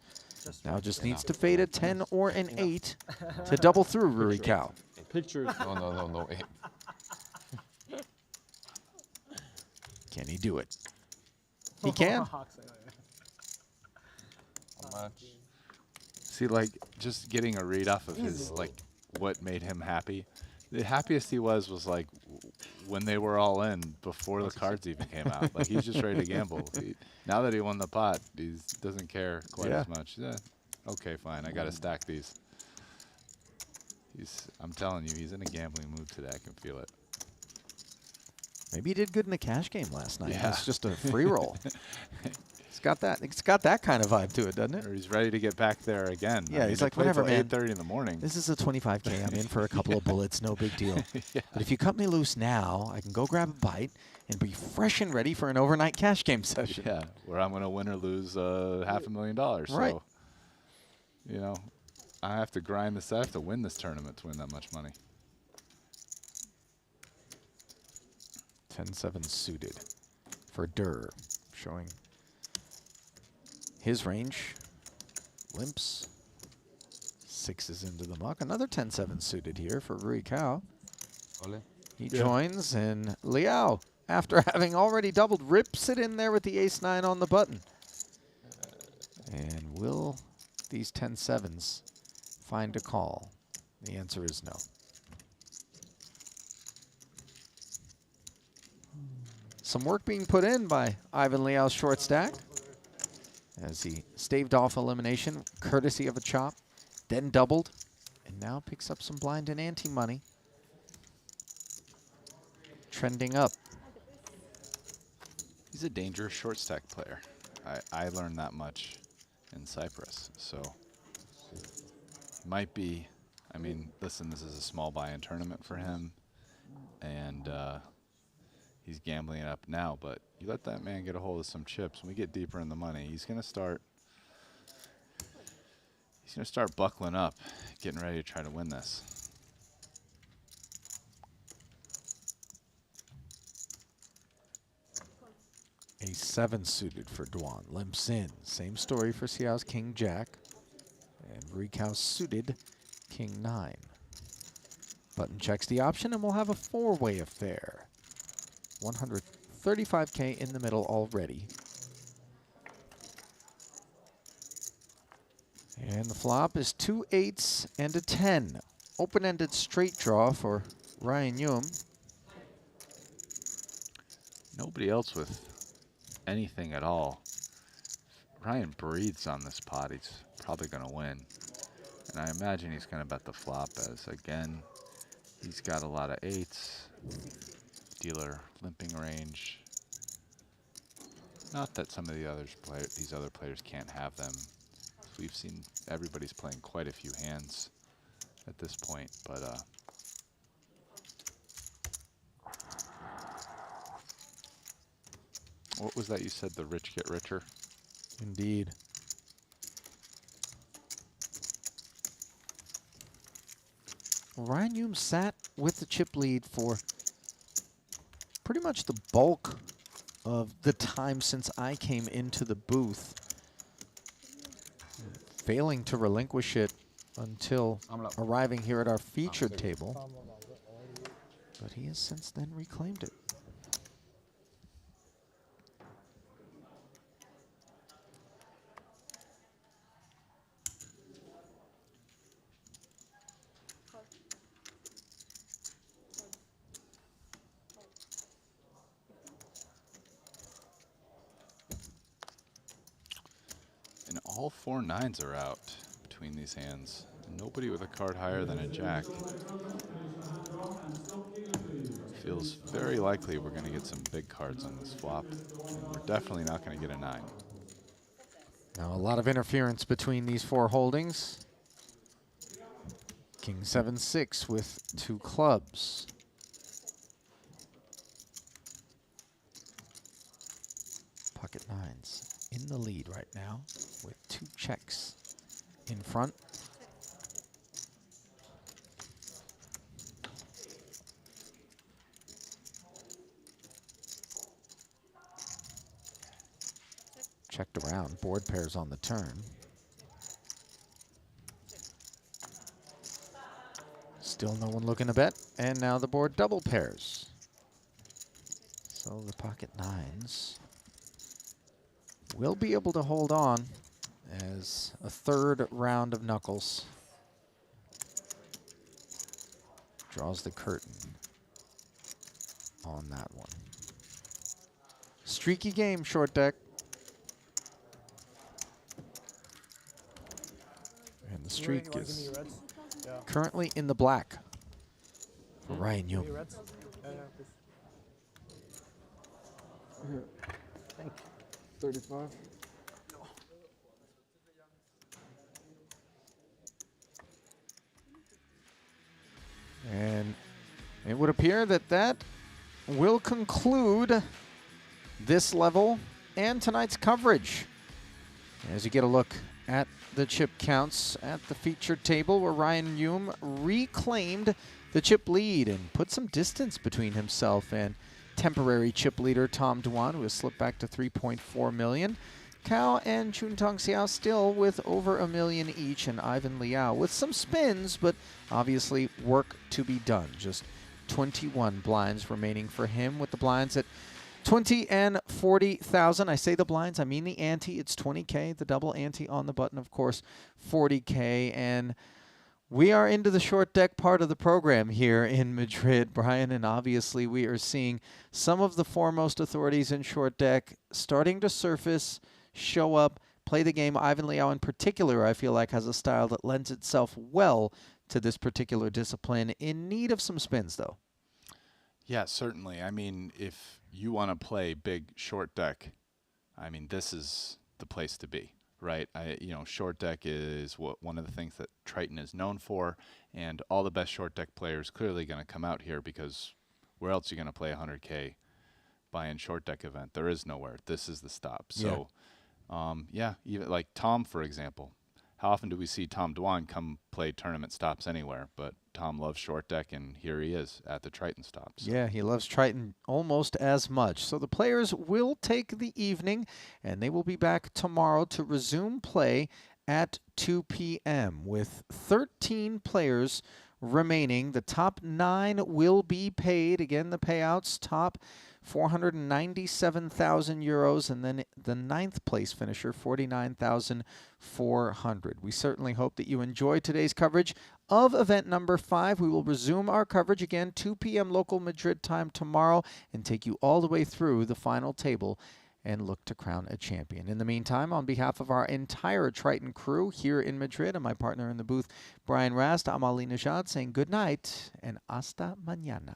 Now just needs to fade a 10 or an 8 to double through Ricow. Pictures. No. Can he do it? He can. See, like, just getting a read off of his, like, what made him happy. The happiest he was like when they were all in before the cards even came out. Like, he's just ready to gamble. Now that he won the pot, he doesn't care quite as much. Yeah. Okay, fine. I got to stack these. I'm telling you, he's in a gambling mood today. I can feel it. Maybe he did good in the cash game last night. Yeah. It's just a free roll. It's got that kind of vibe to it, doesn't it? Or he's ready to get back there again. Yeah, I mean, he's they like, played whatever, till man. 8:30 in the morning. This is a 25K. I'm in for a couple of bullets. No big deal. Yeah. But if you cut me loose now, I can go grab a bite and be fresh and ready for an overnight cash game session. Yeah, where I'm going to win or lose $500,000. Right. So, you know, I have to grind this. I have to win this tournament to win that much money. 10-7 suited for Durr, showing his range. Limps. 6 into the muck. Another 10-7 suited here for Ricow. He joins, and Liao, after having already doubled, rips it in there with the ace-9 on the button. And will these 10-7s find a call? The answer is no. Some work being put in by Ivan Liao's short stack as he staved off elimination, courtesy of a chop, then doubled, and now picks up some blind and ante money. Trending up. He's a dangerous short stack player. I learned that much in Cyprus. So he might be, I mean, listen, this is a small buy-in tournament for him. And he's gambling it up now, but you let that man get a hold of some chips. When we get deeper in the money, he's going to start buckling up, getting ready to try to win this. A7 suited for Duan. Limps in. Same story for Xiao's King Jack. And Ricow suited King 9. Button checks the option, and we'll have a 4-way affair. 135K in the middle already. And the flop is 2 8s and a 10. Open-ended straight draw for Ryan Yum. Nobody else with anything at all. Ryan breathes on this pot. He's probably going to win. And I imagine he's going to bet the flop as, again, he's got a lot of 8s. Dealer limping range. Not that some of these other players can't have them. We've seen everybody's playing quite a few hands at this point, but what was that you said? The rich get richer? Indeed. Ryan Hume sat with the chip lead for pretty much the bulk of the time since I came into the booth, failing to relinquish it until arriving here at our featured table. But he has since then reclaimed it. And all 4 9s are out between these hands. Nobody with a card higher than a jack. Feels very likely we're going to get some big cards on this flop. And we're definitely not going to get a 9. Now a lot of interference between these 4 holdings. King 7-6 with 2 clubs. Pocket 9s in the lead right now with 2 checks in front. Checked around, board pairs on the turn. Still no one looking to bet, and now the board double pairs. So the pocket 9s will be able to hold on as a 3rd round of knuckles draws the curtain on that one. Streaky game, short deck. And the streak is currently in the black for Ryan Hume. Thank you. 35. And it would appear that that will conclude this level and tonight's coverage. As you get a look at the chip counts at the featured table, where Ryan Hume reclaimed the chip lead and put some distance between himself and temporary chip leader Tom Dwan, who has slipped back to 3.4 million. Cao and Chuntong Xiao still with over $1 million each, and Ivan Liao with some spins, but obviously work to be done. Just 21 blinds remaining for him, with the blinds at 20 and 40,000. I say the blinds, I mean the ante. It's 20K, the double ante on the button, of course, 40K. And we are into the short deck part of the program here in Madrid, Brian, and obviously we are seeing some of the foremost authorities in short deck starting to surface, show up, play the game. Ivan Liao in particular, I feel like, has a style that lends itself well to this particular discipline. In need of some spins, though. Yeah, certainly. I mean, if you want to play big short deck, I mean, this is the place to be, right? You know, short deck is one of the things that Triton is known for, and all the best short deck players clearly going to come out here, because where else are you going to play a 100K buy-in short deck event? There is nowhere. This is the stop. So, yeah, even like Tom, for example. How often do we see Tom Dwan come play tournament stops anywhere? But Tom loves short deck, and here he is at the Triton stops. So. Yeah, he loves Triton almost as much. So the players will take the evening, and they will be back tomorrow to resume play at 2 p.m. with 13 players remaining. The top 9 will be paid. Again, the payouts, top 497,000 euros, and then the 9th place finisher, 49,400. We certainly hope that you enjoyed today's coverage of event number 5. We will resume our coverage again 2 p.m. local Madrid time tomorrow and take you all the way through the final table and look to crown a champion. In the meantime, on behalf of our entire Triton crew here in Madrid and my partner in the booth, Brian Rast, I'm Ali Nishad saying good night and hasta mañana.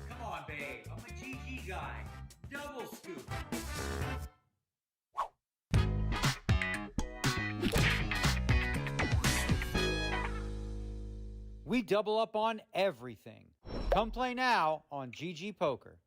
Come on, babe. I'm a GG guy. Double scoop. We double up on everything. Come play now on GG Poker.